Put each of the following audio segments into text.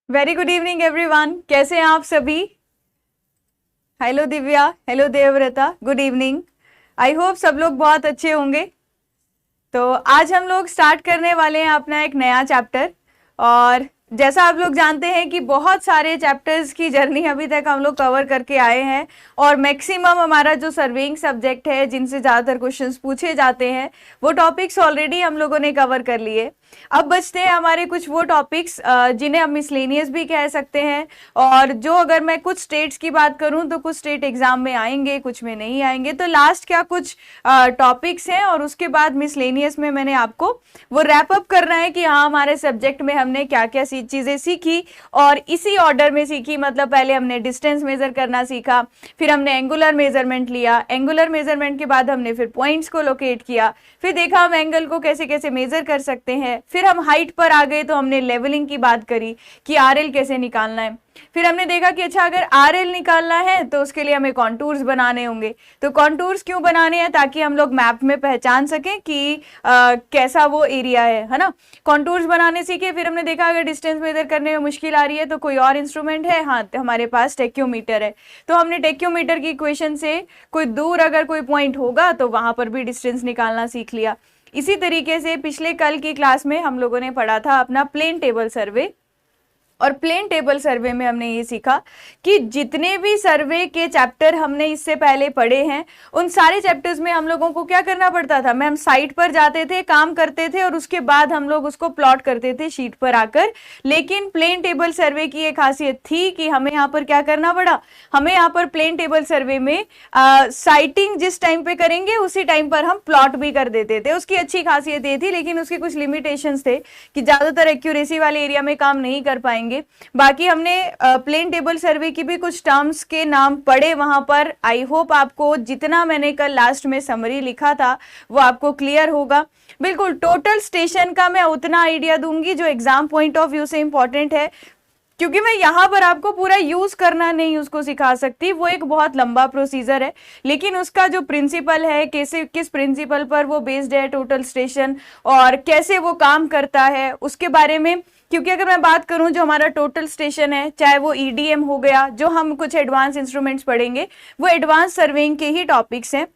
Very good evening everyone. कैसे हैं आप सभी? Hello Divya, hello Devavrata, good evening. I hope सब लोग बहुत अच्छे होंगे। तो आज हम लोग स्टार्ट करने वाले हैं अपना एक नया चैप्टर। और जैसा आप लोग जानते हैं कि बहुत सारे चैप्टर्स की जर्नी अभी तक हम लोग कवर करके आए हैं और मैक्सिमम हमारा जो सर्वेइंग सब्जेक्ट है जिनसे ज़्यादातर क्वेश्चंस पूछे जाते हैं वो टॉपिक्स ऑलरेडी हम लोगों ने कवर कर लिए। अब बचते हैं हमारे कुछ वो टॉपिक्स जिन्हें हम मिसलेनियस भी कह सकते हैं, और जो अगर मैं कुछ स्टेट्स की बात करूं तो कुछ स्टेट एग्जाम में आएंगे, कुछ में नहीं आएंगे। तो लास्ट क्या कुछ टॉपिक्स हैं और उसके बाद मिसलेनियस में मैंने आपको वो रैप अप करना है कि हाँ हमारे सब्जेक्ट में हमने क्या क्या चीजें सीखी और इसी ऑर्डर में सीखी। मतलब पहले हमने डिस्टेंस मेजर करना सीखा, फिर हमने एंगुलर मेजरमेंट लिया, एंगुलर मेजरमेंट के बाद हमने फिर पॉइंट्स को लोकेट किया, फिर देखा हम एंगल को कैसे कैसे मेजर कर सकते हैं, फिर हम हाइट पर आ गए तो हमने लेवलिंग की बात करी कि आरएल कैसे निकालना है। फिर हमने देखा कि अच्छा अगर आरएल निकालना है तो उसके लिए हमें कॉन्टूर्स बनाने होंगे। तो कॉन्टूर्स क्यों बनाने हैं? ताकि हम लोग मैप में पहचान सकें कि कैसा वो एरिया है ना। कॉन्टूर्स बनाने सीखे। फिर हमने देखा अगर डिस्टेंस मेजर करने में मुश्किल आ रही है तो कोई और इंस्ट्रूमेंट है, हाँ तो हमारे पास टेक्योमीटर है। तो हमने टेक्योमीटर की इक्वेशन से कोई दूर अगर कोई पॉइंट होगा तो वहां पर भी डिस्टेंस निकालना सीख लिया। इसी तरीके से पिछले कल की क्लास में हम लोगों ने पढ़ा था अपना प्लेन टेबल सर्वे, और प्लेन टेबल सर्वे में हमने ये सीखा कि जितने भी सर्वे के चैप्टर हमने इससे पहले पढ़े हैं उन सारे चैप्टर्स में हम लोगों को क्या करना पड़ता था, हम साइट पर जाते थे, काम करते थे और उसके बाद हम लोग उसको प्लॉट करते थे शीट पर आकर। लेकिन प्लेन टेबल सर्वे की एक खासियत थी कि हमें यहाँ पर क्या करना पड़ा, हमें यहाँ पर प्लेन टेबल सर्वे में साइटिंग जिस टाइम पे करेंगे उसी टाइम पर हम प्लॉट भी कर देते थे। उसकी अच्छी खासियत ये थी, लेकिन उसके कुछ लिमिटेशंस थे कि ज्यादातर एक्यूरेसी वाले एरिया में काम नहीं कर पाएंगे। बाकी हमने प्लेन टेबल सर्वे की भी कुछ टर्म्स के नाम पढ़े वहां पर। आई होप आपको जितना मैंने कल लास्ट में समरी लिखा था वो आपको क्लियर होगा। बिल्कुल टोटल स्टेशन का मैं उतना आइडिया दूंगी जो एग्जाम पॉइंट ऑफ व्यू से इंपॉर्टेंट है, क्योंकि मैं यहाँ पर आपको पूरा यूज करना नहीं उसको सिखा सकती, वो एक बहुत लंबा प्रोसीजर है। लेकिन उसका जो प्रिंसिपल है, कैसे किस प्रिंसिपल पर वो बेस्ड है टोटल स्टेशन और कैसे वो काम करता है उसके बारे में। क्योंकि अगर मैं बात करूं जो हमारा टोटल स्टेशन है, चाहे वो ईडीएम हो गया, जो हम कुछ एडवांस इंस्ट्रूमेंट्स पढ़ेंगे वो एडवांस सर्वेइंग के ही टॉपिक्स हैं,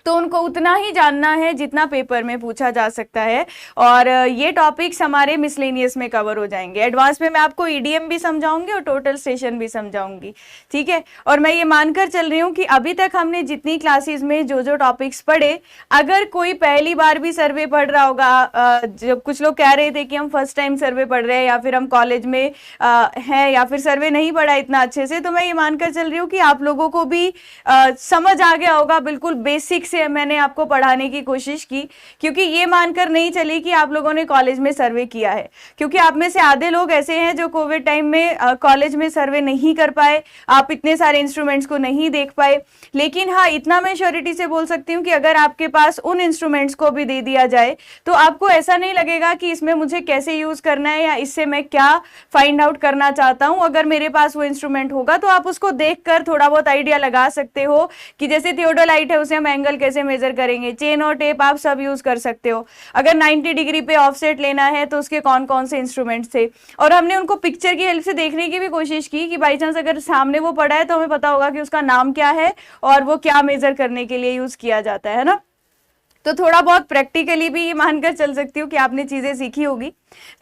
तो उनको उतना ही जानना है जितना पेपर में पूछा जा सकता है। और ये टॉपिक्स हमारे मिसलेनियस में कवर हो जाएंगे। एडवांस में मैं आपको ईडीएम भी समझाऊंगी और टोटल स्टेशन भी समझाऊंगी, ठीक है। और मैं ये मानकर चल रही हूँ कि अभी तक हमने जितनी क्लासेस में जो जो टॉपिक्स पढ़े, अगर कोई पहली बार भी सर्वे पढ़ रहा होगा, जो कुछ लोग कह रहे थे कि हम फर्स्ट टाइम सर्वे पढ़ रहे हैं या फिर हम कॉलेज में हैं या फिर सर्वे नहीं पढ़ा इतना अच्छे से, तो मैं ये मानकर चल रही हूँ कि आप लोगों को भी समझ आ गया होगा। बिल्कुल बेसिक से मैंने आपको पढ़ाने की कोशिश की, क्योंकि ये मानकर नहीं चली कि आप लोगों ने कॉलेज में सर्वे किया है। क्योंकि आप में से आधे लोग ऐसे हैं जो कोविड टाइम में कॉलेज में सर्वे नहीं कर पाए, आप इतने सारे इंस्ट्रूमेंट्स को नहीं देख पाए। लेकिन हाँ, इतना मैं श्योरिटी से बोल सकती हूँ कि अगर आपके पास उन इंस्ट्रूमेंट्स को भी दे दिया जाए तो आपको ऐसा नहीं लगेगा कि इसमें मुझे कैसे यूज करना है या इससे मैं क्या फाइंड आउट करना चाहता हूँ। अगर मेरे पास वो इंस्ट्रूमेंट होगा तो आप उसको देखकर थोड़ा बहुत आइडिया लगा सकते हो कि जैसे थियोडोलाइट है उसे हम एंगल कैसे मेजर करेंगे, चेन और टेप आप सब यूज कर सकते हो। अगर 90 डिग्री पे ऑफसेट लेना है तो उसके कौन कौन से इंस्ट्रूमेंट्स थे, और हमने उनको पिक्चर की हेल्प से देखने की भी कोशिश की कि बाई चांस अगर सामने वो पड़ा है तो हमें पता होगा कि उसका नाम क्या है और वो क्या मेजर करने के लिए यूज किया जाता है ना। तो थोड़ा बहुत प्रैक्टिकली भी ये मानकर चल सकती हूँ कि आपने चीजें सीखी होगी।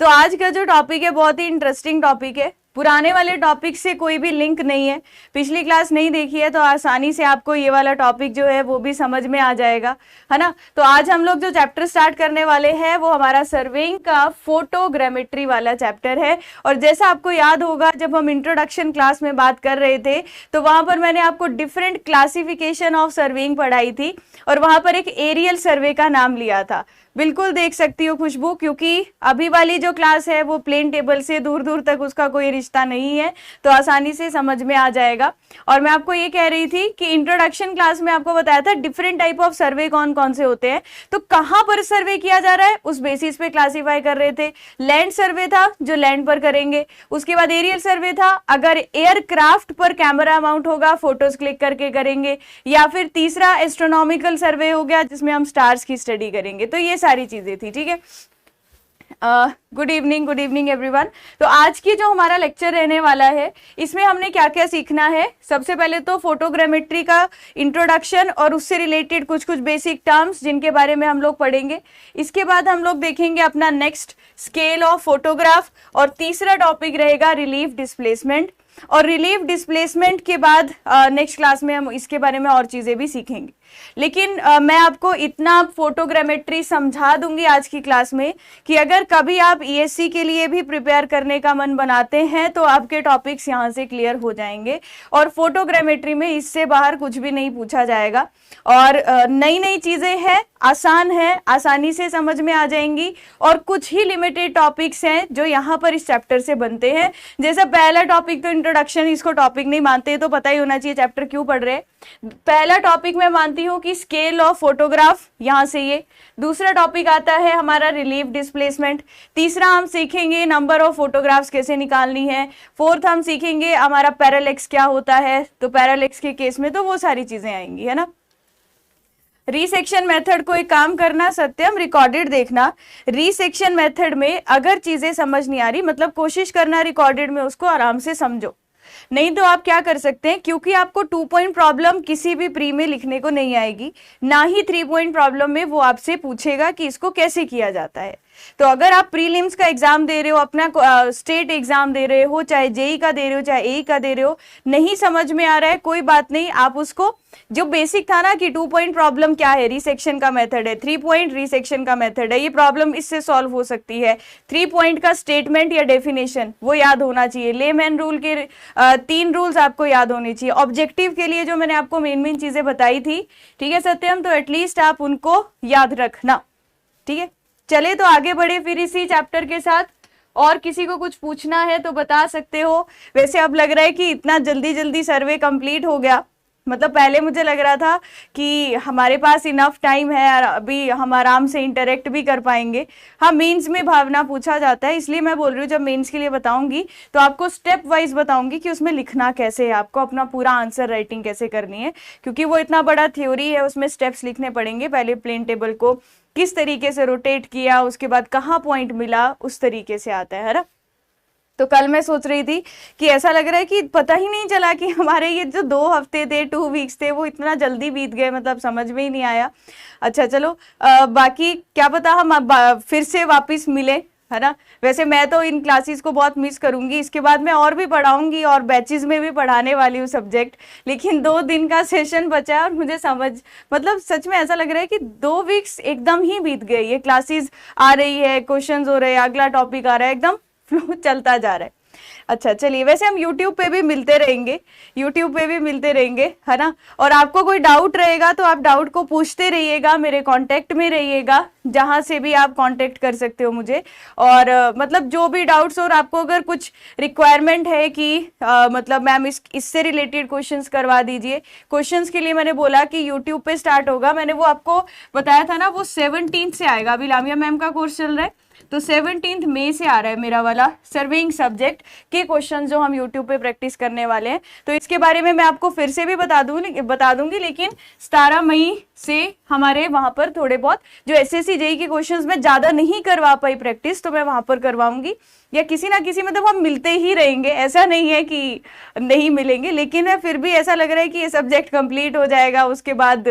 तो आज का जो टॉपिक है बहुत ही इंटरेस्टिंग टॉपिक है, पुराने वाले टॉपिक से कोई भी लिंक नहीं है। पिछली क्लास नहीं देखी है तो आसानी से आपको ये वाला टॉपिक जो है वो भी समझ में आ जाएगा, है ना। तो आज हम लोग जो चैप्टर स्टार्ट करने वाले हैं वो हमारा सर्वेइंग का फोटोग्रामेट्री वाला चैप्टर है। और जैसा आपको याद होगा जब हम इंट्रोडक्शन क्लास में बात कर रहे थे तो वहां पर मैंने आपको डिफरेंट क्लासिफिकेशन ऑफ सर्वेइंग पढ़ाई थी और वहां पर एक एरियल सर्वे का नाम लिया था। बिल्कुल देख सकती हो खुशबू, क्योंकि अभी वाली जो क्लास है वो प्लेन टेबल से दूर दूर तक उसका कोई रिश्ता नहीं है, तो आसानी से समझ में आ जाएगा। और मैं आपको ये कह रही थी कि इंट्रोडक्शन क्लास में आपको बताया था डिफरेंट टाइप ऑफ सर्वे कौन कौन से होते हैं, तो कहां पर सर्वे किया जा रहा है उस बेसिस पे क्लासीफाई कर रहे थे। लैंड सर्वे था जो लैंड पर करेंगे, उसके बाद एरियल सर्वे था अगर एयरक्राफ्ट पर कैमरा माउंट होगा फोटोज क्लिक करके करेंगे, या फिर तीसरा एस्ट्रोनॉमिकल सर्वे हो गया जिसमें हम स्टार्स की स्टडी करेंगे। तो ये सारी चीजें थी, ठीक है। Good evening everyone. तो आज की जो हमारा लेक्चर रहने वाला है इसमें हमने क्या क्या सीखना है। सबसे पहले तो फोटोग्रामेट्री का इंट्रोडक्शन और उससे रिलेटेड कुछ कुछ बेसिक टर्म्स जिनके बारे में हम लोग पढ़ेंगे। इसके बाद हम लोग देखेंगे अपना नेक्स्ट स्केल ऑफ फोटोग्राफ और तीसरा टॉपिक रहेगा रिलीफ डिस्प्लेसमेंट। और रिलीफ डिस्प्लेसमेंट के बाद नेक्स्ट क्लास में हम इसके बारे में और चीज़ें भी सीखेंगे। लेकिन मैं आपको इतना फोटोग्रामेट्री समझा दूंगी आज की क्लास में कि अगर कभी आप ईएससी के लिए भी प्रिपेयर करने का मन बनाते हैं तो आपके टॉपिक्स यहाँ से क्लियर हो जाएंगे और फोटोग्रामेट्री में इससे बाहर कुछ भी नहीं पूछा जाएगा। और नई नई चीज़ें हैं, आसान है, आसानी से समझ में आ जाएंगी और कुछ ही लिमिटेड टॉपिक्स हैं जो यहाँ पर इस चैप्टर से बनते हैं। जैसा पहला टॉपिक तो इंट्रोडक्शन, इसको टॉपिक नहीं मानते तो पता ही होना चाहिए चैप्टर क्यों पढ़ रहे हैं। पहला टॉपिक मैं मानती हूँ कि स्केल ऑफ फोटोग्राफ, यहाँ से ये। दूसरा टॉपिक आता है हमारा रिलीफ डिस्प्लेसमेंट। तीसरा हम सीखेंगे नंबर ऑफ फोटोग्राफ्स कैसे निकालनी है। फोर्थ हम सीखेंगे हमारा पैरालेक्स क्या होता है, तो पैरालेक्स के केस में तो वो सारी चीजें आएंगी, है ना। रीसेक्शन मेथड को एक काम करना सत्यम, रिकॉर्डेड देखना। रीसेक्शन मेथड में अगर चीजें समझ नहीं आ रही, मतलब कोशिश करना रिकॉर्डेड में उसको आराम से समझो। नहीं तो आप क्या कर सकते हैं, क्योंकि आपको 2 पॉइंट प्रॉब्लम किसी भी प्री में लिखने को नहीं आएगी, ना ही 3 पॉइंट प्रॉब्लम में वो आपसे पूछेगा कि इसको कैसे किया जाता है। तो अगर आप प्रीलिम्स का एग्जाम दे रहे हो, अपना स्टेट एग्जाम दे रहे हो, चाहे जेई का दे रहे हो, चाहे एई का दे रहे हो, नहीं समझ में आ रहा है, कोई बात नहीं, आप उसको जो बेसिक था ना कि 2 पॉइंट प्रॉब्लम क्या है, रिसेक्शन का मेथड है, 3 पॉइंट रिसेक्शन का मेथड है, ये प्रॉब्लम इससे सॉल्व हो सकती है। 3 पॉइंट का स्टेटमेंट या डेफिनेशन वो याद होना चाहिए। लेमैन रूल के 3 रूल्स आपको याद होने चाहिए। ऑब्जेक्टिव के लिए जो मैंने आपको मेन चीजें बताई थी, ठीक है सत्यम, तो एटलीस्ट आप उनको याद रखना, ठीक है। चले तो आगे बढ़े फिर इसी चैप्टर के साथ। और किसी को कुछ पूछना है तो बता सकते हो। वैसे अब लग रहा है कि इतना जल्दी जल्दी सर्वे कंप्लीट हो गया, मतलब पहले मुझे लग रहा था कि हमारे पास इनफ टाइम है और अभी हम आराम से इंटरेक्ट भी कर पाएंगे। हाँ, मेंस में भावना पूछा जाता है, इसलिए मैं बोल रही हूँ जब मेंस के लिए बताऊंगी तो आपको स्टेप वाइज बताऊंगी कि उसमें लिखना कैसे है, आपको अपना पूरा आंसर राइटिंग कैसे करनी है, क्योंकि वो इतना बड़ा थ्योरी है, उसमें स्टेप्स लिखने पड़ेंगे। पहले प्लेन टेबल को किस तरीके से रोटेट किया, उसके बाद कहाँ पॉइंट मिला, उस तरीके से आता है ना। तो कल मैं सोच रही थी कि ऐसा लग रहा है कि पता ही नहीं चला कि हमारे ये जो 2 हफ्ते थे, 2 वीक्स थे, वो इतना जल्दी बीत गए, मतलब समझ में ही नहीं आया। अच्छा चलो, बाकी क्या पता हम फिर से वापस मिले, है ना। वैसे मैं तो इन क्लासेस को बहुत मिस करूंगी, इसके बाद मैं और भी पढ़ाऊंगी और बैचेस में भी पढ़ाने वाली हूँ सब्जेक्ट, लेकिन 2 दिन का सेशन बचा है और मुझे मतलब सच में ऐसा लग रहा है कि 2 वीक्स एकदम ही बीत गए। ये क्लासेस आ रही है, क्वेश्चंस हो रहे हैं, अगला टॉपिक आ रहा है, एकदम फ्लो चलता जा रहा है। अच्छा चलिए, वैसे हम YouTube पे भी मिलते रहेंगे, है ना। और आपको कोई डाउट रहेगा तो आप डाउट को पूछते रहिएगा, मेरे कांटेक्ट में रहिएगा, जहां से भी आप कांटेक्ट कर सकते हो मुझे। और मतलब जो भी डाउट्स, और आपको अगर कुछ रिक्वायरमेंट है कि मतलब मैम इससे रिलेटेड क्वेश्चंस करवा दीजिए। क्वेश्चंस के लिए मैंने बोला कि YouTube पे स्टार्ट होगा, मैंने वो आपको बताया था ना, वो 17 से आएगा। अभी लामिया मैम का कोर्स चल रहा है, तो 17 मई से आ रहा है मेरा वाला सर्वेइंग सब्जेक्ट के क्वेश्चन जो हम YouTube पे प्रैक्टिस करने वाले हैं। तो इसके बारे में मैं आपको फिर से भी बता दूंगी, लेकिन 17 मई से हमारे वहां पर थोड़े बहुत जो SSC जेई के क्वेश्चंस में ज्यादा नहीं करवा पाई प्रैक्टिस, तो मैं वहां पर करवाऊंगी, या किसी ना किसी मतलब हम मिलते ही रहेंगे, ऐसा नहीं है कि नहीं मिलेंगे। लेकिन मैं फिर भी ऐसा लग रहा है कि ये सब्जेक्ट कंप्लीट हो जाएगा, उसके बाद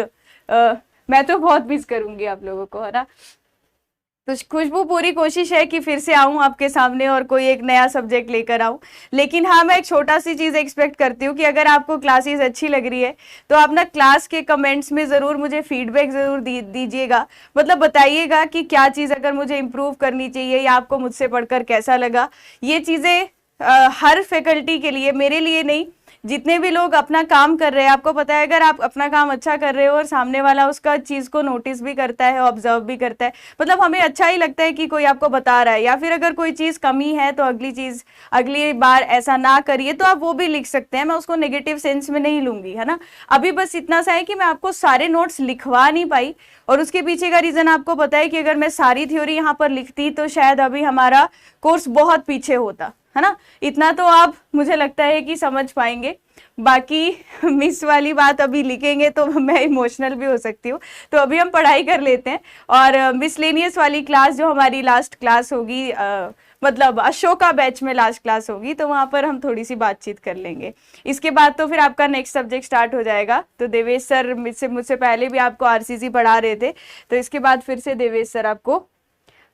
मैं तो बहुत मिस करूंगी आप लोगों को, है ना। तो खुशबू पूरी कोशिश है कि फिर से आऊं आपके सामने और कोई एक नया सब्जेक्ट लेकर आऊं। लेकिन हाँ, मैं एक छोटा सी चीज एक्सपेक्ट करती हूँ कि अगर आपको क्लासेस अच्छी लग रही है तो आप ना क्लास के कमेंट्स में जरूर मुझे फीडबैक जरूर दीजिएगा, मतलब बताइएगा कि क्या चीज अगर मुझे इम्प्रूव करनी चाहिए या आपको मुझसे पढ़कर कैसा लगा। ये चीजें हर फैकल्टी के लिए, मेरे लिए नहीं, जितने भी लोग अपना काम कर रहे हैं, आपको पता है अगर आप अपना काम अच्छा कर रहे हो और सामने वाला उसका चीज को नोटिस भी करता है, ऑब्जर्व भी करता है, मतलब हमें अच्छा ही लगता है कि कोई आपको बता रहा है। या फिर अगर कोई चीज कमी है तो अगली बार ऐसा ना करिए, तो आप वो भी लिख सकते हैं, मैं उसको नेगेटिव सेंस में नहीं लूंगी, है ना। अभी बस इतना सा है कि मैं आपको सारे नोट्स लिखवा नहीं पाई, और उसके पीछे का रीजन आपको पता है कि अगर मैं सारी थ्योरी यहाँ पर लिखती तो शायद अभी हमारा कोर्स बहुत पीछे होता, है ना। इतना तो आप मुझे लगता है कि समझ पाएंगे। बाकी मिस वाली बात अभी लिखेंगे तो मैं इमोशनल भी हो सकती हूँ, तो अभी हम पढ़ाई कर लेते हैं। और मिसलेनियस वाली क्लास जो हमारी लास्ट क्लास होगी, मतलब अशोका बैच में लास्ट क्लास होगी, तो वहां पर हम थोड़ी सी बातचीत कर लेंगे। इसके बाद तो फिर आपका नेक्स्ट सब्जेक्ट स्टार्ट हो जाएगा। तो देवेश सर मुझसे पहले भी आपको आरसीसी पढ़ा रहे थे, तो इसके बाद फिर से देवेश सर आपको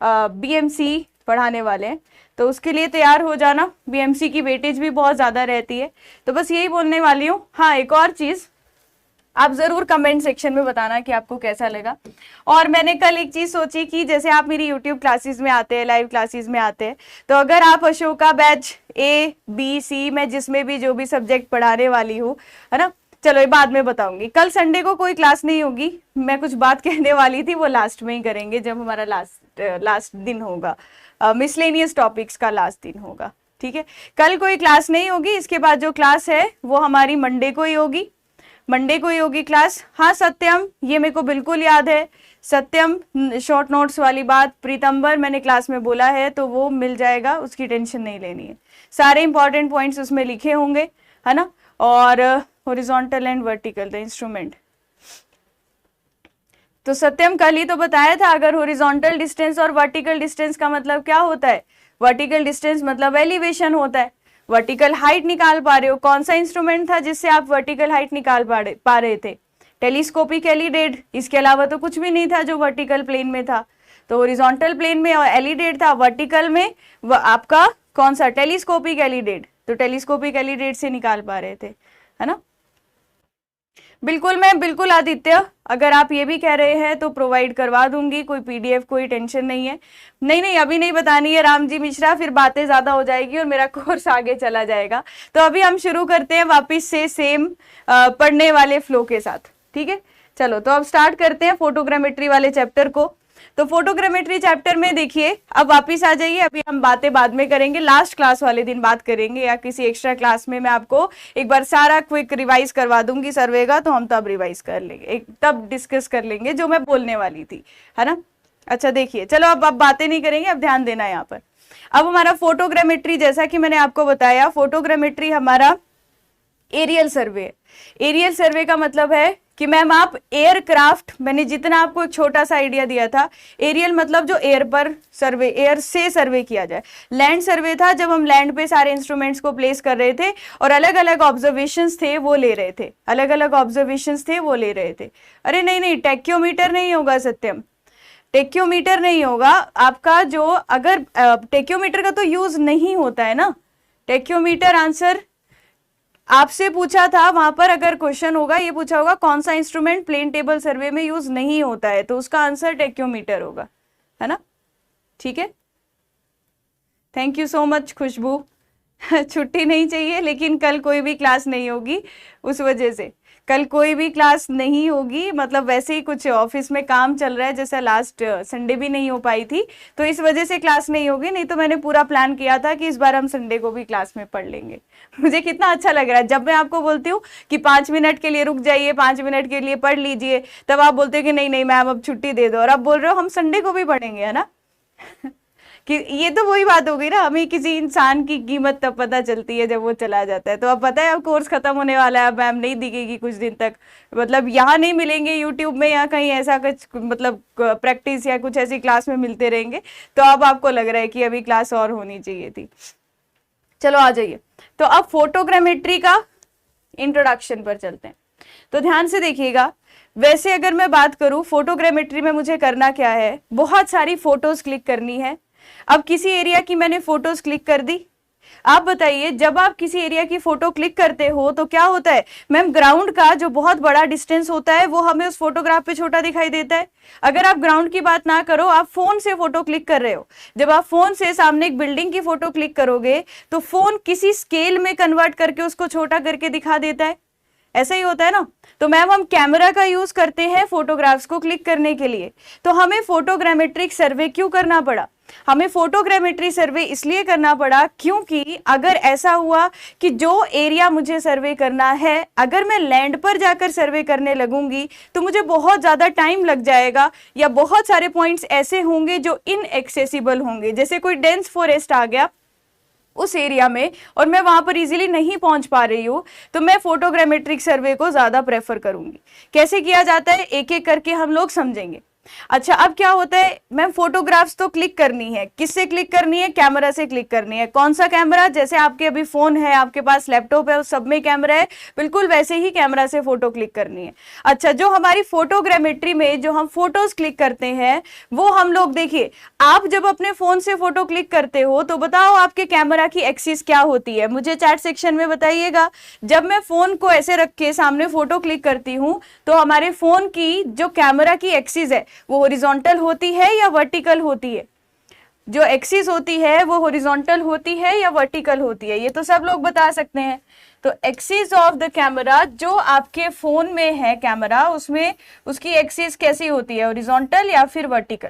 बीएमसी पढ़ाने वाले हैं, तो उसके लिए तैयार हो जाना। बीएमसी की वेटेज भी बहुत ज़्यादा रहती है, तो बस यही बोलने वाली हूँ। हाँ, एक और चीज़ आप ज़रूर कमेंट सेक्शन में बताना कि आपको कैसा लगा। और मैंने कल एक चीज़ सोची कि जैसे आप मेरी यूट्यूब क्लासेस में आते हैं, लाइव क्लासेस में आते हैं, तो अगर आप Ashoka batch A, B, C में जिसमें भी जो भी सब्जेक्ट पढ़ाने वाली हूँ, है ना, चलो ये बाद में बताऊंगी। कल संडे को कोई क्लास नहीं होगी, मैं कुछ बात कहने वाली थी, वो लास्ट में ही करेंगे जब हमारा लास्ट दिन होगा, मिसलेनियस टॉपिक्स का लास्ट दिन होगा, ठीक है। कल कोई क्लास नहीं होगी, इसके बाद जो क्लास है वो हमारी मंडे को ही होगी, मंडे को ही होगी क्लास। हाँ सत्यम, ये मेरे को बिल्कुल याद है, सत्यम शॉर्ट नोट्स वाली बात प्रीतम्बर मैंने क्लास में बोला है, तो वो मिल जाएगा, उसकी टेंशन नहीं लेनी है। सारे इंपॉर्टेंट पॉइंट्स उसमें लिखे होंगे, है ना। और horizontal and vertical the instrument, तो सत्यम कल ही तो बताया था, अगर हॉरिजॉन्टल डिस्टेंस और वर्टिकल डिस्टेंस का मतलब क्या होता है। वर्टिकल डिस्टेंस मतलब एलिवेशन होता है, वर्टिकल हाइट निकाल पा रहे हो। कौन सा इंस्ट्रूमेंट था जिससे आप वर्टिकल हाइट निकाल पा रहे थे? टेलीस्कोपिक एलिडेट, इसके अलावा तो कुछ भी नहीं था जो वर्टिकल प्लेन में था। तो हॉरिजॉन्टल प्लेन में एलिडेट था, वर्टिकल में आपका कौन सा? Telescopic alidade. तो टेलीस्कोपिक एलिडेट से निकाल पा रहे थे, है ना। बिल्कुल आदित्य, अगर आप ये भी कह रहे हैं तो प्रोवाइड करवा दूंगी, कोई पीडीएफ, कोई टेंशन नहीं है। नहीं अभी नहीं बतानी है राम जी मिश्रा, फिर बातें ज्यादा हो जाएगी और मेरा कोर्स आगे चला जाएगा। तो अभी हम शुरू करते हैं वापिस से सेम पढ़ने वाले फ्लो के साथ, ठीक है। चलो तो अब स्टार्ट करते हैं फोटोग्रामेट्री वाले चैप्टर को। तो फोटोग्रामेट्री चैप्टर में देखिए, अब वापिस आ जाइए, अभी हम बातें बाद में करेंगे, लास्ट क्लास वाले दिन बात करेंगे, या किसी एक्स्ट्रा क्लास में मैं आपको एक बार सारा क्विक रिवाइज करवा दूंगी सर्वे का, तो हम तब रिवाइज कर लेंगे, तब डिस्कस कर लेंगे जो मैं बोलने वाली थी, है ना। अच्छा देखिए, चलो अब बातें नहीं करेंगे, अब ध्यान देना यहाँ पर। अब हमारा फोटोग्रामेट्री, जैसा कि मैंने आपको बताया, फोटोग्रामेट्री हमारा एरियल सर्वे। एरियल सर्वे का मतलब है कि मैम आप एयरक्राफ्ट, मैंने जितना आपको एक छोटा सा आइडिया दिया था, एरियल मतलब जो एयर पर सर्वे, एयर से सर्वे किया जाए। लैंड सर्वे था जब हम लैंड पे सारे इंस्ट्रूमेंट्स को प्लेस कर रहे थे और अलग अलग ऑब्जर्वेशंस थे वो ले रहे थे, अलग अलग ऑब्जर्वेशंस थे वो ले रहे थे। अरे नहीं, टेक्योमीटर नहीं होगा सत्यम, टेक्योमीटर नहीं होगा आपका। जो अगर टेक्योमीटर का तो यूज नहीं होता है ना, टेक्योमीटर आंसर आपसे पूछा था वहां पर, अगर क्वेश्चन होगा ये पूछा होगा कौन सा इंस्ट्रूमेंट प्लेन टेबल सर्वे में यूज नहीं होता है, तो उसका आंसर टेक्योमीटर होगा, है ना, ठीक है। थैंक यू सो मच खुशबू। छुट्टी नहीं चाहिए, लेकिन कल कोई भी क्लास नहीं होगी, उस वजह से कल कोई भी क्लास नहीं होगी, मतलब वैसे ही कुछ ऑफिस में काम चल रहा है, जैसा लास्ट संडे भी नहीं हो पाई थी, तो इस वजह से क्लास नहीं होगी। नहीं तो मैंने पूरा प्लान किया था कि इस बार हम संडे को भी क्लास में पढ़ लेंगे। मुझे कितना अच्छा लग रहा है जब मैं आपको बोलती हूँ कि 5 मिनट के लिए रुक जाइए, 5 मिनट के लिए पढ़ लीजिए, तब आप बोलते हो कि नहीं मैम अब छुट्टी दे दो, और अब बोल रहे हो हम संडे को भी पढ़ेंगे, है ना। कि ये तो वही बात हो गई ना, हमें किसी इंसान की कीमत तब पता चलती है जब वो चला जाता है। तो अब पता है अब कोर्स खत्म होने वाला है, अब मैम नहीं दिखेगी कुछ दिन तक, मतलब यहाँ नहीं मिलेंगे यूट्यूब में या कहीं ऐसा कुछ, मतलब प्रैक्टिस या कुछ ऐसी क्लास में मिलते रहेंगे। तो अब आपको लग रहा है कि अभी क्लास और होनी चाहिए थी। चलो आ जाइए, तो अब फोटोग्रामेट्री का इंट्रोडक्शन पर चलते हैं। तो ध्यान से देखिएगा, वैसे अगर मैं बात करूं फोटोग्रामेट्री में मुझे करना क्या है, बहुत सारी फोटोज क्लिक करनी है। अब किसी एरिया की मैंने फोटोज क्लिक कर दी, आप बताइए जब आप किसी एरिया की फोटो क्लिक करते हो तो क्या होता है मैम, ग्राउंड का जो बहुत बड़ा डिस्टेंस होता है वो हमें उस फोटोग्राफ पे छोटा दिखाई देता है। अगर आप ग्राउंड की बात ना करो, आप फोन से फोटो क्लिक कर रहे हो, जब आप फोन से सामने एक बिल्डिंग की फोटो क्लिक करोगे तो फोन किसी स्केल में कन्वर्ट करके उसको छोटा करके दिखा देता है, ऐसा ही होता है ना। तो मैम हम कैमरा का यूज करते हैं फोटोग्राफ्स को क्लिक करने के लिए, तो हमें फोटोग्रामेट्रिक सर्वे क्यों करना पड़ा? हमें फोटोग्रामेट्री सर्वे इसलिए करना पड़ा क्योंकि अगर ऐसा हुआ कि जो एरिया मुझे सर्वे करना है, अगर मैं लैंड पर जाकर सर्वे करने लगूंगी तो मुझे बहुत ज्यादा टाइम लग जाएगा, या बहुत सारे पॉइंट्स ऐसे होंगे जो इनएक्सेसिबल होंगे। जैसे कोई डेंस फॉरेस्ट आ गया, उस एरिया में और मैं वहां पर इजीली नहीं पहुंच पा रही हूँ, तो मैं फोटोग्रामेट्रिक सर्वे को ज्यादा प्रेफर करूंगी। कैसे किया जाता है एक एक करके हम लोग समझेंगे। अच्छा, अब क्या होता है मैम, फोटोग्राफ्स तो क्लिक करनी है, किससे क्लिक करनी है? कैमरा से क्लिक करनी है। कौन सा कैमरा? जैसे आपके अभी फोन है, आपके पास लैपटॉप है, उस सब में कैमरा है, बिल्कुल वैसे ही कैमरा से फोटो क्लिक करनी है। अच्छा, जो हमारी फोटोग्रामेट्री में जो हम फोटोज क्लिक करते हैं वो हम लोग देखिए, आप जब अपने फोन से फोटो क्लिक करते हो तो बताओ आपके कैमरा की एक्सिस क्या होती है, मुझे चैट सेक्शन में बताइएगा। जब मैं फोन को ऐसे रख के सामने फोटो क्लिक करती हूँ तो हमारे फोन की जो कैमरा की एक्सिस है वो हॉरिजॉन्टल होती है या वर्टिकल होती है? जो एक्सिस होती है वो हॉरिजॉन्टल होती है या वर्टिकल होती है? ये तो सब लोग बता सकते हैं। तो एक्सिस ऑफ द कैमरा, जो आपके फोन में है कैमरा, उसमें उसकी एक्सिस कैसी होती है, हॉरिजॉन्टल या फिर वर्टिकल?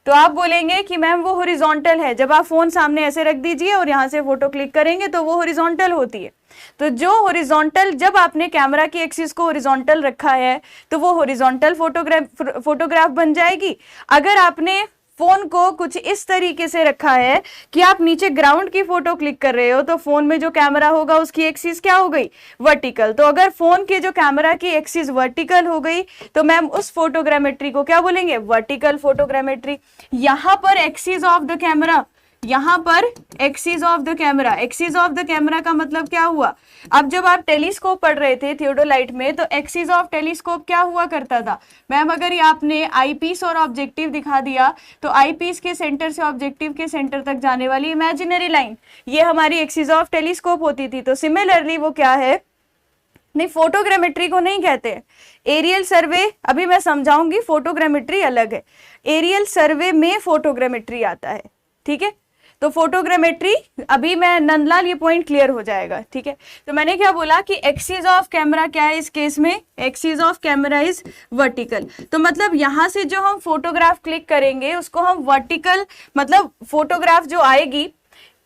तो आप बोलेंगे कि मैम वो हॉरिजॉन्टल है। जब आप फोन सामने ऐसे रख दीजिए और यहां से फोटो क्लिक करेंगे तो वो हॉरिजॉन्टल होती है। तो जो हॉरिजॉन्टल, जब आपने कैमरा की एक्सिस को हॉरिजॉन्टल रखा है तो वो हॉरिजॉन्टल फोटोग्राफ बन जाएगी। अगर आपने फोन को कुछ इस तरीके से रखा है कि आप नीचे ग्राउंड की फोटो क्लिक कर रहे हो तो फोन में जो कैमरा होगा उसकी एक्सिस क्या हो गई, वर्टिकल। तो अगर फोन के जो कैमरा की एक्सिस वर्टिकल हो गई तो मैम उस फोटोग्रामेट्री को क्या बोलेंगे, वर्टिकल फोटोग्रामेट्री। यहां पर एक्सिस ऑफ द कैमरा, यहां पर axis of the camera, axis of the camera का मतलब क्या हुआ? अब जब आप टेलीस्कोप पढ़ रहे थे थियोडोलाइट में तो एक्सिस ऑफ टेलीस्कोप क्या हुआ करता था मैम? अगर ये आपने आईपीस और ऑब्जेक्टिव दिखा दिया तो आईपीस के सेंटर से ऑब्जेक्टिव के सेंटर तक जाने वाली इमेजिनरी लाइन, ये हमारी एक्सिस ऑफ टेलीस्कोप होती थी। तो सिमिलरली वो क्या है, नहीं फोटोग्रामेट्री को नहीं कहते, एरियल सर्वे, अभी मैं समझाऊंगी, फोटोग्रामेट्री अलग है, एरियल सर्वे में फोटोग्रामेट्री आता है, ठीक है। तो फोटोग्रामेट्री, अभी मैं नंदलाल ये पॉइंट क्लियर हो जाएगा, ठीक है। तो मैंने क्या बोला कि एक्सिस ऑफ कैमरा क्या है इस केस में, axis of camera is vertical. तो मतलब यहां से जो हम फोटोग्राफ क्लिक करेंगे उसको हम वर्टिकल, मतलब फोटोग्राफ जो आएगी,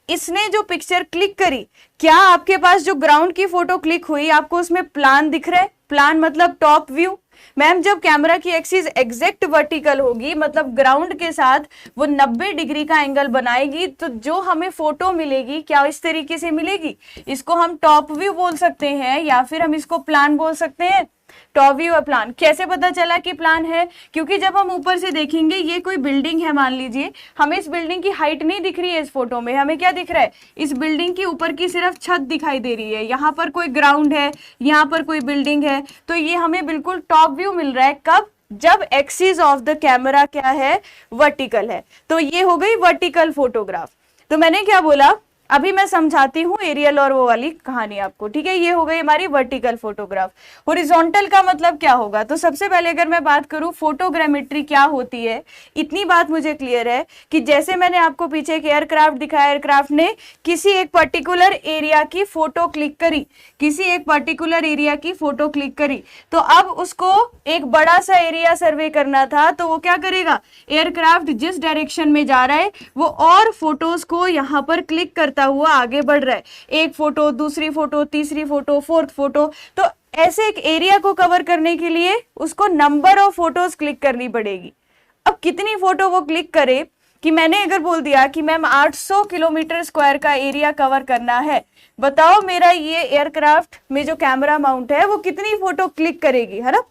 इसने जो पिक्चर क्लिक करी, क्या आपके पास जो ग्राउंड की फोटो क्लिक हुई आपको उसमें प्लान दिख रहा है? प्लान मतलब टॉप व्यू। मैम जब कैमरा की एक्सिस एग्जैक्ट वर्टिकल होगी, मतलब ग्राउंड के साथ वो 90 डिग्री का एंगल बनाएगी, तो जो हमें फोटो मिलेगी क्या इस तरीके से मिलेगी? इसको हम टॉप व्यू बोल सकते हैं या फिर हम इसको प्लान बोल सकते हैं। टॉप व्यू और प्लान। कैसे पता चला कि प्लान है? क्योंकि जब हम ऊपर से देखेंगे, ये कोई बिल्डिंग है मान लीजिए, हमें इस बिल्डिंग की हाइट नहीं दिख रही है इस फोटो में, हमें क्या दिख रहा है, इस बिल्डिंग की ऊपर की सिर्फ छत दिखाई दे रही है, यहाँ पर कोई ग्राउंड है, यहाँ पर कोई बिल्डिंग है, तो ये हमें बिल्कुल टॉप व्यू मिल रहा है। कब? जब एक्सिस ऑफ द कैमरा क्या है, वर्टिकल है। तो ये हो गई वर्टिकल फोटोग्राफ। तो मैंने क्या बोला, अभी मैं समझाती हूँ एरियल और वो वाली कहानी आपको, ठीक है। ये हो गई हमारी वर्टिकल फोटोग्राफ। हॉरिजॉन्टल का मतलब क्या होगा? तो सबसे पहले अगर मैं बात करूं फोटोग्रामेट्री क्या होती है, इतनी बात मुझे क्लियर है कि जैसे मैंने आपको पीछे एक एयरक्राफ्ट दिखाया, एयरक्राफ्ट ने किसी एक पर्टिकुलर एरिया की फोटो क्लिक करी, किसी एक पर्टिकुलर एरिया की फोटो क्लिक करी, तो अब उसको एक बड़ा सा एरिया सर्वे करना था, तो वो क्या करेगा, एयरक्राफ्ट जिस डायरेक्शन में जा रहा है वो और फोटोज को यहाँ पर क्लिक करता हुआ आगे बढ़ रहा है, एक फोटो, दूसरी फोटो, तीसरी फोटो, फोर्थ फोटो। तो ऐसे एक एरिया को कवर करने के लिए उसको नंबर ऑफ फोटोज क्लिक करनी पड़ेगी। अब कितनी फोटो वो क्लिक करे, कि मैंने अगर बोल दिया कि मैम 800 किलोमीटर स्क्वायर का एरिया कवर करना है, बताओ मेरा ये एयरक्राफ्ट में जो कैमरा माउंट है वो कितनी फोटो क्लिक करेगी, है ना।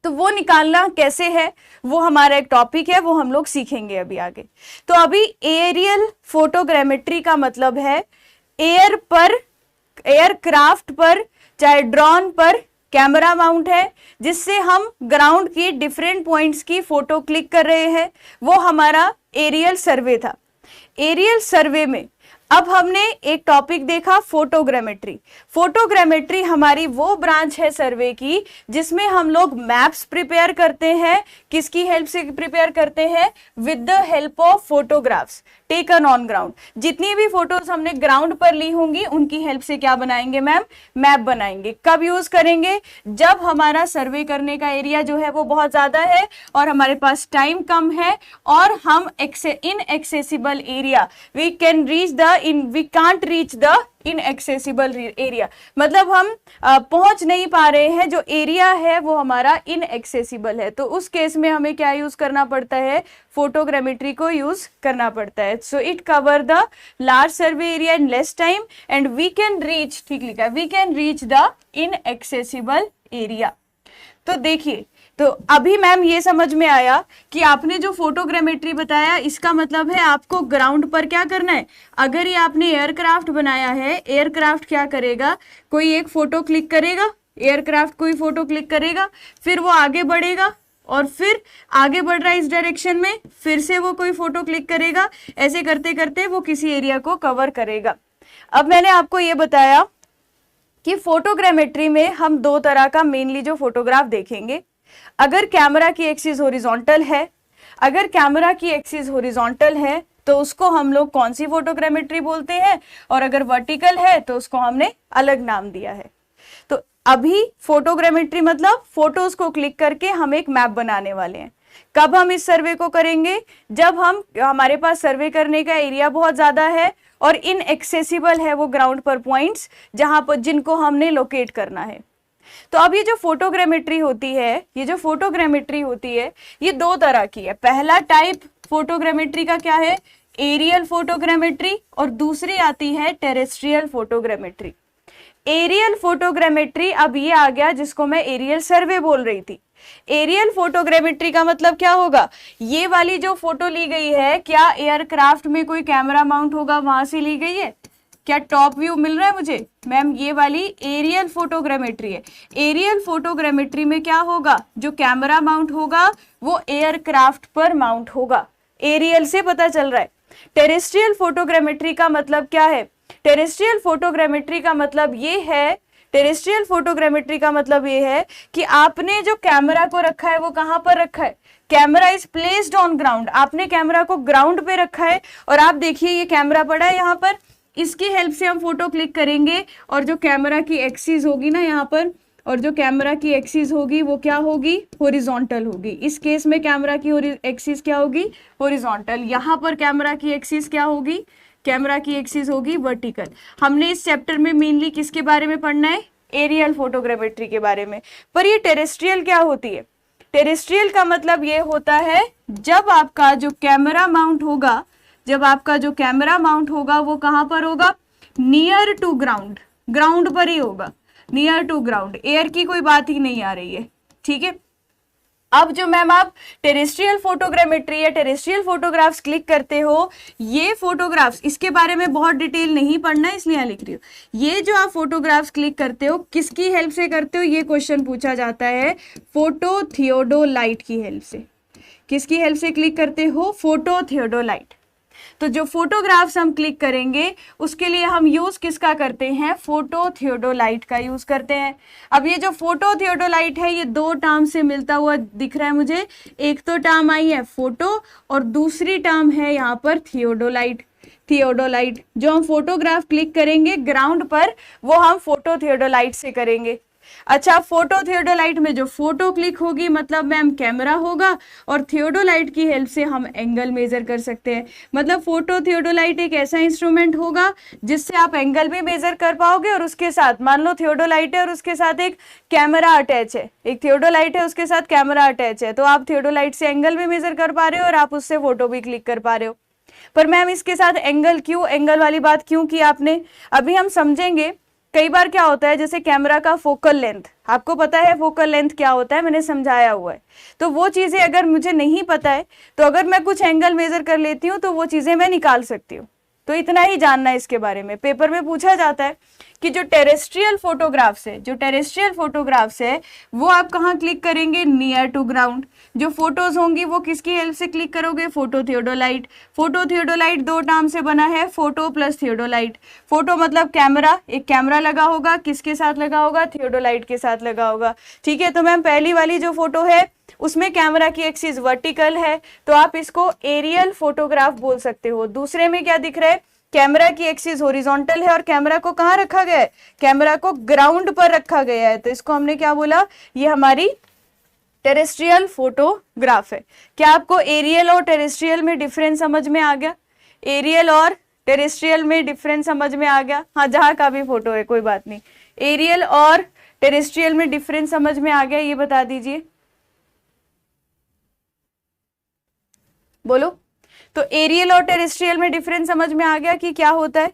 तो वो निकालना कैसे है वो हमारा एक टॉपिक है, वो हम लोग सीखेंगे अभी आगे। तो अभी एरियल फोटोग्रामेट्री का मतलब है एयर पर, एयरक्राफ्ट पर चाहे ड्रोन पर कैमरा माउंट है, जिससे हम ग्राउंड की डिफरेंट पॉइंट्स की फोटो क्लिक कर रहे हैं, वो हमारा एरियल सर्वे था। एरियल सर्वे में अब हमने एक टॉपिक देखा फोटोग्रामेट्री। फोटोग्रामेट्री हमारी वो ब्रांच है सर्वे की जिसमें हम लोग मैप्स प्रिपेयर करते हैं। किसकी हेल्प से प्रिपेयर करते हैं? With the help of photographs taken on ground. जितनी भी फोटोज हमने ग्राउंड पर ली होंगी उनकी हेल्प से क्या बनाएंगे मैम? मैप बनाएंगे। कब यूज करेंगे? जब हमारा सर्वे करने का एरिया जो है वो बहुत ज्यादा है और हमारे पास टाइम कम है और हम inaccessible area, we can reach the we can't reach the inaccessible area, मतलब हम पहुंच नहीं पा रहे हैं, जो एरिया है वो हमारा इनएक्सेसिबल है, तो उस केस में हमें क्या यूज करना पड़ता है, फोटोग्रामेट्री को यूज करना पड़ता है। So it cover the large survey area in less time and we can reach, ठीक लिखा है, we can reach the inaccessible area. तो देखिए, तो अभी मैम ये समझ में आया कि आपने जो फोटोग्रामेट्री बताया इसका मतलब है आपको ग्राउंड पर क्या करना है। अगर ये आपने एयरक्राफ्ट बनाया है, एयरक्राफ्ट क्या करेगा, कोई एक फोटो क्लिक करेगा, एयरक्राफ्ट कोई फोटो क्लिक करेगा, फिर वो आगे बढ़ेगा और फिर आगे बढ़ रहा है इस डायरेक्शन में, फिर से वो कोई फोटो क्लिक करेगा, ऐसे करते करते वो किसी एरिया को कवर करेगा। अब मैंने आपको ये बताया कि फोटोग्रामेट्री में हम दो तरह का मेनली जो फोटोग्राफ देखेंगे। अगर कैमरा की एक्सिस हॉरिजॉन्टल है, अगर कैमरा की एक्सिस हॉरिजॉन्टल है तो उसको हम लोग कौन सी फोटोग्रामेट्री बोलते हैं, और अगर वर्टिकल है तो उसको हमने अलग नाम दिया है। तो अभी फोटोग्रामेट्री मतलब फोटोज को क्लिक करके हम एक मैप बनाने वाले हैं। कब हम इस सर्वे को करेंगे, जब हमारे पास सर्वे करने का एरिया बहुत ज्यादा है और इनएक्सेसिबल है वो ग्राउंड पर पॉइंट्स जहां पर जिनको हमने लोकेट करना है। तो अब ये जो फोटोग्रामेट्री होती है, ये जो फोटोग्रामेट्री होती है ये दो तरह की है। पहला टाइप फोटोग्रामेट्री का क्या है, एरियल फोटोग्रामेट्री, और दूसरी आती है टेरेस्ट्रियल फोटोग्रामेट्री। एरियल फोटोग्रामेट्री अब ये आ गया जिसको मैं एरियल सर्वे बोल रही थी। एरियल फोटोग्रामेट्री का मतलब क्या होगा, ये वाली जो फोटो ली गई है क्या एयरक्राफ्ट में कोई कैमरा माउंट होगा वहां से ली गई है, क्या टॉप व्यू मिल रहा है मुझे मैम, ये वाली एरियल फोटोग्रामेट्री है। एरियल फोटोग्रामेट्री में क्या होगा, जो कैमरा माउंट होगा वो एयरक्राफ्ट पर माउंट होगा, एरियल से पता चल रहा है। टेरेस्ट्रियल फोटोग्रामेट्री का मतलब क्या है, टेरेस्ट्रियल फोटोग्रामेट्री का मतलब ये है, टेरेस्ट्रियल फोटोग्रामेट्री का मतलब ये है कि आपने जो कैमरा को रखा है वो कहां पर रखा है, camera is placed on ground, आपने कैमरा को ग्राउंड पे रखा है और आप देखिए ये कैमरा पड़ा है यहाँ पर, इसकी हेल्प से हम फोटो क्लिक करेंगे और जो कैमरा की एक्सिस होगी ना यहाँ पर, और जो कैमरा की एक्सिस होगी वो क्या होगी, हॉरिजॉन्टल होगी। इस केस में कैमरा की एक्सिस क्या होगी, हॉरिजॉन्टल। यहाँ पर कैमरा की एक्सिस क्या होगी, कैमरा की एक्सिस होगी वर्टिकल। हमने इस चैप्टर में मेनली किसके बारे में पढ़ना है, एरियल फोटोग्रामेट्री के बारे में। पर ये टेरेस्ट्रियल क्या होती है, टेरेस्ट्रियल का मतलब ये होता है जब आपका जो कैमरा माउंट होगा, जब आपका जो कैमरा माउंट होगा वो कहां पर होगा, नियर टू ग्राउंड, ग्राउंड पर ही होगा, नियर टू ग्राउंड, एयर की कोई बात ही नहीं आ रही है, ठीक है। अब जो मैम आप टेरेस्ट्रियल फोटोग्रामेट्री या टेरेस्ट्रियल फोटोग्राफ्स क्लिक करते हो, ये फोटोग्राफ्स, इसके बारे में बहुत डिटेल नहीं पढ़ना है इसलिए लिख रही हूँ। ये जो आप फोटोग्राफ्स क्लिक करते हो किसकी हेल्प से करते हो, ये क्वेश्चन पूछा जाता है, फोटो थियोडोलाइट की हेल्प से। किसकी हेल्प से क्लिक करते हो, फोटो थियोडोलाइट। तो जो फोटोग्राफ्स हम क्लिक करेंगे उसके लिए हम यूज किसका करते हैं, फोटो थियोडोलाइट का यूज करते हैं। अब ये जो फोटो थियोडोलाइट है ये दो टर्म से मिलता हुआ दिख रहा है मुझे, एक तो टर्म आई है फोटो और दूसरी टर्म है यहाँ पर थियोडोलाइट। थियोडोलाइट जो हम फोटोग्राफ क्लिक करेंगे ग्राउंड पर वो हम फोटो थियोडोलाइट से करेंगे। अच्छा, फोटो थियोडोलाइट में जो फोटो क्लिक होगी मतलब मैम कैमरा होगा और थियोडोलाइट की हेल्प से हम एंगल मेजर कर सकते हैं। मतलब फोटो थियोडोलाइट एक ऐसा इंस्ट्रूमेंट होगा जिससे आप एंगल भी मेजर कर पाओगे और उसके साथ मान लो थियोडोलाइट है और उसके साथ एक कैमरा अटैच है, एक थियोडोलाइट है उसके साथ कैमरा अटैच है, तो आप थियोडोलाइट से एंगल भी मेजर कर पा रहे हो और आप उससे फोटो भी क्लिक कर पा रहे हो। पर मैम इसके साथ एंगल क्यों, एंगल वाली बात क्यों की आपने, अभी हम समझेंगे। कई बार क्या होता है, जैसे कैमरा का फोकल लेंथ, आपको पता है फोकल लेंथ क्या होता है, मैंने समझाया हुआ है। तो वो चीजें अगर मुझे नहीं पता है तो अगर मैं कुछ एंगल मेजर कर लेती हूँ तो वो चीजें मैं निकाल सकती हूँ। तो इतना ही जानना है इसके बारे में। पेपर में पूछा जाता है कि जो टेरेस्ट्रियल फोटोग्राफ्स है, जो टेरेस्ट्रियल फोटोग्राफ्स है वो आप कहाँ क्लिक करेंगे, नियर टू ग्राउंड। जो फोटोज होंगी वो किसकी हेल्प से क्लिक करोगे, फोटो थियोडोलाइट। फोटो थियोडोलाइट दो टर्म से बना है, फोटो प्लस थियोडोलाइट। फोटो मतलब कैमरा, एक कैमरा लगा होगा, किसके साथ लगा होगा, थियोडोलाइट के साथ लगा होगा, ठीक है। तो मैम पहली वाली जो फोटो है उसमें कैमरा की एक्सिस वर्टिकल है तो आप इसको एरियल फोटोग्राफ बोल सकते हो। दूसरे में क्या दिख रहा है, कैमरा की एक्सिस हॉरिजॉन्टल है और कैमरा को कहाँ रखा गया है, कैमरा को ग्राउंड पर रखा गया है, तो इसको हमने क्या बोला, ये हमारी टेरेस्ट्रियल फोटोग्राफ है। क्या आपको एरियल और टेरेस्ट्रियल में डिफरेंस समझ में आ गया, एरियल और टेरेस्ट्रियल में डिफरेंस समझ में आ गया? हाँ, जहां का भी फोटो है कोई बात नहीं। एरियल और टेरेस्ट्रियल में डिफरेंस समझ में आ गया, ये बता दीजिए, बोलो। तो एरियल और टेरेस्ट्रियल में डिफरेंस समझ में आ गया कि क्या होता है?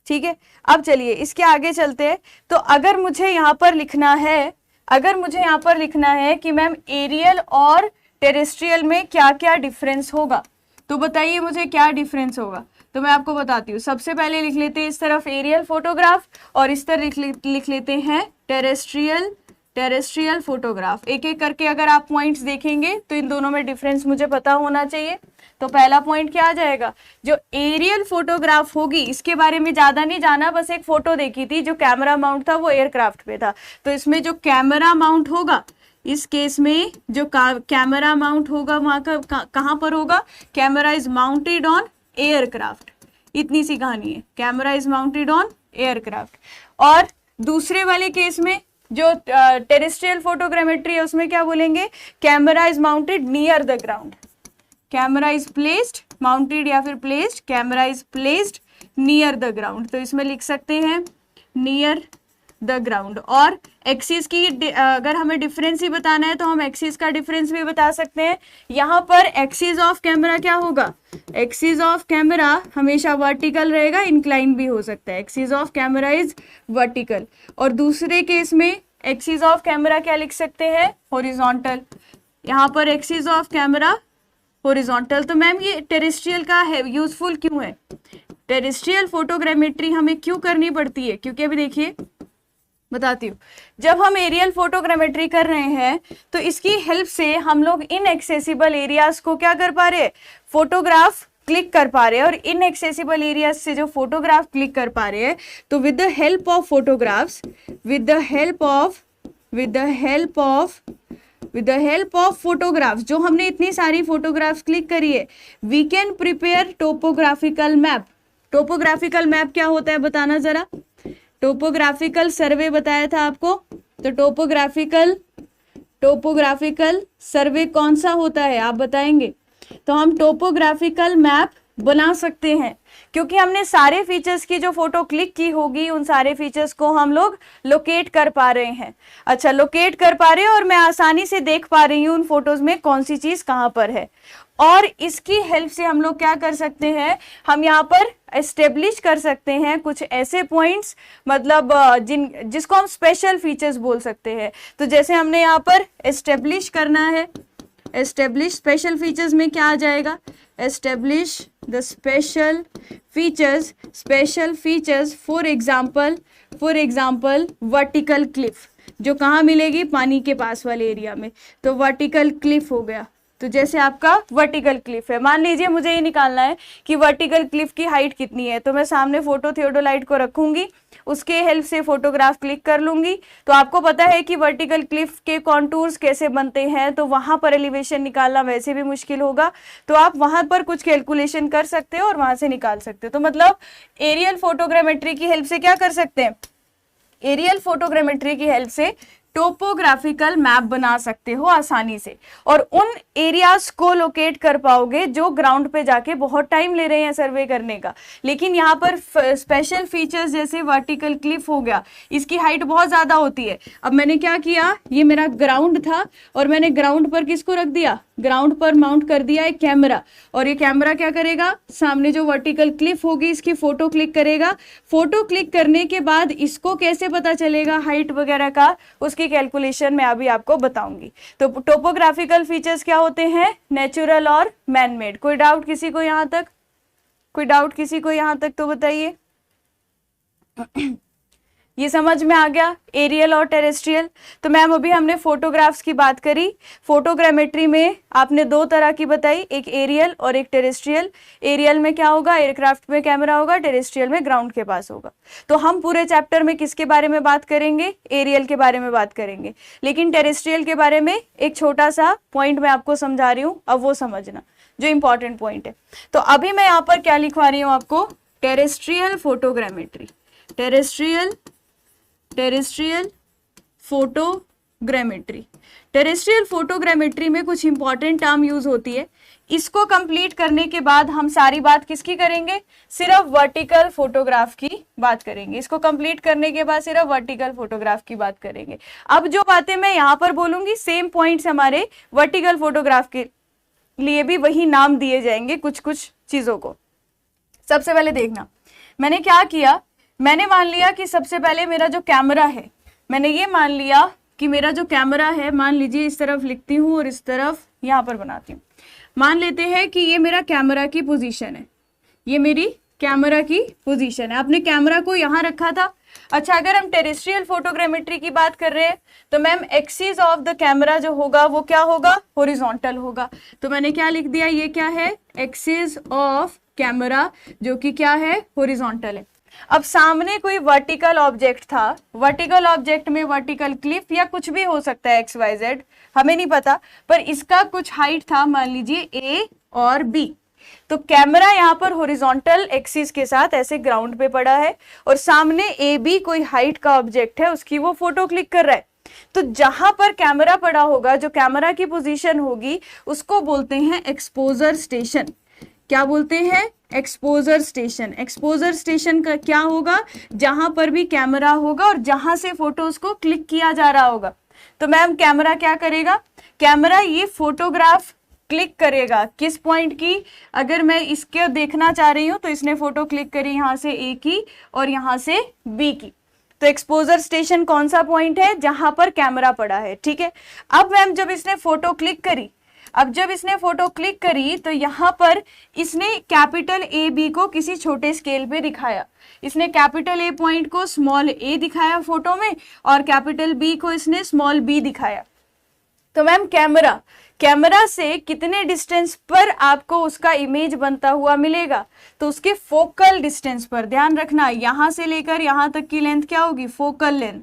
ठीक है, अब चलिए इसके आगे चलते हैं। तो अगर मुझे यहाँ पर लिखना है, अगर मुझे यहाँ पर लिखना है कि मैम एरियल और टेरेस्ट्रियल में क्या क्या डिफरेंस होगा, तो बताइए मुझे क्या डिफरेंस होगा। तो मैं आपको बताती हूँ। सबसे पहले लिख लेते हैं इस तरफ एरियल फोटोग्राफ और इस तरफ लिख लेते हैं टेरेस्ट्रियल फोटोग्राफ। एक एक करके अगर आप पॉइंट्स देखेंगे तो इन दोनों में डिफरेंस मुझे पता होना चाहिए। तो पहला पॉइंट क्या आ जाएगा, जो एरियल फोटोग्राफ होगी, इसके बारे में ज्यादा नहीं जाना, बस एक फोटो देखी थी, जो कैमरा माउंट था वो एयरक्राफ्ट पे था। तो इसमें जो कैमरा माउंट होगा, इस केस में जो कैमरा माउंट होगा वहां का कहां पर होगा, camera is mounted on aircraft. इतनी सी कहानी है, camera is mounted on aircraft. और दूसरे वाले केस में जो टेरेस्ट्रियल फोटोग्रामेट्री है उसमें क्या बोलेंगे, camera is mounted near the ground. Camera is placed, mounted या फिर placed, camera is placed near the ground. तो इसमें लिख सकते हैं नियर द ग्राउंड। और एक्सिस की अगर हमें डिफरेंस ही बताना है तो हम एक्सिस का डिफरेंस भी बता सकते हैं। यहाँ पर एक्सिस ऑफ कैमरा क्या होगा, एक्सिस ऑफ कैमरा हमेशा वर्टिकल रहेगा, इंक्लाइन भी हो सकता है। Axis of camera is vertical. और दूसरे केस में एक्सिस ऑफ कैमरा क्या लिख सकते हैं, हॉरिजॉन्टल। यहाँ पर एक्सिस ऑफ कैमरा हॉरिजॉन्टल। तो मैम ये टेरेस्ट्रियल का है यूजफुल क्यों है, टेरेस्ट्रियल फोटोग्रामेट्री हमें क्यों करनी पड़ती है, क्योंकि अभी देखिए बताती हूँ। जब हम एरियल फोटोग्रामेट्री कर रहे हैं तो इसकी हेल्प से हम लोग इनएक्सेसिबल एरियाज को क्या कर पा रहे हैं, फोटोग्राफ क्लिक कर पा रहे हैं। और इनएक्सेसिबल एरियाज से जो फोटोग्राफ क्लिक कर पा रहे हैं, तो with the help of photographs, with the help of photographs, जो हमने इतनी सारी फोटोग्राफ्स क्लिक करी है, we can prepare topographical map. Topographical map क्या होता है बताना जरा, टोपोग्राफिकल सर्वे बताया था आपको। तो टोपोग्राफिकल सर्वे कौन सा होता है आप बताएंगे। तो हम टोपोग्राफिकल मैप बना सकते हैं, क्योंकि हमने सारे फीचर्स की जो फोटो क्लिक की होगी उन सारे फीचर्स को हम लोग लोकेट कर पा रहे हैं। अच्छा, लोकेट कर पा रहे हैं और मैं आसानी से देख पा रही हूँ उन फोटोज में कौन सी चीज कहाँ पर है। और इसकी हेल्प से हम लोग क्या कर सकते हैं, हम यहाँ पर एस्टेब्लिश कर सकते हैं कुछ ऐसे पॉइंट्स, मतलब जिसको हम स्पेशल फीचर्स बोल सकते हैं। तो जैसे हमने यहाँ पर एस्टेब्लिश करना है, एस्टेब्लिश स्पेशल फीचर्स में क्या आ जाएगा, establish the special features for example vertical Cliff, जो कहाँ मिलेगी, पानी के पास वाले एरिया में। तो वर्टिकल क्लिफ हो गया। तो जैसे आपका वर्टिकल क्लिफ है, मान लीजिए मुझे ये निकालना है कि वर्टिकल क्लिफ की हाइट कितनी है, तो मैं सामने फोटो थियोडोलाइट को रखूंगी, उसके हेल्प से फोटोग्राफ क्लिक कर लूंगी। तो आपको पता है कि वर्टिकल क्लिफ के कॉन्टूर्स कैसे बनते हैं, तो वहां पर एलिवेशन निकालना वैसे भी मुश्किल होगा, तो आप वहां पर कुछ कैलकुलेशन कर सकते हो और वहां से निकाल सकते हो। तो मतलब एरियल फोटोग्रामेट्री की हेल्प से क्या कर सकते हैं, एरियल फोटोग्रामेट्री की हेल्प से टोपोग्राफिकल मैप बना सकते हो आसानी से, और उन एरियाज को लोकेट कर पाओगे जो ग्राउंड पे जाके बहुत टाइम ले रहे हैं सर्वे करने का। लेकिन यहाँ पर स्पेशल फीचर्स जैसे वर्टिकल क्लिफ हो गया, इसकी हाइट बहुत ज्यादा होती है। अब मैंने क्या किया, ये मेरा ग्राउंड था और मैंने ग्राउंड पर किसको रख दिया, ग्राउंड पर माउंट कर दिया एक कैमरा, और ये कैमरा क्या करेगा, सामने जो वर्टिकल क्लिफ होगी इसकी फोटो क्लिक करेगा। फोटो क्लिक करने के बाद इसको कैसे पता चलेगा हाइट वगैरह का, उसकी कैलकुलेशन मैं अभी आपको बताऊंगी। तो टोपोग्राफिकल फीचर्स क्या होते हैं, नेचुरल और मैन मेड। कोई डाउट किसी को यहाँ तक, कोई डाउट किसी को यहाँ तक तो बताइए। ये समझ में आ गया एरियल और टेरेस्ट्रियल। तो मैम अभी हमने फोटोग्राफ्स की बात करी, फोटोग्रामेट्री में आपने दो तरह की बताई, एक एरियल और एक टेरेस्ट्रियल। एरियल में क्या होगा, एयरक्राफ्ट में कैमरा होगा, टेरेस्ट्रियल में ग्राउंड के पास होगा। तो हम पूरे चैप्टर में किसके बारे में बात करेंगे, एरियल के बारे में बात करेंगे, लेकिन टेरेस्ट्रियल के बारे में एक छोटा सा पॉइंट मैं आपको समझा रही हूँ, अब वो समझना जो इंपॉर्टेंट पॉइंट है। तो अभी मैं यहाँ पर क्या लिखवा रही हूँ आपको, terrestrial photogrammetry, terrestrial photogrammetry. Photogrammetry. Terrestrial photogrammetry में कुछ इंपॉर्टेंट टर्म यूज होती है। इसको कंप्लीट करने के बाद हम सारी बात किसकी करेंगे, सिर्फ वर्टिकल फोटोग्राफ की बात करेंगे। इसको कंप्लीट करने के बाद सिर्फ वर्टिकल फोटोग्राफ की बात करेंगे। अब जो बातें मैं यहाँ पर बोलूंगी सेम पॉइंट्स हमारे वर्टिकल फोटोग्राफ के लिए भी वही नाम दिए जाएंगे कुछ कुछ चीजों को। सबसे पहले देखना, मैंने क्या किया, मैंने मान लिया कि सबसे पहले मेरा जो कैमरा है, मैंने ये मान लिया कि मेरा जो कैमरा है, मान लीजिए इस तरफ लिखती हूँ और इस तरफ यहाँ पर बनाती हूँ। मान लेते हैं कि ये मेरा कैमरा की पोजीशन है, ये मेरी कैमरा की पोजीशन है। आपने कैमरा को यहाँ रखा था। अच्छा, अगर हम टेरेस्ट्रियल फोटोग्रामेट्री की बात कर रहे हैं तो ma'am axis of the camera जो होगा वो क्या होगा, हॉरिजॉन्टल होगा। तो मैंने क्या लिख दिया, ये क्या है, एक्सिस ऑफ कैमरा, जो कि क्या है, हॉरिजॉन्टल है। अब सामने कोई वर्टिकल ऑब्जेक्ट था, वर्टिकल ऑब्जेक्ट में वर्टिकल क्लिप या कुछ भी हो सकता है, XYZ हमें नहीं पता, पर इसका कुछ हाइट था, मान लीजिए A और B। तो कैमरा यहाँ पर हॉरिजॉन्टल एक्सिस के साथ ऐसे ग्राउंड पे पड़ा है और सामने AB कोई हाइट का ऑब्जेक्ट है, उसकी वो फोटो क्लिक कर रहा है। तो जहां पर कैमरा पड़ा होगा, जो कैमरा की पोजीशन होगी, उसको बोलते हैं एक्सपोजर स्टेशन। क्या बोलते हैं, एक्सपोजर स्टेशन। एक्सपोजर स्टेशन का क्या होगा, जहां पर भी कैमरा होगा और जहां से फोटोज को क्लिक किया जा रहा होगा। तो मैम कैमरा क्या करेगा, कैमरा ये फोटोग्राफ क्लिक करेगा किस पॉइंट की, अगर मैं इसके देखना चाह रही हूं तो इसने फोटो क्लिक करी यहाँ से A की और यहाँ से B की। तो एक्सपोजर स्टेशन कौन सा पॉइंट है, जहां पर कैमरा पड़ा है, ठीक है। अब मैम जब इसने फोटो क्लिक करी, अब जब इसने फोटो क्लिक करी तो यहाँ पर इसने कैपिटल AB को किसी छोटे स्केल पे दिखाया। इसने कैपिटल A पॉइंट को स्मॉल a दिखाया फोटो में और कैपिटल B को इसने स्मॉल b दिखाया। तो मैम कैमरा से कितने डिस्टेंस पर आपको उसका इमेज बनता हुआ मिलेगा, तो उसके फोकल डिस्टेंस पर। ध्यान रखना, यहां से लेकर यहां तक की लेंथ क्या होगी, फोकल लेंथ।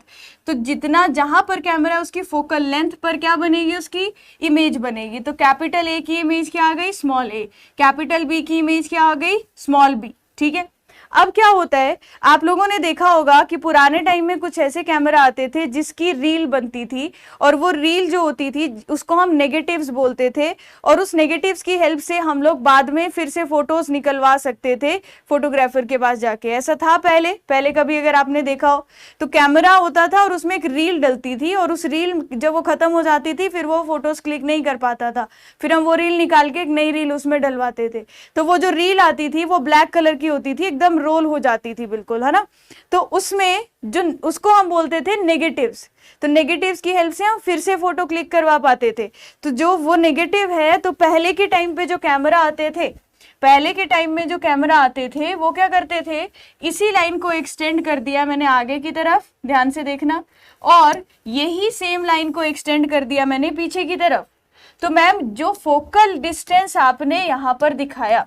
तो जितना जहां पर कैमरा है उसकी फोकल लेंथ पर क्या बनेगी, उसकी इमेज बनेगी। तो कैपिटल A की इमेज क्या आ गई, स्मॉल a, कैपिटल B की इमेज क्या आ गई, स्मॉल b, ठीक है। अब क्या होता है, आप लोगों ने देखा होगा कि पुराने टाइम में कुछ ऐसे कैमरा आते थे जिसकी रील बनती थी और वो रील जो होती थी उसको हम नेगेटिव्स बोलते थे और उस नेगेटिव्स की हेल्प से हम लोग बाद में फिर से फोटोज निकलवा सकते थे फोटोग्राफर के पास जाके। ऐसा था पहले कभी अगर आपने देखा हो तो कैमरा होता था और उसमें एक रील डलती थी और उस रील जब वो खत्म हो जाती थी फिर वो फोटोज क्लिक नहीं कर पाता था, फिर हम वो रील निकाल के एक नई रील उसमें डलवाते थे। तो वो जो रील आती थी वो ब्लैक कलर की होती थी, एकदम रोल हो जाती थी बिल्कुल, है ना। तो उसमें जो उसको हम बोलते थे नेगेटिव्स। तो नेगेटिव्स की हेल्प से हम फिर से फोटो क्लिक करवा पाते थे। तो जो वो नेगेटिव है, तो पहले के टाइम पे जो कैमरा आते थे, पहले के टाइम में जो कैमरा आते थे वो क्या करते थे, इसी लाइन को एक्सटेंड कर दिया मैंने आगे की तरफ, ध्यान से देखना, और यही सेम लाइन को एक्सटेंड कर दिया मैंने पीछे की तरफ। तो मैम जो फोकल डिस्टेंस आपने यहाँ पर दिखाया,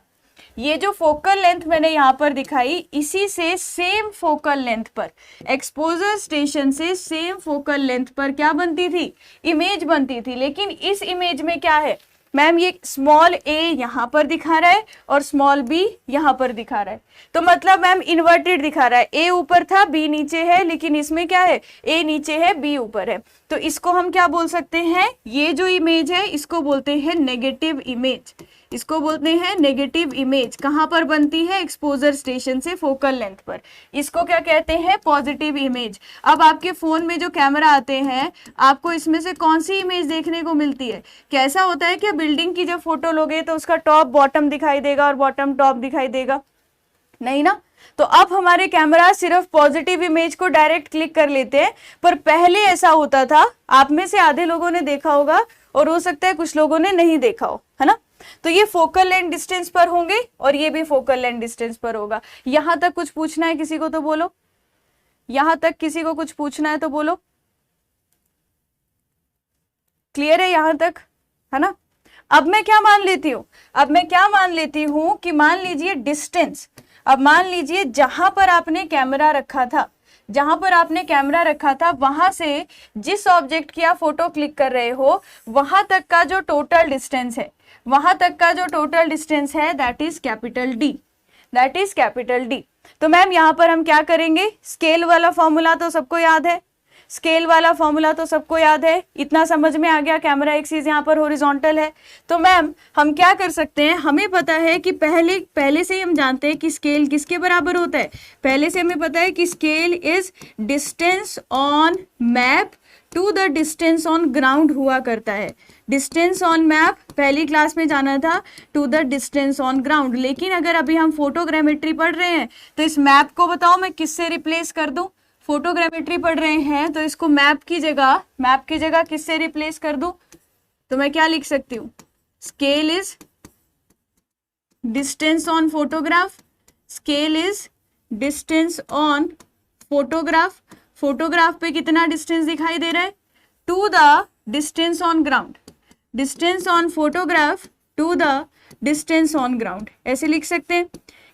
ये जो फोकल लेंथ मैंने यहाँ पर दिखाई, इसी से सेम फोकल लेंथ पर, एक्सपोजर स्टेशन से सेम फोकल लेंथ पर क्या बनती थी, इमेज बनती थी। लेकिन इस इमेज में क्या है मैम, ये स्मॉल a यहाँ पर दिखा रहा है और स्मॉल b यहाँ पर दिखा रहा है। तो मतलब मैम इन्वर्टेड दिखा रहा है, a ऊपर था b नीचे है, लेकिन इसमें क्या है, a नीचे है b ऊपर है। तो इसको हम क्या बोल सकते हैं, ये जो इमेज है इसको बोलते हैं नेगेटिव इमेज। इसको बोलते हैं नेगेटिव इमेज। कहाँ पर बनती है, एक्सपोजर स्टेशन से फोकल लेंथ पर। इसको क्या कहते हैं, पॉजिटिव इमेज। अब आपके फोन में जो कैमरा आते हैं, आपको इसमें से कौन सी इमेज देखने को मिलती है, कैसा होता है कि बिल्डिंग की जब फोटो लोगे तो उसका टॉप बॉटम दिखाई देगा और बॉटम टॉप दिखाई देगा, नहीं ना। तो अब हमारे कैमरा सिर्फ पॉजिटिव इमेज को डायरेक्ट क्लिक कर लेते हैं, पर पहले ऐसा होता था, आप में से आधे लोगों ने देखा होगा और हो सकता है कुछ लोगों ने नहीं देखा हो, है ना। तो ये फोकल लेंथ डिस्टेंस पर होंगे और ये भी फोकल लेंथ डिस्टेंस पर होगा। यहां तक कुछ पूछना है किसी को तो बोलो, यहां तक किसी को कुछ पूछना है तो बोलो, क्लियर है यहां तक, है ना। अब मैं क्या मान लेती हूं, अब मैं क्या मान लेती हूं कि मान लीजिए डिस्टेंस, अब मान लीजिए जहां पर आपने कैमरा रखा था, जहां पर आपने कैमरा रखा था वहां से जिस ऑब्जेक्ट की आप फोटो क्लिक कर रहे हो वहां तक का जो टोटल डिस्टेंस है, वहां तक का जो टोटल डिस्टेंस है, that is capital D, that is capital D। तो मैम यहां पर हम क्या करेंगे, स्केल वाला फॉर्मूला तो सबको याद है, स्केल वाला फॉर्मूला तो सबको याद है, इतना समझ में आ गया, कैमरा एक्सिस यहाँ पर हॉरिजॉन्टल है। तो मैम हम क्या कर सकते हैं, हमें पता है कि पहले से ही हम जानते हैं कि स्केल किसके बराबर होता है, पहले से हमें पता है कि scale is distance on map to the distance on ground हुआ करता है। डिस्टेंस ऑन मैप पहली क्लास में जाना था to the distance on ground, लेकिन अगर अभी हम फोटोग्रामेट्री पढ़ रहे हैं तो इस मैप को बताओ मैं किससे रिप्लेस कर दूं। फोटोग्रामेट्री पढ़ रहे हैं तो इसको मैप की जगह किससे रिप्लेस कर दूं, तो मैं क्या लिख सकती हूँ, scale is distance on photograph, scale is distance on photograph. Photograph पे कितना डिस्टेंस दिखाई दे रहा है, to the distance on ground, distance on photograph to the distance on ground. ऐसे लिख सकते हैं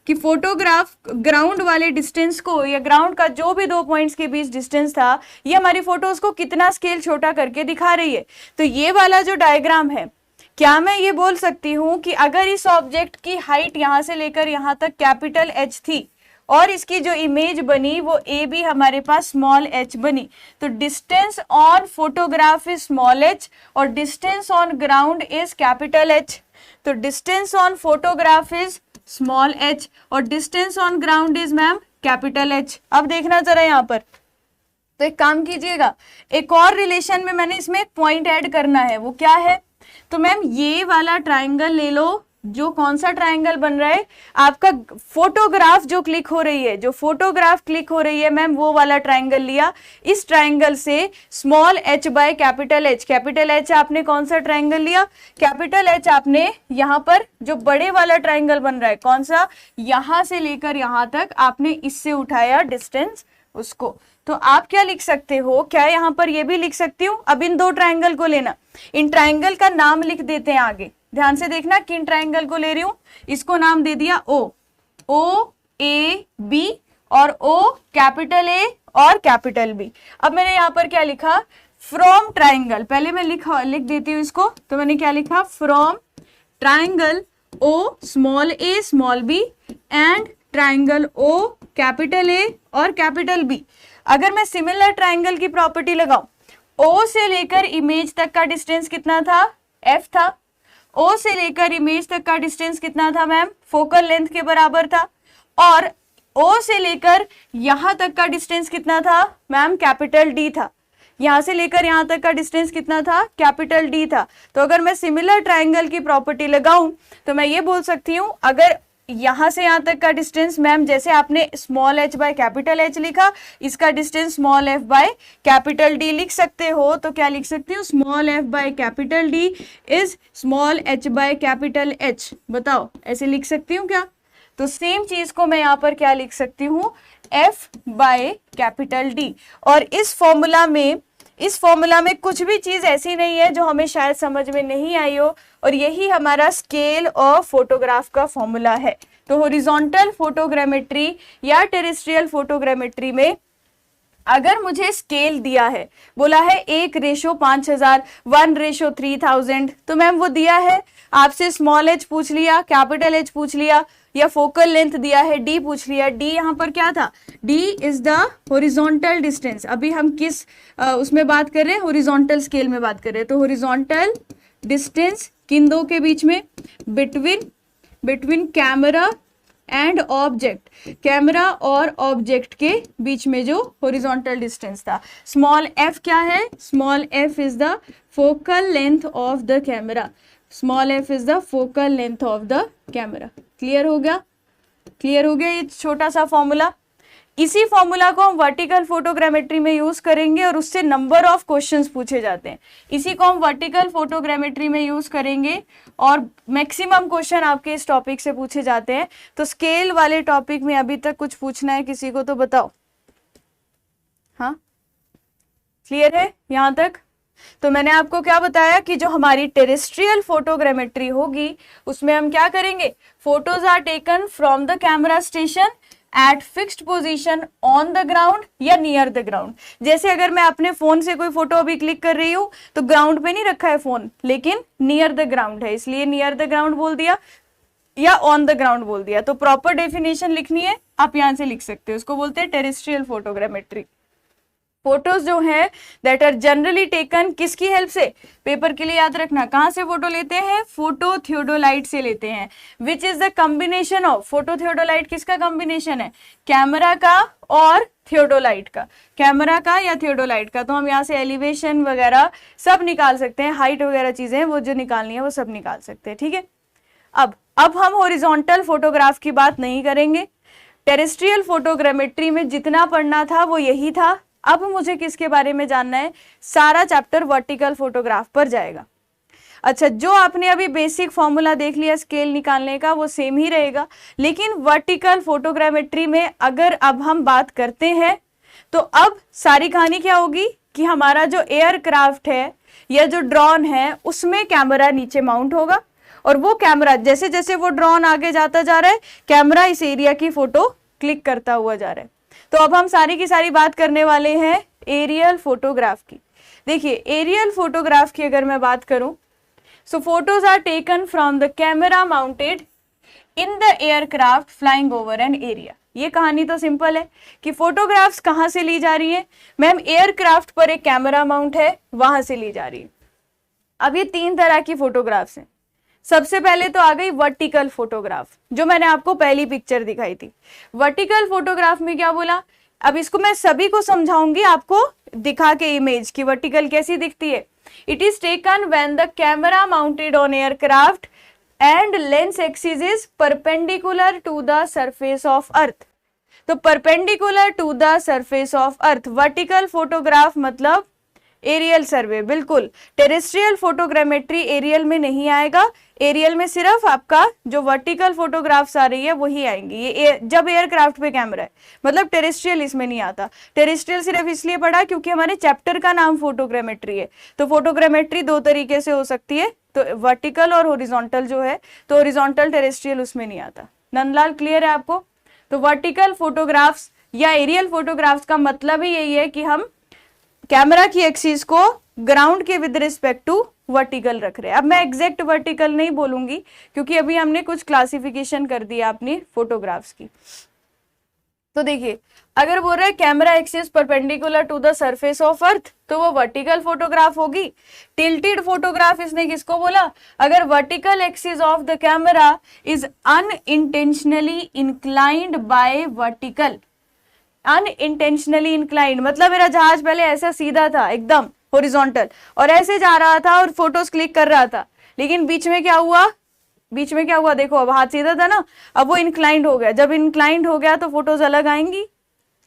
कि फोटोग्राफ ग्राउंड वाले डिस्टेंस को, या ग्राउंड का जो भी 2 पॉइंट्स के बीच डिस्टेंस था, ये हमारी फोटोज को कितना स्केल छोटा करके दिखा रही है। तो ये वाला जो डायग्राम है, क्या मैं ये बोल सकती हूँ कि अगर इस ऑब्जेक्ट की हाइट यहां से लेकर यहां तक कैपिटल H थी और इसकी जो इमेज बनी वो ए बी हमारे पास स्मॉल h बनी, तो distance on photograph is small h और distance on ground is capital H। तो distance on photograph is small h और distance on ground is ma'am capital H। अब देखना जरा यहाँ पर, तो एक काम कीजिएगा, एक और रिलेशन में मैंने इसमें एक पॉइंट ऐड करना है, वो क्या है, तो मैम ये वाला ट्राइंगल ले लो, जो कौन सा ट्राइंगल बन रहा है, आपका फोटोग्राफ जो क्लिक हो रही है, जो फोटोग्राफ क्लिक हो रही है मैम, वो वाला ट्राइंगल लिया। इस ट्राइंगल से small h by capital H, capital H आपने कौन सा ट्राइंगल लिया, कैपिटल H आपने यहाँ पर जो बड़े वाला ट्राइंगल बन रहा है, कौन सा, यहां से लेकर यहां तक आपने इससे उठाया डिस्टेंस उसको। तो आप क्या लिख सकते हो, क्या यहाँ पर ये भी लिख सकती हूँ, अब इन 2 ट्राइंगल को लेना, इन ट्राइंगल का नाम लिख देते हैं आगे, ध्यान से देखना किन ट्राइंगल को ले रही हूं, इसको नाम दे दिया O A B और O कैपिटल A और कैपिटल B। अब मैंने यहाँ पर क्या लिखा, फ्रॉम ट्राइंगल, पहले मैं लिख देती हूँ इसको, तो मैंने क्या लिखा, from triangle O small a small b and triangle O capital A और कैपिटल B। अगर मैं सिमिलर ट्राइंगल की प्रॉपर्टी लगाऊं, O से लेकर इमेज तक का डिस्टेंस कितना था, F था, O से लेकर इमेज तक का डिस्टेंस कितना था मैम, फोकल लेंथ के बराबर था, और O से लेकर यहां तक का डिस्टेंस कितना था मैम, कैपिटल D था, यहां से लेकर यहां तक का डिस्टेंस कितना था, कैपिटल D था। तो अगर मैं सिमिलर ट्राइंगल की प्रॉपर्टी लगाऊं तो मैं ये बोल सकती हूं, अगर यहां से यहां तक का डिस्टेंस मैम, जैसे आपने small h by capital H लिखा, इसका distance small f by capital D लिख सकते हो, तो क्या लिख सकती हूँ, small f by capital D is small h by capital H। बताओ ऐसे लिख सकती हूँ क्या, तो सेम चीज को मैं यहाँ पर क्या लिख सकती हूँ, f बाय कैपिटल D। और इस फॉर्मूला में कुछ भी चीज ऐसी नहीं है जो हमें शायद समझ में नहीं आई हो, और यही हमारा स्केल ऑफ फोटोग्राफ का फॉर्मूला है। तो हॉरिजॉन्टल फोटोग्रामेट्री या टेरेस्ट्रियल फोटोग्रामेट्री में अगर मुझे स्केल दिया है, बोला है 1:5000, 1:3000, तो मैम वो दिया है, आपसे स्मॉल h पूछ लिया, कैपिटल H पूछ लिया, या फोकल लेंथ दिया है D पूछ लिया। D यहाँ पर क्या था, D is the horizontal distance. अभी हम किस उसमें बात कर रहे हैं, हॉरिजॉन्टल स्केल में बात कर रहे हैं, तो हॉरिजॉन्टल डिस्टेंस किन दो के बीच में, between camera and object, camera और ऑब्जेक्ट के बीच में जो हॉरिजॉन्टल डिस्टेंस था। स्मॉल f क्या है, small f is the focal length of the camera, small f is the focal length of the camera. Clear हो गया, क्लियर हो गया ये छोटा सा फॉर्मूला। इसी फॉर्मूला को हम वर्टिकल फोटोग्रामेट्री में यूज करेंगे और उससे नंबर ऑफ क्वेश्चंस पूछे जाते हैं। इसी को हम वर्टिकल फोटोग्रामेट्री में यूज करेंगे और मैक्सिमम क्वेश्चन आपके इस टॉपिक से पूछे जाते हैं। तो स्केल वाले टॉपिक में अभी तक कुछ पूछना है किसी को तो बताओ। हाँ, क्लियर है यहाँ तक? तो मैंने आपको क्या बताया कि जो हमारी टेरेस्ट्रियल फोटोग्रामेट्री होगी उसमें हम क्या करेंगे, photos are taken from the camera station at fixed position on the ground या नियर द ग्राउंड। जैसे अगर मैं अपने फोन से कोई फोटो अभी क्लिक कर रही हूँ तो ग्राउंड पे नहीं रखा है फोन, लेकिन नियर द ग्राउंड है, इसलिए नियर द ग्राउंड बोल दिया या ऑन द ग्राउंड बोल दिया। तो प्रॉपर डेफिनेशन लिखनी है, आप यहां से लिख सकते हो, उसको बोलते हैं टेरेस्ट्रियल फोटोग्रामेट्री। फोटोज जो है दैट आर जनरली टेकन किसकी हेल्प से, पेपर के लिए याद रखना कहां से फोटो लेते हैं, फोटो थियोडोलाइट से लेते हैं, which is the combination of, photo theodolite किसका कॉम्बिनेशन है, कैमरा का और थियोडोलाइट का, कैमरा का या थियोडोलाइट का। तो हम यहाँ से एलिवेशन वगैरह सब निकाल सकते हैं, हाइट वगैरह चीजें वो जो निकालनी है वो सब निकाल सकते हैं, ठीक है। अब हम हॉरिजॉन्टल फोटोग्राफ की बात नहीं करेंगे, टेरेस्ट्रियल फोटोग्रामेट्री में जितना पढ़ना था वो यही था। अब मुझे किसके बारे में जानना है, सारा चैप्टर वर्टिकल फोटोग्राफ पर जाएगा। अच्छा, जो आपने अभी बेसिक फॉर्मूला देख लिया स्केल निकालने का वो सेम ही रहेगा, लेकिन वर्टिकल फोटोग्रामेट्री में अगर अब हम बात करते हैं तो अब सारी कहानी क्या होगी कि हमारा जो एयरक्राफ्ट है या जो ड्रोन है उसमें कैमरा नीचे माउंट होगा, और वो कैमरा जैसे जैसे वो ड्रोन आगे जाता जा रहा है कैमरा इस एरिया की फोटो क्लिक करता हुआ जा रहा है। तो अब हम सारी की सारी बात करने वाले हैं एरियल फोटोग्राफ की। देखिए एरियल फोटोग्राफ की अगर मैं बात करूं, so photos are taken from the camera mounted in the aircraft flying over an area. ये कहानी तो सिंपल है कि फोटोग्राफ्स कहां से ली जा रही है, मैम एयरक्राफ्ट पर एक कैमरा माउंट है वहां से ली जा रही है। अब ये 3 तरह की फोटोग्राफ्स हैं। सबसे पहले तो आ गई वर्टिकल फोटोग्राफ, जो मैंने आपको पहली पिक्चर दिखाई थी। वर्टिकल फोटोग्राफ में क्या बोला, अब इसको मैं सभी को समझाऊंगी आपको दिखा के इमेज की वर्टिकल कैसी दिखती है। It is taken when the camera mounted on aircraft and lens axis is perpendicular to the surface of earth. तो perpendicular to the surface of earth, vertical photograph मतलब एरियल सर्वे। बिल्कुल, terrestrial photogrammetry aerial में नहीं आएगा, aerial में सिर्फ आपका जो वर्टिकल फोटोग्राफ्स आ रही है वही आएंगी। ये जब एयरक्राफ्ट पे कैमरा है, मतलब टेरेस्ट्रियल इसमें नहीं आता। टेरेस्ट्रियल सिर्फ इसलिए पढ़ा क्योंकि हमारे चैप्टर का नाम फोटोग्रामेट्री है। तो फोटोग्रामेट्री 2 तरीके से हो सकती है, तो वर्टिकल और हॉरिजॉन्टल जो है, तो हॉरिजॉन्टल टेरेस्ट्रियल उसमें नहीं आता। नंदलाल क्लियर है आपको? तो वर्टिकल फोटोग्राफ्स या एरियल फोटोग्राफ्स का मतलब ही यही है कि हम कैमरा की एक्सिस को ग्राउंड के विद रिस्पेक्ट टू वर्टिकल रख रहे हैं। अब मैं एग्जैक्ट वर्टिकल नहीं बोलूंगी क्योंकि अभी हमने कुछ क्लासिफिकेशन कर दिया अपनी फोटोग्राफ्स की। तो देखिए, अगर बोल रहा है camera axis perpendicular to the surface of earth, तो वो वर्टिकल फोटोग्राफ होगी। टिल्टेड फोटोग्राफ इसने किसको बोला, अगर vertical axis of the camera is unintentionally inclined by vertical. Unintentionally inclined मतलब मेरा जहाज पहले ऐसा सीधा था एकदम हॉरिजॉन्टल और ऐसे जा रहा था और फोटोज क्लिक कर रहा था, लेकिन बीच में क्या हुआ, देखो अब हाथ सीधा था ना, अब वो इंक्लाइंड हो गया। जब इंक्लाइंड हो गया तो फोटोज अलग आएंगी।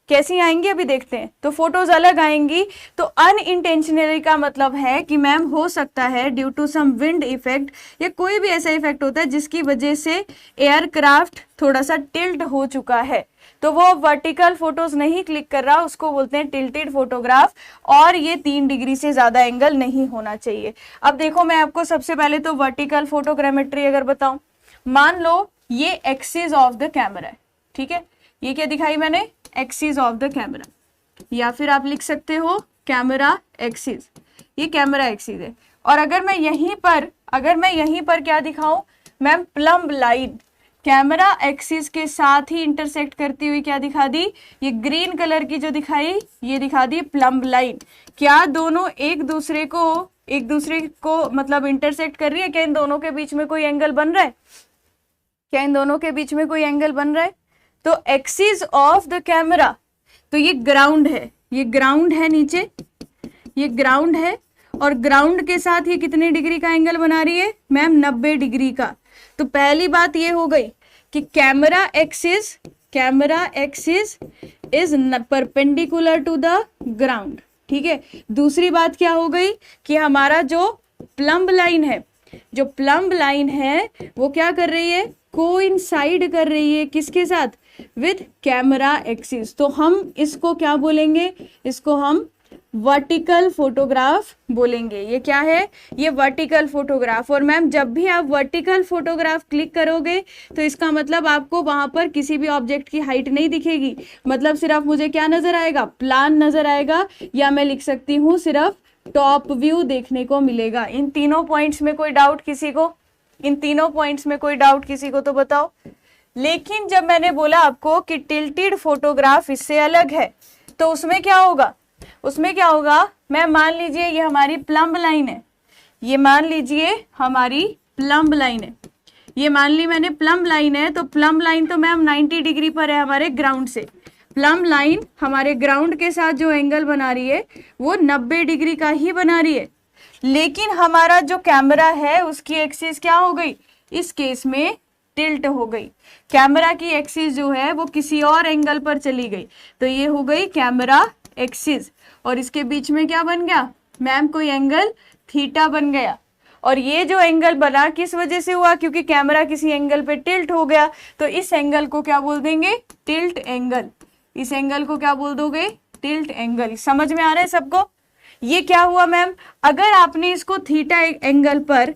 कैसी आएंगी अभी देखते हैं। तो फोटोज अलग आएंगी। तो अनइंटेंशनली का मतलब है कि मैम हो सकता है due to some wind effect या कोई भी ऐसा इफेक्ट होता है जिसकी वजह से एयरक्राफ्ट थोड़ा सा टिल्ट हो चुका है, तो वो वर्टिकल फोटोज नहीं क्लिक कर रहा, उसको बोलते हैं टिल्टेड फोटोग्राफ। और ये 3 डिग्री से ज्यादा एंगल नहीं होना चाहिए। अब देखो, मैं आपको सबसे पहले तो वर्टिकल फोटोग्रामेट्री अगर बताऊं, मान लो ये एक्सिस ऑफ द कैमरा है, ठीक है, ये क्या दिखाई मैंने, एक्सिस ऑफ द कैमरा, या फिर आप लिख सकते हो कैमरा एक्सिस, ये कैमरा एक्सिस है। और अगर मैं यहीं पर क्या दिखाऊं ma'am, plumb line camera axis के साथ ही इंटरसेक्ट करती हुई क्या दिखा दी, ये ग्रीन कलर की जो दिखाई, ये दिखा दी प्लम्ब लाइन। क्या दोनों एक दूसरे को मतलब इंटरसेक्ट कर रही है? क्या इन दोनों के बीच में कोई एंगल बन रहा है? तो एक्सिस ऑफ द कैमरा, तो ये ग्राउंड है नीचे, ये ग्राउंड है और ग्राउंड के साथ ये कितने डिग्री का एंगल बना रही है मैम, 90 डिग्री का। तो पहली बात ये हो गई कि camera axis is perpendicular to the ground, ठीक है। दूसरी बात क्या हो गई कि हमारा जो प्लम्ब लाइन है वो क्या कर रही है, कोइंसाइड कर रही है किसके साथ, विद कैमरा एक्सिस। तो हम इसको क्या बोलेंगे, इसको हम वर्टिकल फोटोग्राफ बोलेंगे। ये क्या है, ये वर्टिकल फोटोग्राफ। और मैम जब भी आप वर्टिकल फोटोग्राफ क्लिक करोगे तो इसका मतलब आपको वहां पर किसी भी ऑब्जेक्ट की हाइट नहीं दिखेगी, मतलब सिर्फ मुझे क्या नजर आएगा, प्लान नजर आएगा, या मैं लिख सकती हूँ सिर्फ टॉप व्यू देखने को मिलेगा। इन तीनों पॉइंट्स में कोई डाउट किसी को, तो बताओ। लेकिन जब मैंने बोला आपको कि टिल्टेड फोटोग्राफ इससे अलग है, तो उसमें क्या होगा, उसमें क्या होगा मैम, मान लीजिए ये हमारी प्लम्ब लाइन है, ये मान लीजिए हमारी प्लम्ब लाइन है, ये मान ली मैंने प्लम्ब लाइन है, तो प्लम्ब लाइन तो मैम 90 डिग्री पर है हमारे ग्राउंड से। प्लम्ब लाइन हमारे ग्राउंड के साथ जो एंगल बना रही है वो 90 डिग्री का ही बना रही है, लेकिन हमारा जो कैमरा है उसकी एक्सिस क्या हो गई, इस केस में टिल्ट हो गई। कैमरा की एक्सिस जो है वो किसी और एंगल पर चली गई, तो ये हो गई कैमरा एक्सिस, और इसके बीच में क्या बन गया मैम, कोई एंगल थीटा बन गया। और ये जो एंगल बना किस वजह से हुआ, क्योंकि कैमरा किसी एंगल पे टिल्ट हो गया, तो इस एंगल को क्या बोल देंगे, टिल्ट एंगल। इस एंगल को क्या बोल दोगे, टिल्ट एंगल। समझ में आ रहा है सबको? ये क्या हुआ मैम, अगर आपने इसको थीटा एंगल पर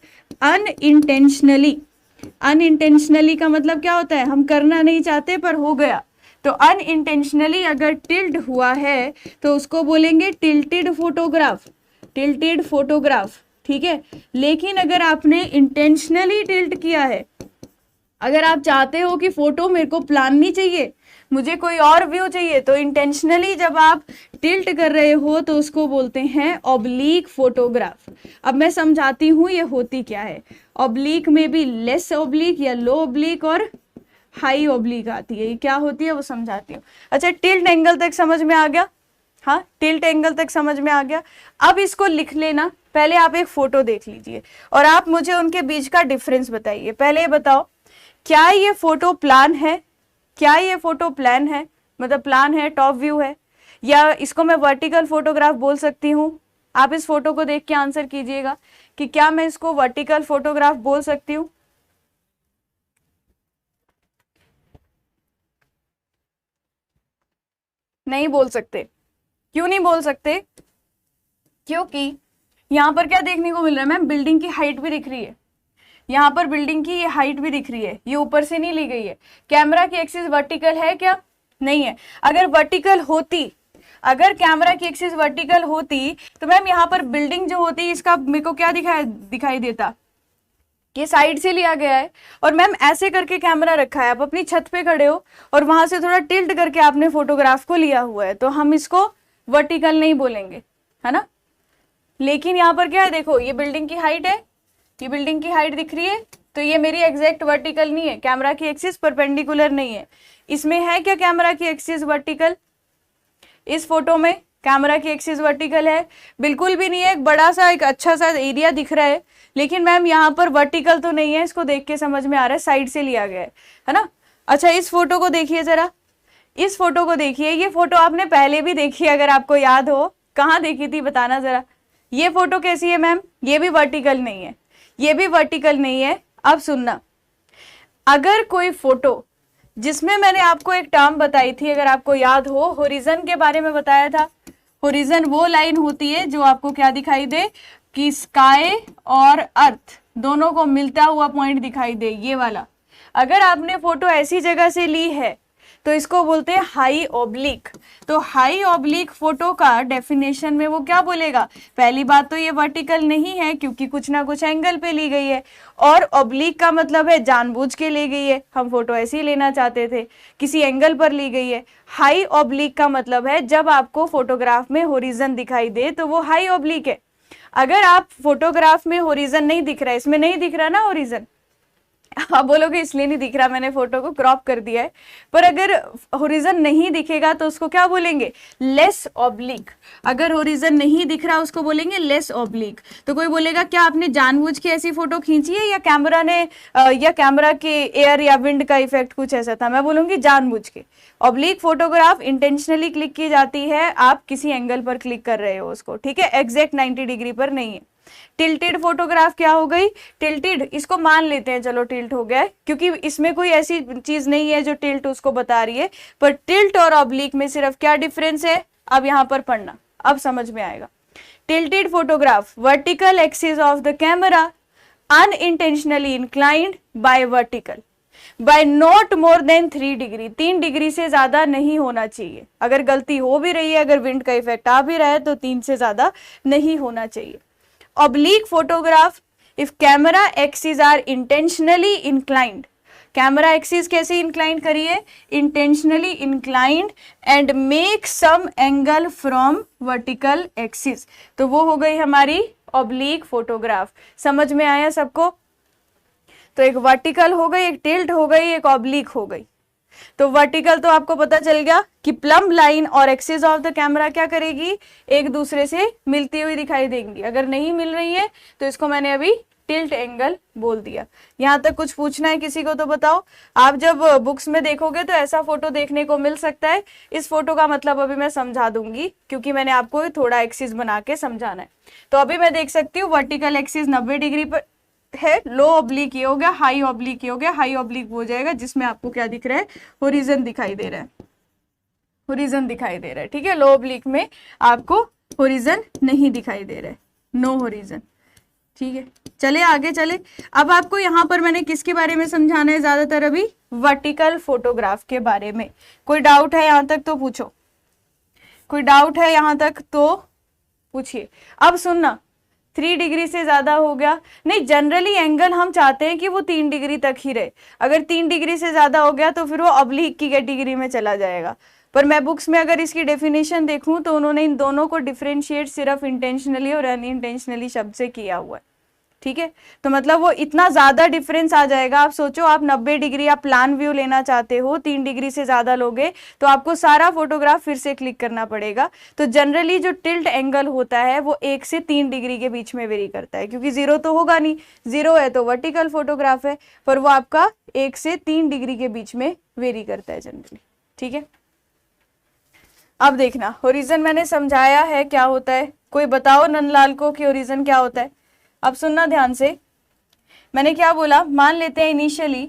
अनइंटेंशनली का मतलब क्या होता है, हम करना नहीं चाहते पर हो गया, तो अनइंटेंशनली अगर टिल्ट हुआ है तो उसको बोलेंगे टिल्टेड फोटोग्राफ, टिल्टेड फोटोग्राफ, ठीक है। लेकिन अगर आपने इंटेंशनली टिल्ट किया है, अगर आप चाहते हो कि फोटो मेरे को प्लान नहीं चाहिए, मुझे कोई और व्यू चाहिए, तो इंटेंशनली जब आप टिल्ट कर रहे हो तो उसको बोलते हैं ऑब्लीक फोटोग्राफ। अब मैं समझाती हूँ ये होती क्या है। ऑब्लीक में भी लेस ऑब्लीक या लो ऑब्लीक और हाई ऑब्लीक आती है, ये क्या होती है वो समझाती हूँ। अच्छा, टिल्ट एंगल तक समझ में आ गया? हाँ, टिल्ट एंगल तक समझ में आ गया। अब इसको लिख लेना, पहले आप एक फोटो देख लीजिए और आप मुझे उनके बीच का डिफरेंस बताइए। पहले ये बताओ, क्या ये फोटो प्लान है, क्या ये फोटो प्लान है, मतलब प्लान है, टॉप व्यू है, या इसको मैं वर्टिकल फोटोग्राफ बोल सकती हूँ? आप इस फोटो को देख के आंसर कीजिएगा कि क्या मैं इसको वर्टिकल फोटोग्राफ बोल सकती हूँ? नहीं बोल सकते। क्यों नहीं बोल सकते? क्योंकि यहाँ पर क्या देखने को मिल रहा है मैम, बिल्डिंग की हाइट भी दिख रही है, यहाँ पर बिल्डिंग की ये हाइट भी दिख रही है, ये ऊपर से नहीं ली गई है। कैमरा की एक्सिस वर्टिकल है क्या? नहीं है। अगर वर्टिकल होती, अगर कैमरा की एक्सिस वर्टिकल होती तो मैम यहाँ पर बिल्डिंग जो होती, इसका मेरे को क्या दिखाई देता, ये साइड से लिया गया है और मैम ऐसे करके कैमरा रखा है, आप अपनी छत पे खड़े हो और वहां से थोड़ा टिल्ट करके आपने फोटोग्राफ को लिया हुआ है, तो हम इसको वर्टिकल नहीं बोलेंगे, है ना। लेकिन यहाँ पर क्या है, देखो ये बिल्डिंग की हाइट है, ये बिल्डिंग की हाइट दिख रही है, तो ये मेरी एग्जैक्ट वर्टिकल नहीं है, कैमरा की एक्सिस परपेंडिकुलर नहीं है। इसमें है क्या कैमरा की एक्सिस वर्टिकल? इस फोटो में कैमरा की एक्सिस वर्टिकल है? बिल्कुल भी नहीं है। एक बड़ा सा एक अच्छा सा एरिया दिख रहा है, लेकिन मैम यहाँ पर वर्टिकल तो नहीं है, इसको देख के समझ में आ रहा है साइड से लिया गया है ना। अच्छा, इस फोटो को देखिए जरा, इस फोटो को देखिए, ये फोटो आपने पहले भी देखी है, अगर आपको याद हो, कहाँ देखी थी बताना जरा। ये फोटो कैसी है मैम? ये भी वर्टिकल नहीं है, ये भी वर्टिकल नहीं है। अब सुनना, अगर कोई फोटो जिसमें मैंने आपको एक टर्म बताई थी, अगर आपको याद हो, होरिजन के बारे में बताया था। होरिजन वो लाइन होती है जो आपको क्या दिखाई दे, कि स्काई और अर्थ दोनों को मिलता हुआ पॉइंट दिखाई दे, ये वाला। अगर आपने फोटो ऐसी जगह से ली है तो इसको बोलते हैं हाई ऑब्लिक। तो हाई ऑब्लिक फोटो का डेफिनेशन में वो क्या बोलेगा, पहली बात तो ये वर्टिकल नहीं है क्योंकि कुछ ना कुछ एंगल पे ली गई है, और ऑब्लिक का मतलब है जानबूझ के ली गई है, हम फोटो ऐसे ही लेना चाहते थे, किसी एंगल पर ली गई है। हाई ऑब्लिक का मतलब है जब आपको फोटोग्राफ में होरिजन दिखाई दे तो वो हाई ऑब्लिक है। अगर आप फोटोग्राफ में होरिजन नहीं दिख रहा है, इसमें नहीं दिख रहा ना होरिजन, आप बोलोगे इसलिए नहीं दिख रहा, मैंने फोटो को क्रॉप कर दिया है, पर अगर होरिजन नहीं दिखेगा तो उसको क्या बोलेंगे, लेस ऑब्लिक। अगर होरिजन नहीं दिख रहा उसको बोलेंगे लेस ऑब्लिक। तो कोई बोलेगा क्या आपने जानबूझ के ऐसी फोटो खींची है, या कैमरा ने या कैमरा के एयर या विंड का इफेक्ट कुछ ऐसा था? मैं बोलूंगी जानबूझ के। ऑब्लिक फोटोग्राफ इंटेंशनली क्लिक की जाती है, आप किसी एंगल पर क्लिक कर रहे हो उसको, ठीक है, एग्जैक्ट 90 डिग्री पर नहीं है। टिल्टेड फोटोग्राफ क्या हो गई, टिल्टेड, इसको मान लेते हैं, चलो टिल्ट हो गया है, क्योंकि इसमें कोई ऐसी चीज नहीं है जो टिल्ट उसको बता रही है। पर टिल्ट और ऑब्लिक में सिर्फ क्या डिफरेंस है, अब यहां पर पढ़ना, अब समझ में आएगा। Tilted photograph, vertical axis of the camera unintentionally inclined by vertical by not more than 3 degree, 3 degree से ज्यादा नहीं होना चाहिए। अगर गलती हो भी रही है, अगर विंड का इफेक्ट आ भी रहा है, तो 3 से ज्यादा नहीं होना चाहिए। Oblique photograph, if camera axes are intentionally inclined, camera axis कैसे इंक्लाइन करी है, intentionally inclined and make some angle from vertical axis, तो वो हो गई हमारी ऑब्लिक फोटोग्राफ। समझ में आया सबको? तो एक वर्टिकल हो गई, एक टिल्ट हो गई, एक ऑब्लिक हो गई। तो वर्टिकल तो आपको पता चल गया कि प्लम लाइन और एक्सिस ऑफ द कैमरा क्या करेगी, एक दूसरे से मिलती हुई दिखाई देंगी। अगर नहीं मिल रही है तो इसको मैंने अभी टिल्ट एंगल बोल दिया। यहां तक कुछ पूछना है किसी को तो बताओ। आप जब बुक्स में देखोगे तो ऐसा फोटो देखने को मिल सकता है। इस फोटो का मतलब अभी मैं समझा दूंगी क्योंकि मैंने आपको थोड़ा एक्सिस बना के समझाना है। तो अभी मैं देख सकती हूँ वर्टिकल एक्सिस 90 डिग्री पर है, लो ऑब्लिक ये हो गया, हाई ऑब्लिक ये हो गया। हाई ऑब्लिक हो जाएगा जिसमें आपको क्या दिख रहा है, होरिजन दिखाई दे रहा है, होरिजन दिखाई दे रहा है। ठीक है, लो ऑब्लिक में आपको होरिजन नहीं दिखाई दे रहा है, नो होरिजन। ठीक है, चले आगे चले। अब आपको यहाँ पर मैंने किसके बारे में समझाना है ज्यादातर, अभी वर्टिकल फोटोग्राफ के बारे में। कोई डाउट है यहाँ तक तो पूछो, कोई डाउट है यहाँ तक तो पूछिए। अब सुनना, 3 डिग्री से ज्यादा हो गया नहीं, जनरली एंगल हम चाहते हैं कि वो 3 डिग्री तक ही रहे। अगर 3 डिग्री से ज्यादा हो गया तो फिर वो ऑब्लिक की कैटेगरी में चला जाएगा। पर मैं बुक्स में अगर इसकी डेफिनेशन देखूं तो उन्होंने इन दोनों को डिफरेंशिएट सिर्फ इंटेंशनली और अनइंटेंशनली शब्द से किया हुआ है। ठीक है, तो मतलब वो इतना ज्यादा डिफरेंस आ जाएगा। आप सोचो, आप 90 डिग्री आप प्लान व्यू लेना चाहते हो, 3 डिग्री से ज्यादा लोगे तो आपको सारा फोटोग्राफ फिर से क्लिक करना पड़ेगा। तो जनरली जो टिल्ट एंगल होता है वो 1 से 3 डिग्री के बीच में वेरी करता है, क्योंकि 0 तो होगा नहीं, 0 है तो वर्टिकल फोटोग्राफ है, पर वो आपका 1 से 3 डिग्री के बीच में वेरी करता है जनरली। ठीक है, अब देखना, होरिजन मैंने समझाया है क्या होता है। कोई बताओ नंदलाल को कि होरिजन क्या होता है। अब सुनना ध्यान से, मैंने क्या बोला, मान लेते हैं इनिशियली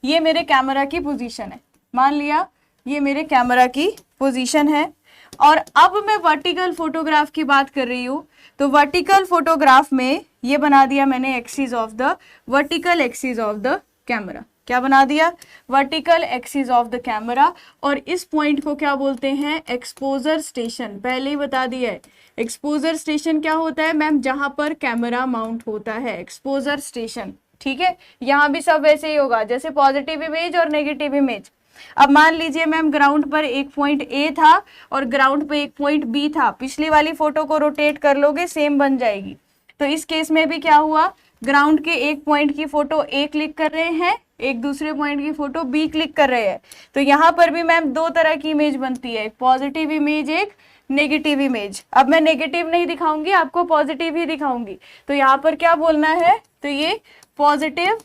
ये मेरे कैमरा की पोजीशन है, मान लिया ये मेरे कैमरा की पोजीशन है, और अब मैं वर्टिकल फोटोग्राफ की बात कर रही हूँ। तो वर्टिकल फोटोग्राफ में ये बना दिया मैंने axis of the, vertical axis of the camera. क्या बना दिया, vertical axis of the camera. और इस पॉइंट को क्या बोलते हैं, एक्सपोजर स्टेशन। पहले ही बता दिया है, एक्सपोजर स्टेशन क्या होता है मैम, जहां पर कैमरा माउंट होता है, एक्सपोजर स्टेशन। ठीक है, यहाँ भी सब वैसे ही होगा जैसे पॉजिटिव इमेज और नेगेटिव इमेज। अब मान लीजिए मैम ग्राउंड पर एक पॉइंट ए था और ग्राउंड पे एक पॉइंट बी था, पिछली वाली फोटो को रोटेट कर लोगे सेम बन जाएगी। तो इस केस में भी क्या हुआ, ग्राउंड के एक पॉइंट की फोटो ए क्लिक कर रहे हैं, एक दूसरे पॉइंट की फोटो बी क्लिक कर रहे हैं। तो यहाँ पर भी मैम 2 तरह की इमेज बनती है, एक पॉजिटिव इमेज, एक नेगेटिव इमेज। अब मैं नेगेटिव नहीं दिखाऊंगी, आपको पॉजिटिव ही दिखाऊंगी। तो यहाँ पर क्या बोलना है, तो ये पॉजिटिव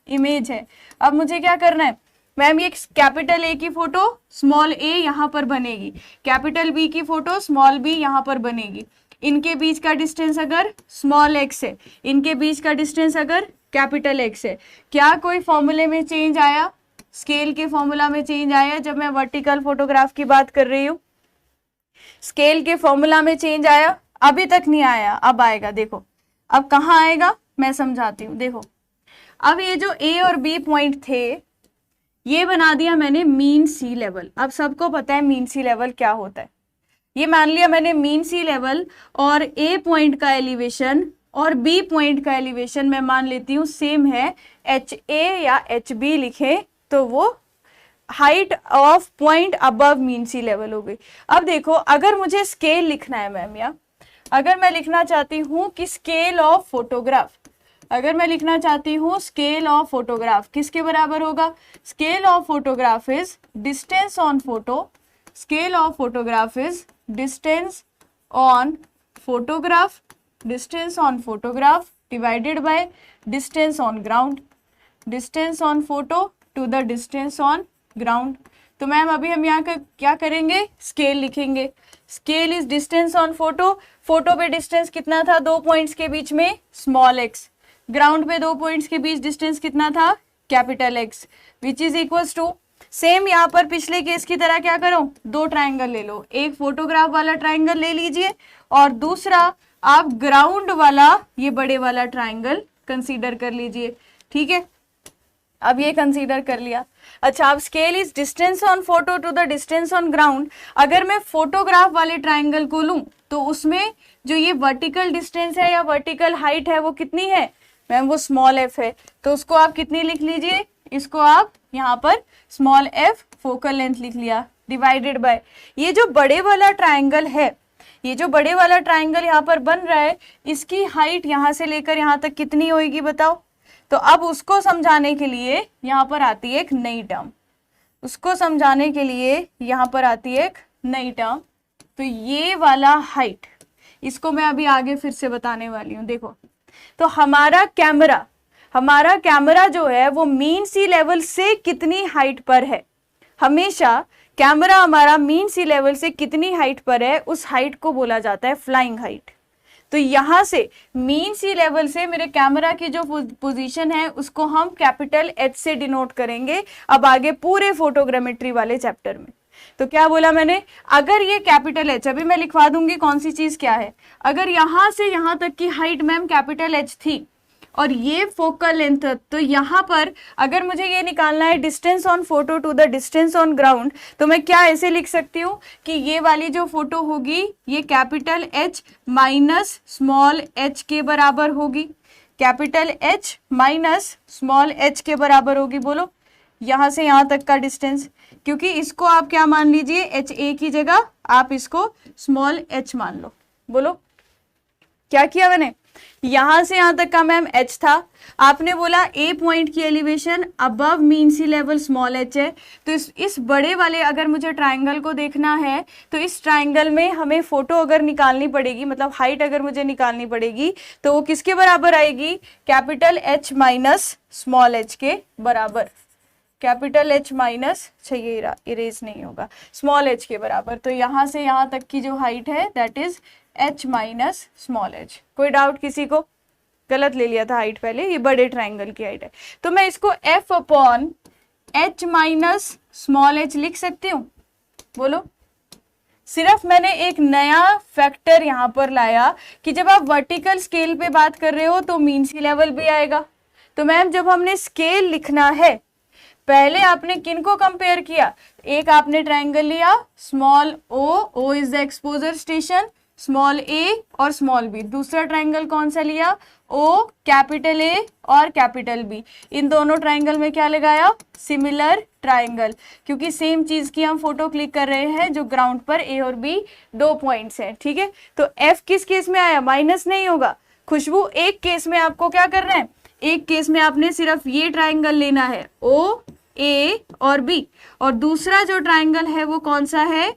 इमेज है। अब मुझे क्या करना है मैम, ये कैपिटल ए की फोटो स्मॉल ए यहाँ पर बनेगी, कैपिटल बी की फोटो स्मॉल बी यहाँ पर बनेगी। इनके बीच का डिस्टेंस अगर स्मॉल एक्स है, इनके बीच का डिस्टेंस अगर कैपिटल एक्स है, क्या कोई फॉर्मूले में चेंज आया, स्केल के फॉर्मूला में चेंज आया जब मैं वर्टिकल फोटोग्राफ की बात कर रही हूँ? स्केल के फॉर्मूला में चेंज आया? अभी तक नहीं आया, अब आएगा। देखो अब कहाँ आएगा मैं समझाती हूँ। देखो अब ये जो ए और बी पॉइंट थे, ये बना दिया मैंने मीन सी लेवल। अब सबको पता है मीन सी लेवल क्या होता है। ये मान लिया मैंने मीन सी लेवल, और ए पॉइंट का एलिवेशन और बी पॉइंट का एलिवेशन मैं मान लेती हूँ सेम है, एच ए या एच बी लिखे तो वो height of point above mean sea level हो गई। अब देखो अगर मुझे स्केल लिखना है मैम, या अगर मैं लिखना चाहती हूँ कि स्केल ऑफ फोटोग्राफ, अगर मैं लिखना चाहती हूँ स्केल ऑफ फोटोग्राफ किसके बराबर होगा, scale of photograph is distance on photo, scale of photograph is distance on photograph, distance on photograph divided by distance on ground, distance on photo to the distance on ground. तो ma'am अभी हम यहाँ का क्या करेंगे, scale लिखेंगे। Scale is distance on photo, photo पे distance कितना था 2 पॉइंट्स के बीच में, स्मॉल एक्स, ग्राउंड पे 2 पॉइंट्स के बीच डिस्टेंस कितना था, capital X, which is equals to, same यहाँ पर पिछले केस की तरह क्या करो, 2 ट्राइंगल ले लो, एक फोटोग्राफ वाला ट्राइंगल ले लीजिए और दूसरा आप ग्राउंड वाला ये बड़े वाला ट्राइंगल कंसीडर कर लीजिए। ठीक है, अब ये कंसीडर कर लिया। अच्छा, अब scale is distance on photo to the distance on ground. अगर मैं फोटोग्राफ वाले ट्राइंगल को लूं तो उसमें जो ये वर्टिकल डिस्टेंस है या वर्टिकल हाइट है वो कितनी है, मैम वो स्मॉल एफ है, तो उसको आप कितनी लिख लीजिए, इसको आप यहाँ पर स्मॉल एफ फोकल लेंथ लिख लिया, डिवाइडेड बाय ये जो बड़े वाला ट्राइंगल है, ये जो बड़े वाला ट्राइंगल यहाँ पर बन रहा है, इसकी हाइट यहाँ से लेकर यहाँ तक कितनी होगी बताओ। तो अब उसको समझाने के लिए यहाँ पर आती है एक नई टर्म, उसको समझाने के लिए यहाँ पर आती है एक नई टर्म। तो ये वाला हाइट, इसको मैं अभी आगे फिर से बताने वाली हूँ। देखो, तो हमारा कैमरा जो है वो मीन सी लेवल से कितनी हाइट पर है, हमेशा कैमरा हमारा मीन सी लेवल से कितनी हाइट पर है, उस हाइट को बोला जाता है फ्लाइंग हाइट। तो यहां से मीन सी लेवल से मेरे कैमरा की जो पोजीशन है उसको हम कैपिटल एच से डिनोट करेंगे अब आगे पूरे फोटोग्रामेट्री वाले चैप्टर में। तो क्या बोला मैंने, अगर ये कैपिटल एच, अभी मैं लिखवा दूंगी कौन सी चीज क्या है, अगर यहां से यहां तक की हाइट मैम कैपिटल एच थी और ये फोकल लेंथ, तो यहाँ पर अगर मुझे ये निकालना है distance on photo to the distance on ground, तो मैं क्या ऐसे लिख सकती हूँ कि ये वाली जो फोटो होगी ये capital H minus small H के बराबर होगी, capital H minus small H के बराबर होगी। बोलो, यहाँ से यहाँ तक का डिस्टेंस, क्योंकि इसको आप क्या मान लीजिए, एच ए की जगह आप इसको स्मॉल एच मान लो। बोलो क्या किया मैंने, यहां से यहां तक का मैम एच था, आपने बोला ए पॉइंट की elevation above mean sea level small H है, तो इस बड़े वाले अगर मुझे ट्राइंगल को देखना है तो इस ट्राइंगल में हमें फोटो अगर निकालनी पड़ेगी, मतलब हाइट अगर मुझे निकालनी पड़ेगी तो वो किसके बराबर आएगी, capital H minus small H के बराबर, कैपिटल एच माइनस, चाहिए इरेज नहीं होगा, स्मॉल एच के बराबर। तो यहां से यहां तक की जो हाइट है that is H minus small H. कोई डाउट किसी को, गलत ले लिया था हाइट पहले, ये बड़े ट्राइंगल की हाइट है, तो मैं इसको F upon H minus small H लिख सकती हूँ। बोलो, सिर्फ मैंने एक नया फैक्टर यहां पर लाया कि जब आप वर्टिकल स्केल पे बात कर रहे हो तो मीन सी लेवल भी आएगा। तो मैम जब हमने स्केल लिखना है, पहले आपने किन को कंपेयर किया, एक आपने ट्राइंगल लिया small O is the exposure station, small A और स्मॉल बी, दूसरा ट्राइंगल कौन सा लिया, ओ कैपिटल ए और कैपिटल बी, इन दोनों ट्राइंगल में क्या लगाया, सिमिलर ट्राइंगल, क्योंकि सेम चीज की हम फोटो क्लिक कर रहे हैं जो ग्राउंड पर ए और बी दो पॉइंट्स हैं, ठीक है। तो एफ किस केस में आया, माइनस नहीं होगा। खुशबू, एक केस में आपको क्या करना है, एक केस में आपने सिर्फ ये ट्राइंगल लेना है ओ ए और बी, और दूसरा जो ट्राइंगल है वो कौन सा है,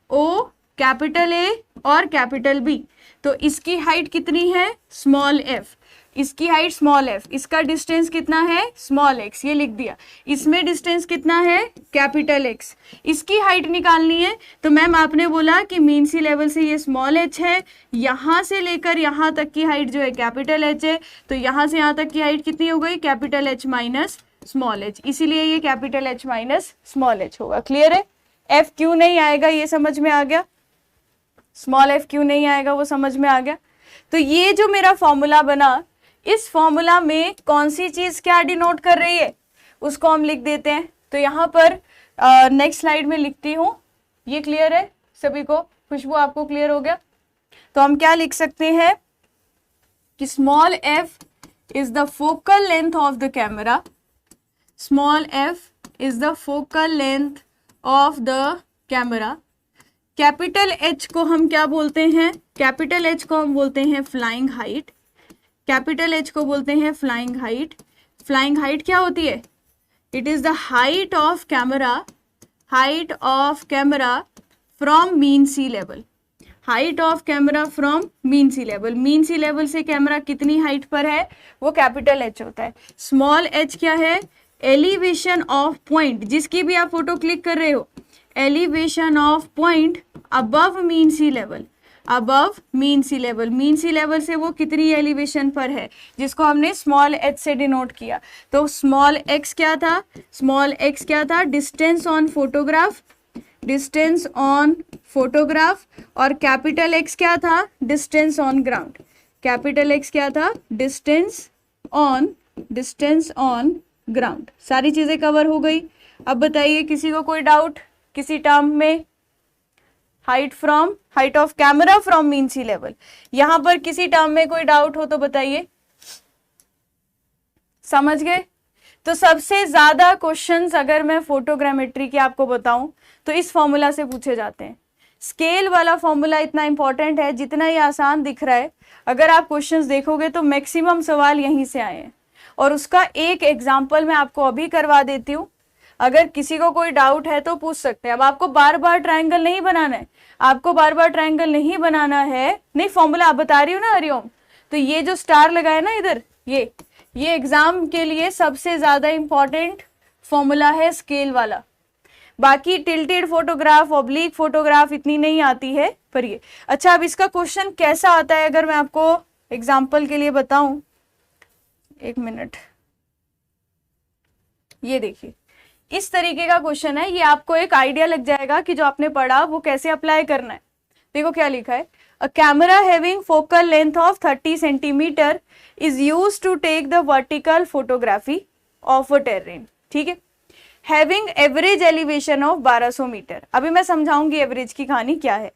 ओ कैपिटल ए और कैपिटल बी। तो इसकी हाइट कितनी है, स्मॉल एफ, इसकी हाइट स्मॉल एफ, इसका डिस्टेंस कितना है, स्मॉल एक्स, ये लिख दिया। इसमें डिस्टेंस कितना है, कैपिटल एक्स, इसकी हाइट निकालनी है। तो मैम आपने बोला कि मीन सी लेवल से ये स्मॉल एच है, यहाँ से लेकर यहाँ तक की हाइट जो है कैपिटल एच है, तो यहाँ से यहाँ तक की हाइट कितनी हो गई, capital H minus small H, इसीलिए ये capital H minus small H होगा। क्लियर है, एफ क्यों नहीं आएगा ये समझ में आ गया, स्मॉल एफ क्यों नहीं आएगा वो समझ में आ गया। तो ये जो मेरा फॉर्मूला बना, इस फॉर्मूला में कौन सी चीज क्या डिनोट कर रही है उसको हम लिख देते हैं। तो यहाँ पर नेक्स्ट स्लाइड में लिखती हूँ, ये क्लियर है सभी को, खुशबू आपको क्लियर हो गया। तो हम क्या लिख सकते हैं कि small F is the focal length of the camera, small F is the focal length of the camera. Capital H को हम क्या बोलते हैं, कैपिटल एच को हम बोलते हैं फ्लाइंग हाइट, कैपिटल एच को बोलते हैं फ्लाइंग हाइट। फ्लाइंग हाइट क्या होती है, it is the height of camera, height of camera from mean sea level, height of camera from mean sea level. Mean sea level से camera कितनी height पर है, वो कैपिटल एच होता है। स्मॉल एच क्या है, एलिवेशन ऑफ पॉइंट, जिसकी भी आप फोटो क्लिक कर रहे हो, elevation of point above mean sea level, above mean sea level, mean sea level से वो कितनी एलिवेशन पर है, जिसको हमने स्मॉल एच से डिनोट किया। तो स्मॉल एक्स क्या था, स्मॉल एक्स क्या था, distance on photograph, distance on photograph, और कैपिटल एक्स क्या था, distance on ground, capital x क्या था, डिस्टेंस ऑन ग्राउंड। सारी चीजें कवर हो गई। अब बताइए किसी को कोई डाउट किसी टर्म में, height of camera from mean sea level, यहां पर किसी टर्म में कोई डाउट हो तो बताइए। समझ गए? तो सबसे ज्यादा क्वेश्चंस अगर मैं फोटोग्रामेट्री के आपको बताऊं तो इस फॉर्मूला से पूछे जाते हैं। स्केल वाला फॉर्मूला इतना इंपॉर्टेंट है, जितना ये आसान दिख रहा है, अगर आप क्वेश्चंस देखोगे तो मैक्सिमम सवाल यहीं से आए हैं। और उसका एक एग्जाम्पल मैं आपको अभी करवा देती हूँ, अगर किसी को कोई डाउट है तो पूछ सकते हैं। अब आपको बार बार ट्रायंगल नहीं बनाना है, आपको बार बार ट्रायंगल नहीं बनाना है, नहीं फॉर्मूला आप बता रही हूँ ना हरिओम, तो ये जो स्टार लगाए ना इधर, ये एग्जाम के लिए सबसे ज्यादा इंपॉर्टेंट फॉर्मूला है स्केल वाला। बाकी टिल्टेड फोटोग्राफ, ऑब्लिक फोटोग्राफ इतनी नहीं आती है पर ये। अच्छा, अब इसका क्वेश्चन कैसा आता है अगर मैं आपको एग्जाम्पल के लिए बताऊं, एक मिनट, ये देखिए इस तरीके का क्वेश्चन है। ये आपको एक आइडिया लग जाएगा कि जो आपने पढ़ा वो कैसे अप्लाई करना है। देखो क्या लिखा है, a camera having focal length of 30 centimetre is used to take the vertical photography of a terrain. ठीक है, having average elevation of 1200 metre. अभी मैं समझाऊंगी एवरेज की कहानी क्या है।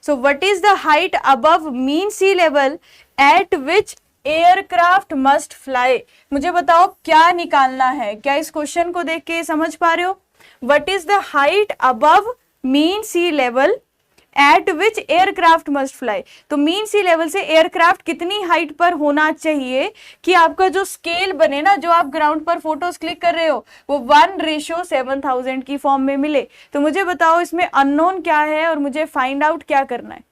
So what is the height above mean sea level at which aircraft must fly. मुझे बताओ क्या निकालना है, क्या इस क्वेश्चन को देख के समझ पा रहे हो? What is the height above mean sea level at which aircraft must fly. तो मीन सी लेवल से एयरक्राफ्ट कितनी हाइट पर होना चाहिए कि आपका जो स्केल बने ना, जो आप ग्राउंड पर फोटोज क्लिक कर रहे हो, वो 1:7000 की फॉर्म में मिले। तो मुझे बताओ इसमें अननोन क्या है और मुझे फाइंड आउट क्या करना है।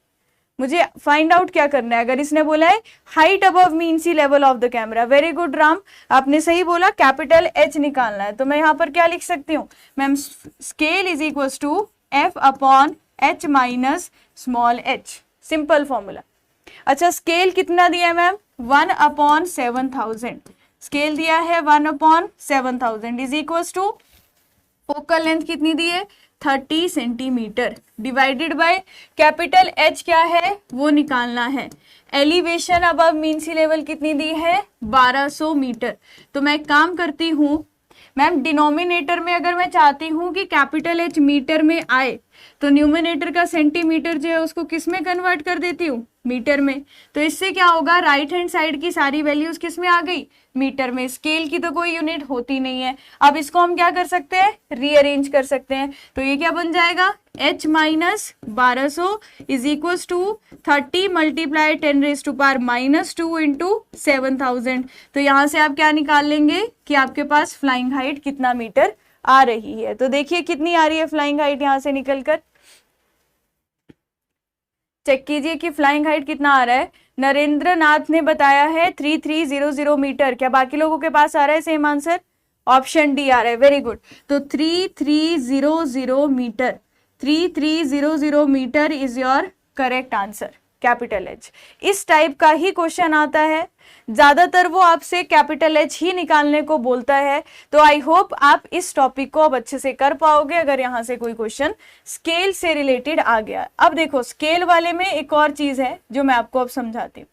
मुझे फाइंड आउट क्या करना है? अगर इसने बोला है height above mean sea level of the camera, very good Ram, आपने सही बोला, कैपिटल एच निकालना है। तो मैं यहाँ पर क्या लिख सकती हूँ ma'am, scale is equal to F upon H minus small H, simple formula. अच्छा, स्केल कितना दिया है मैम? 1/7000। स्केल दिया है 1/7000 is equal to focal length कितनी दी है? 30 centimetre divided by capital H क्या है वो निकालना है। Elevation above mean sea level कितनी दी है? 1200 मीटर। तो मैं एक काम करती हूँ मैम, डिनोमिनेटर में अगर मैं चाहती हूँ कि कैपिटल एच मीटर में आए तो न्यूमिनेटर का सेंटीमीटर जो है उसको किस में कन्वर्ट कर देती हूँ? मीटर में। तो इससे क्या होगा, राइट हैंड साइड की सारी वैल्यूज किस में आ गई? मीटर में। स्केल की तो कोई यूनिट होती नहीं है। अब इसको हम क्या कर सकते हैं? रीअरेंज कर सकते हैं। तो ये क्या बन जाएगा? h minus 1200 is equal to 30 multiply 10⁻⁻² into 7000। तो यहां से आप क्या निकाल लेंगे कि आपके पास फ्लाइंग हाइट कितना मीटर आ रही है। तो देखिए कितनी आ रही है फ्लाइंग हाइट, यहां से निकलकर चेक कीजिए कि फ्लाइंग हाइट कितना आ रहा है। नरेंद्र नाथ ने बताया है 3300 मीटर। क्या बाकी लोगों के पास आ रहा है सेम आंसर? ऑप्शन डी आ रहा है, वेरी गुड। तो 3300 metre, 3300 metre is your correct answer, capital H. इस टाइप का ही क्वेश्चन आता है, ज्यादातर वो आपसे कैपिटल एच ही निकालने को बोलता है। तो आई होप आप इस टॉपिक को अब अच्छे से कर पाओगे अगर यहां से कोई क्वेश्चन स्केल से रिलेटेड आ गया। अब देखो स्केल वाले में एक और चीज है जो मैं आपको अब समझाती हूँ।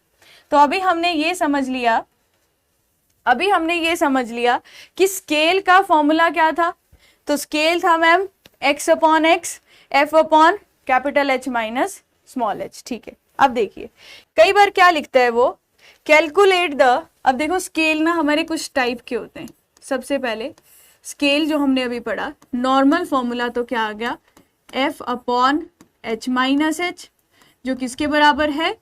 तो अभी हमने ये समझ लिया कि स्केल का फॉर्मूला क्या था। तो स्केल था ma'am x upon x, F upon capital H minus small H. ठीक है, अब देखिए कई बार क्या लिखता है वो, कैलकुलेट द। अब देखो स्केल ना हमारे कुछ टाइप के होते हैं। सबसे पहले स्केल जो हमने अभी पढ़ा, नॉर्मल फॉर्मूला तो क्या आ गया, F upon H minus H, जो किसके बराबर है?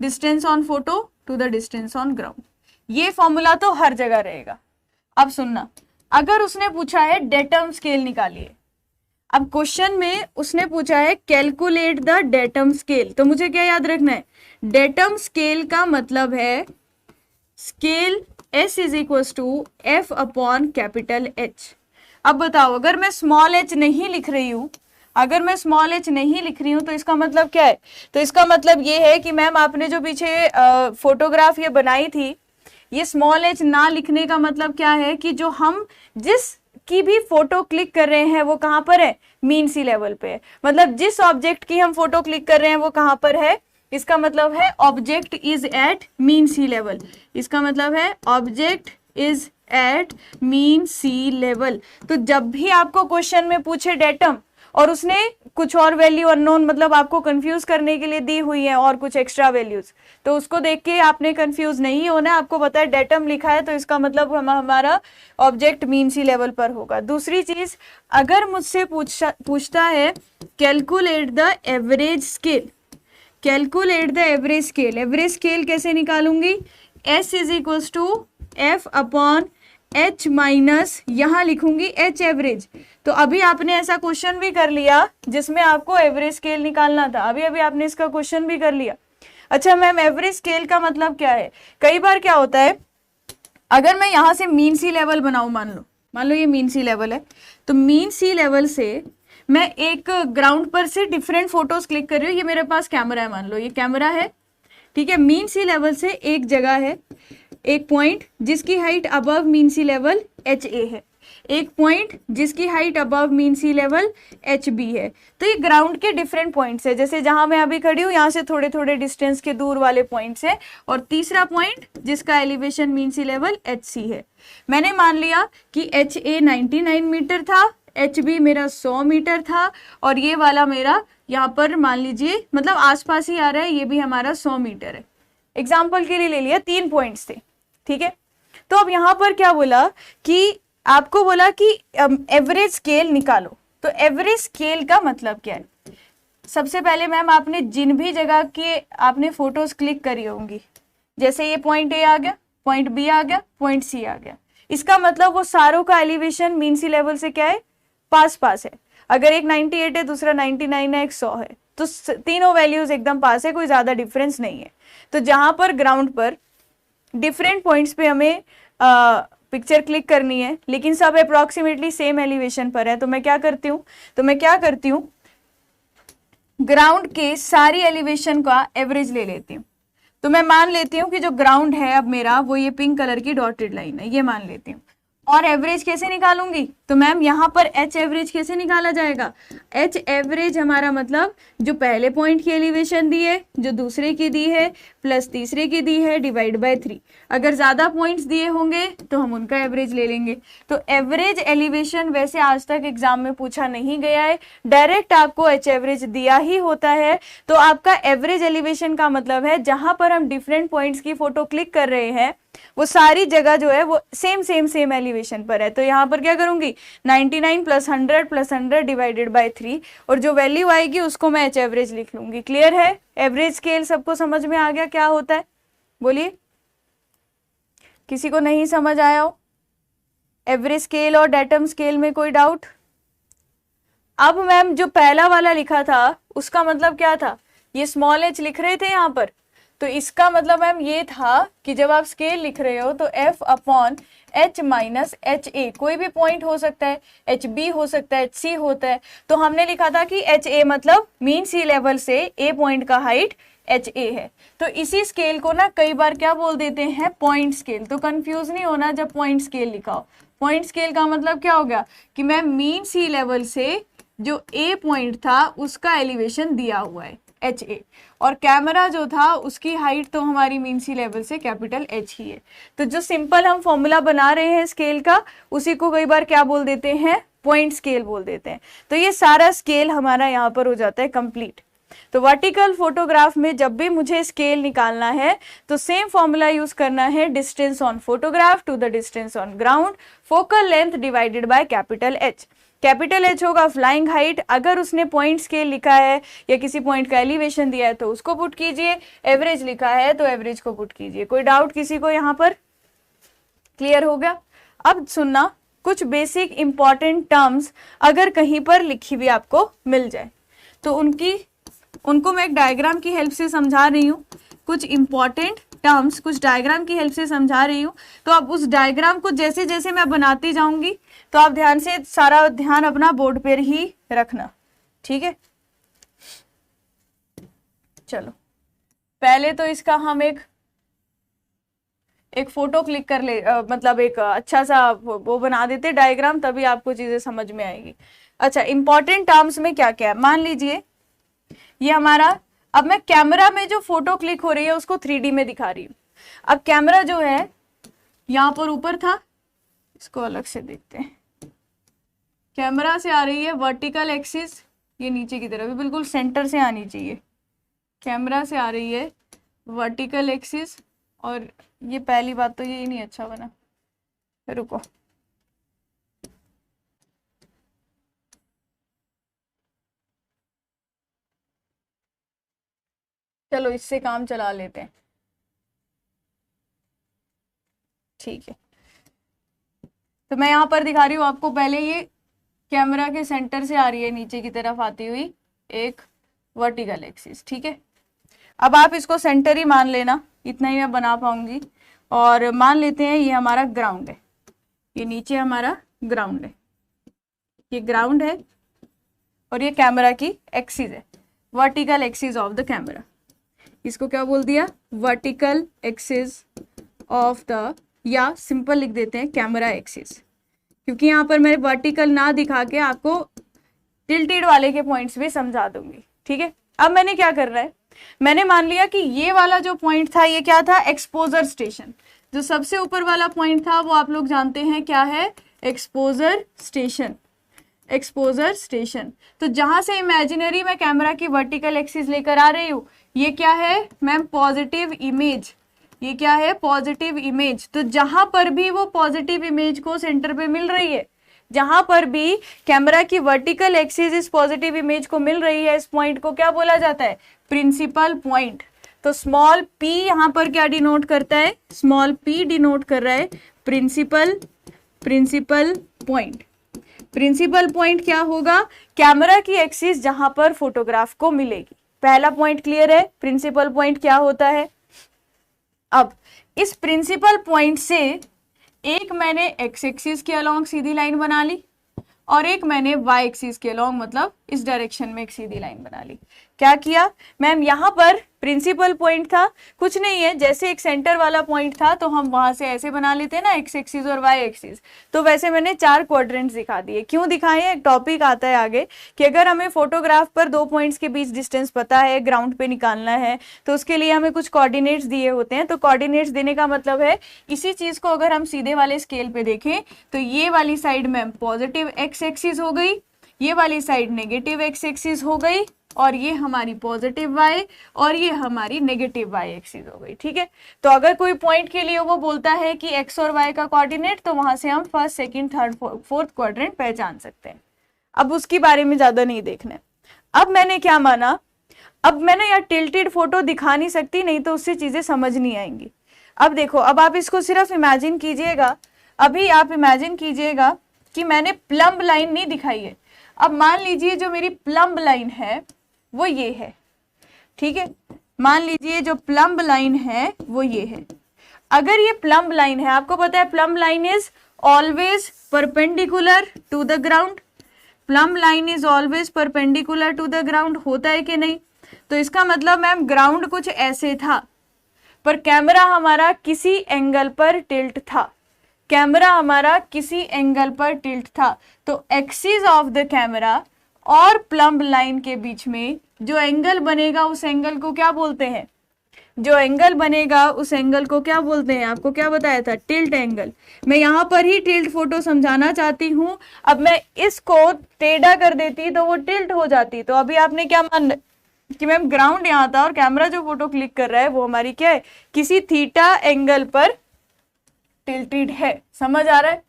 Distance on photo to the distance on ground. ये फॉर्मूला तो हर जगह रहेगा। अब सुनना, अगर उसने पूछा है डेटम स्केल निकालिए, अब क्वेश्चन में उसने पूछा है कैलकुलेट द डेटम स्केल, तो मुझे क्या याद रखना है? डेटम स्केल का मतलब है scale S is equal to F upon capital H. अब बताओ अगर मैं स्मॉल एच नहीं लिख रही हूं, तो इसका मतलब क्या है? तो इसका मतलब ये है कि मैम आपने जो पीछे फोटोग्राफ ये बनाई थी, ये स्मॉल एच ना लिखने का मतलब क्या है कि जो हम जिस की भी फोटो क्लिक कर रहे हैं वो कहां पर है? मीन सी लेवल पे है। मतलब जिस ऑब्जेक्ट की हम फोटो क्लिक कर रहे हैं वो कहां पर है? इसका मतलब है object is at mean sea level. इसका मतलब है object is at mean sea level. तो जब भी आपको क्वेश्चन में पूछे डेटम और उसने कुछ और वैल्यू अननोन मतलब आपको कंफ्यूज करने के लिए दी हुई है और कुछ एक्स्ट्रा वैल्यूज, तो उसको देख के आपने कंफ्यूज नहीं होना। आपको पता है डेटम लिखा है तो इसका मतलब हमारा ऑब्जेक्ट मीन सी लेवल पर होगा। दूसरी चीज, अगर मुझसे पूछता है calculate the average scale, calculate the average scale, average scale कैसे निकालूंगी? S is equal to F upon H minus, यहां लिखूंगी H एवरेज। तो अभी आपने ऐसा क्वेश्चन भी कर लिया जिसमें आपको एवरेज स्केल निकालना था, अभी अभी आपने इसका क्वेश्चन भी कर लिया। अच्छा मैम एवरेज स्केल का मतलब क्या है? कई बार क्या होता है, अगर मैं यहां से मीन सी लेवल बनाऊं, मान लो ये मीन सी लेवल है, तो मीन सी लेवल से मैं एक ग्राउंड पर से डिफरेंट फोटोज क्लिक कर रही हूँ। ये मेरे पास कैमरा है, मान लो ये कैमरा है, ठीक है। मीन सी लेवल से एक जगह है, एक पॉइंट जिसकी height above mean sea level HA है, एक पॉइंट जिसकी height above mean sea level HB है। तो ये ग्राउंड के डिफरेंट पॉइंट्स है, जैसे जहां मैं अभी खड़ी हूँ यहाँ से थोड़े थोड़े डिस्टेंस के दूर वाले पॉइंट्स है, और तीसरा पॉइंट जिसका elevation mean sea level HC है। मैंने मान लिया कि HA 99 मीटर था, HB मेरा 100 मीटर था, और ये वाला मेरा यहाँ पर मान लीजिए मतलब आसपास ही आ रहा है, ये भी हमारा 100 मीटर है। एग्जाम्पल के लिए ले लिया, 3 पॉइंट्स थे, ठीक है। तो अब यहाँ पर क्या बोला कि आपको बोला कि एवरेज स्केल निकालो। तो एवरेज स्केल का मतलब क्या है? सबसे पहले मैम आपने जिन भी जगह के आपने फोटोज क्लिक करी होंगी, जैसे ये पॉइंट A आ गया, पॉइंट B आ गया, पॉइंट C आ गया, इसका मतलब वो सारों का एलिवेशन मीन सी लेवल से क्या है? पास पास है। अगर एक 98 है, दूसरा 99 है, एक 100 है, तो तीनों वैल्यूज एकदम पास है, कोई ज्यादा डिफरेंस नहीं है। तो जहां पर ग्राउंड पर डिफरेंट पॉइंट्स पे हमें पिक्चर क्लिक करनी है लेकिन सब अप्रोक्सीमेटली सेम एलिवेशन पर है, तो मैं क्या करती हूँ ग्राउंड के सारी एलिवेशन का एवरेज ले लेती हूँ। तो मैं मान लेती हूँ कि जो ग्राउंड है अब मेरा वो ये पिंक कलर की डॉटेड लाइन है, ये मान लेती हूँ। और एवरेज कैसे निकालूंगी? तो मैम यहाँ पर H एवरेज कैसे निकाला जाएगा? H एवरेज हमारा मतलब जो पहले पॉइंट की एलिवेशन दी है, जो दूसरे की दी है, प्लस तीसरे की दी है, डिवाइड बाय 3। अगर ज्यादा पॉइंट्स दिए होंगे तो हम उनका एवरेज ले लेंगे। तो एवरेज एलिवेशन वैसे आज तक एग्जाम में पूछा नहीं गया है, डायरेक्ट आपको H एवरेज दिया ही होता है। तो आपका एवरेज एलिवेशन का मतलब है जहां पर हम डिफरेंट पॉइंट्स की फोटो क्लिक कर रहे हैं वो सारी जगह जो है वो सेम एलिवेशन पर है। तो यहाँ पर क्या करूंगी 99 प्लस 100 प्लस 100 डिवाइडेड बाय 3, और जो वैल्यू आएगी उसको मैं H एवरेज लिख लूंगी। क्लियर है? एवरेज स्केल सबको समझ में आ गया क्या होता है? बोलिए, किसी को नहीं समझ आया हो एवरेज स्केल और डेटम स्केल में कोई डाउट? अब मैम जो पहला वाला लिखा था उसका मतलब क्या था? ये स्मॉल h लिख रहे थे यहाँ पर, तो इसका मतलब मैम ये था कि जब आप स्केल लिख रहे हो तो f upon h minus H ए, कोई भी पॉइंट हो सकता है, एच बी हो सकता है, एच सी होता है। तो हमने लिखा था कि एच ए मतलब मीन सी लेवल से ए पॉइंट का हाइट एच ए है। तो इसी स्केल को ना कई बार क्या बोल देते हैं? Point scale. तो कंफ्यूज नहीं होना जब पॉइंट स्केल लिखा हो। पॉइंट स्केल का मतलब क्या हो गया कि मैं मीन सी लेवल से जो ए पॉइंट था उसका एलिवेशन दिया हुआ है एच ए, और कैमरा जो था उसकी हाइट तो हमारी मीन सी लेवल से कैपिटल एच ही है। तो जो सिंपल हम फॉर्मूला बना रहे हैं स्केल का उसी को कई बार क्या बोल देते हैं? पॉइंट स्केल बोल देते हैं। तो ये सारा स्केल हमारा यहाँ पर हो जाता है कंप्लीट। तो वर्टिकल फोटोग्राफ में जब भी मुझे स्केल निकालना है तो सेम फॉर्मूला यूज करना है, distance on photograph to the distance on ground, focal length divided by capital H. Capital H होगा फ्लाइंग हाइट, अगर उसने पॉइंट स्केल लिखा है या किसी पॉइंट का एलिवेशन दिया है तो उसको पुट कीजिए, एवरेज लिखा है तो एवरेज को पुट कीजिए। कोई डाउट किसी को यहाँ पर? क्लियर हो गया? अब सुनना, कुछ बेसिक इंपॉर्टेंट टर्म्स अगर कहीं पर लिखी हुई आपको मिल जाए तो उनको मैं एक डायग्राम की हेल्प से समझा रही हूँ। कुछ इंपॉर्टेंट टर्म्स कुछ डायग्राम की हेल्प से समझा रही हूँ, तो अब उस डायग्राम को जैसे जैसे मैं बनाती जाऊंगी तो आप ध्यान से सारा ध्यान अपना बोर्ड पर ही रखना, ठीक है? चलो पहले तो इसका हम एक फोटो क्लिक कर ले, मतलब एक अच्छा सा वो बना देते डायग्राम, तभी आपको चीजें समझ में आएगी। अच्छा, इंपॉर्टेंट टर्म्स में क्या क्या है? मान लीजिए ये हमारा, अब मैं कैमरा में जो फोटो क्लिक हो रही है उसको 3D में दिखा रही हूँ। अब कैमरा जो है यहाँ पर ऊपर था, इसको अलग से देखते हैं। कैमरा से आ रही है वर्टिकल एक्सिस ये नीचे की तरफ, बिल्कुल सेंटर से आनी चाहिए, कैमरा से आ रही है वर्टिकल एक्सिस। और ये पहली बात तो ये नहीं अच्छा बना, रुको, चलो इससे काम चला लेते हैं, ठीक है। तो मैं यहाँ पर दिखा रही हूँ आपको, पहले ये कैमरा के सेंटर से आ रही है नीचे की तरफ आती हुई एक वर्टिकल एक्सिस, ठीक है। अब आप इसको सेंटर ही मान लेना, इतना ही मैं बना पाऊंगी। और मान लेते हैं ये हमारा ग्राउंड है, ये नीचे हमारा ग्राउंड है, ये ग्राउंड है और ये कैमरा की एक्सिस है, vertical axis of the camera. इसको क्या बोल दिया, वर्टिकल एक्सिस ऑफ द, या सिंपल लिख देते हैं कैमरा एक्सिस, क्योंकि यहाँ पर मैं वर्टिकल ना दिखा के आपको टिल्टेड वाले के पॉइंट्स भी समझा दूंगी, ठीक है। अब मैंने क्या करना है, मैंने मान लिया कि ये वाला जो पॉइंट था ये क्या था, एक्सपोजर स्टेशन। जो सबसे ऊपर वाला पॉइंट था वो आप लोग जानते हैं क्या है, एक्सपोजर स्टेशन, एक्सपोजर स्टेशन। तो जहां से इमेजिनरी में कैमरा की वर्टिकल एक्सिस लेकर आ रही हूँ, ये क्या है मैम, पॉजिटिव इमेज, ये क्या है, पॉजिटिव इमेज। तो जहां पर भी वो पॉजिटिव इमेज को सेंटर पे मिल रही है, जहां पर भी कैमरा की वर्टिकल एक्सिस इस पॉजिटिव इमेज को मिल रही है, इस पॉइंट को क्या बोला जाता है, प्रिंसिपल पॉइंट। तो स्मॉल p यहां पर क्या डिनोट करता है, स्मॉल p डिनोट कर रहा है principal, principal point. Principal point क्या होगा, कैमरा की एक्सिस जहां पर फोटोग्राफ को मिलेगी। पहला पॉइंट क्लियर है, प्रिंसिपल पॉइंट क्या होता है। अब इस प्रिंसिपल पॉइंट से एक मैंने एक्स एक्सिस के अलोंग सीधी लाइन बना ली और एक मैंने वाई एक्सिस के अलोंग, मतलब इस डायरेक्शन में एक सीधी लाइन बना ली। क्या किया मैम, यहाँ पर प्रिंसिपल पॉइंट था, कुछ नहीं है, जैसे एक सेंटर वाला पॉइंट था तो हम वहां से ऐसे बना लेते हैं ना, एक्स एक्सिस और वाई एक्सिस। तो वैसे मैंने 4 क्वाड्रेंट्स दिखा दिए। क्यों दिखाए, एक टॉपिक आता है आगे कि अगर हमें फोटोग्राफ पर 2 पॉइंट्स के बीच डिस्टेंस पता है, ग्राउंड पे निकालना है, तो उसके लिए हमें कुछ कोऑर्डिनेट्स दिए होते हैं। तो कोऑर्डिनेट्स देने का मतलब है, इसी चीज को अगर हम सीधे वाले स्केल पे देखें तो ये वाली साइड में पॉजिटिव एक्स एक्सिस हो गई, ये वाली साइड नेगेटिव एक्स एक्सिस हो गई, और ये हमारी पॉजिटिव वाई और ये हमारी नेगेटिव वाई एक्सिस हो गई, ठीक है। तो अगर कोई पॉइंट के लिए वो बोलता है कि एक्स और वाई का कोऑर्डिनेट, तो वहां से हम first, second, third, fourth quadrant पहचान सकते हैं। अब उसके बारे में ज्यादा नहीं देखना है। अब मैंने क्या माना, अब मैंने यार टिल्टेड फोटो दिखा नहीं सकती, नहीं तो उससे चीजें समझ नहीं आएंगी। अब देखो, अब आप इसको सिर्फ इमेजिन कीजिएगा, अभी आप इमेजिन कीजिएगा कि मैंने प्लम्ब लाइन नहीं दिखाई है। अब मान लीजिए जो मेरी प्लम्ब लाइन है वो ये है, ठीक है। मान लीजिए जो प्लम्ब लाइन है वो ये है। अगर ये प्लम्ब लाइन है, आपको पता है plumb line is always perpendicular to the ground, plumb line is always perpendicular to the ground, होता है कि नहीं। तो इसका मतलब मैम ग्राउंड कुछ ऐसे था, पर कैमरा हमारा किसी एंगल पर टिल्ट था, कैमरा हमारा किसी एंगल पर टिल्ट था। तो एक्सिस ऑफ द कैमरा और प्लम्ब लाइन के बीच में जो एंगल बनेगा उस एंगल को क्या बोलते हैं, जो एंगल बनेगा उस एंगल को क्या बोलते हैं, आपको क्या बताया था, टिल्ट एंगल। मैं यहाँ पर ही टिल्ट फोटो समझाना चाहती हूँ। अब मैं इसको टेढ़ा कर देती तो वो टिल्ट हो जाती। तो अभी आपने क्या मान कि मैम ग्राउंड यहाँ था और कैमरा जो फोटो क्लिक कर रहा है वो हमारी क्या है, किसी थीटा एंगल पर टिल्टेड है। समझ आ रहा है,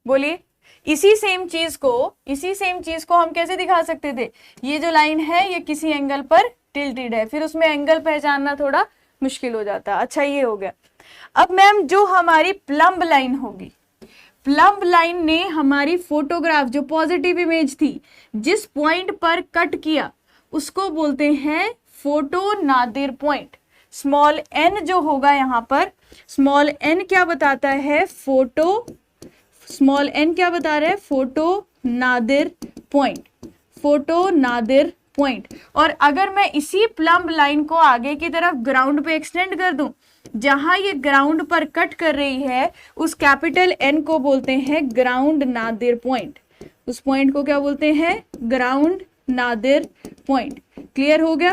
बोलिए। इसी सेम चीज को हम कैसे दिखा सकते थे, ये जो लाइन है ये किसी एंगल पर टिल्टेड है, फिर उसमें एंगल पहचानना थोड़ा मुश्किल हो जाता। अच्छा ये हो गया। अब मैम जो हमारी प्लम्ब लाइन होगी, प्लम्ब लाइन ने हमारी फोटोग्राफ जो पॉजिटिव इमेज थी जिस पॉइंट पर कट किया उसको बोलते हैं photo Nadir point. Small n जो होगा यहाँ पर, स्मॉल n क्या बताता है, फोटो, स्मॉल n क्या बता रहा है, photo Nadir point, photo Nadir point. और अगर मैं इसी प्लम्ब लाइन को आगे की तरफ ग्राउंड पे एक्सटेंड कर दूं, जहां ये ग्राउंड पर कट कर रही है उस कैपिटल N को बोलते हैं ग्राउंड नादिर पॉइंट। उस पॉइंट को क्या बोलते हैं, ग्राउंड नादिर पॉइंट। क्लियर हो गया,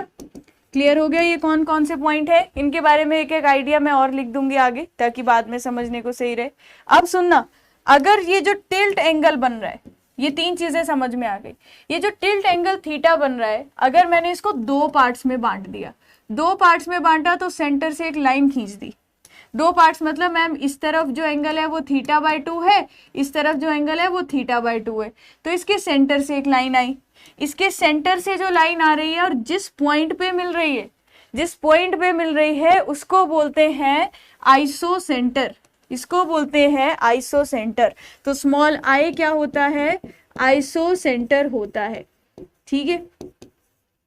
क्लियर हो गया। ये कौन कौन से पॉइंट है, इनके बारे में एक एक आइडिया मैं और लिख दूंगी आगे ताकि बाद में समझने को सही रहे। अब सुनना, अगर ये जो टिल्ट एंगल बन रहा है, ये 3 चीजें समझ में आ गई। ये जो टिल्ट एंगल थीटा बन रहा है, अगर मैंने इसको 2 पार्ट्स में बांट दिया, 2 पार्ट्स में बांटा तो सेंटर से एक लाइन खींच दी। 2 पार्ट्स मतलब मैम इस तरफ जो एंगल है वो θ/2 है, इस तरफ जो एंगल है वो θ/2 है, तो इसके सेंटर से एक लाइन आई। इसके सेंटर से जो लाइन आ रही है और जिस पॉइंट पे मिल रही है, जिस पॉइंट पे मिल रही है उसको बोलते हैं आइसोसेंटर, इसको बोलते हैं आइसोसेंटर। तो स्मॉल आई क्या होता है, आइसोसेंटर होता है। ठीक है,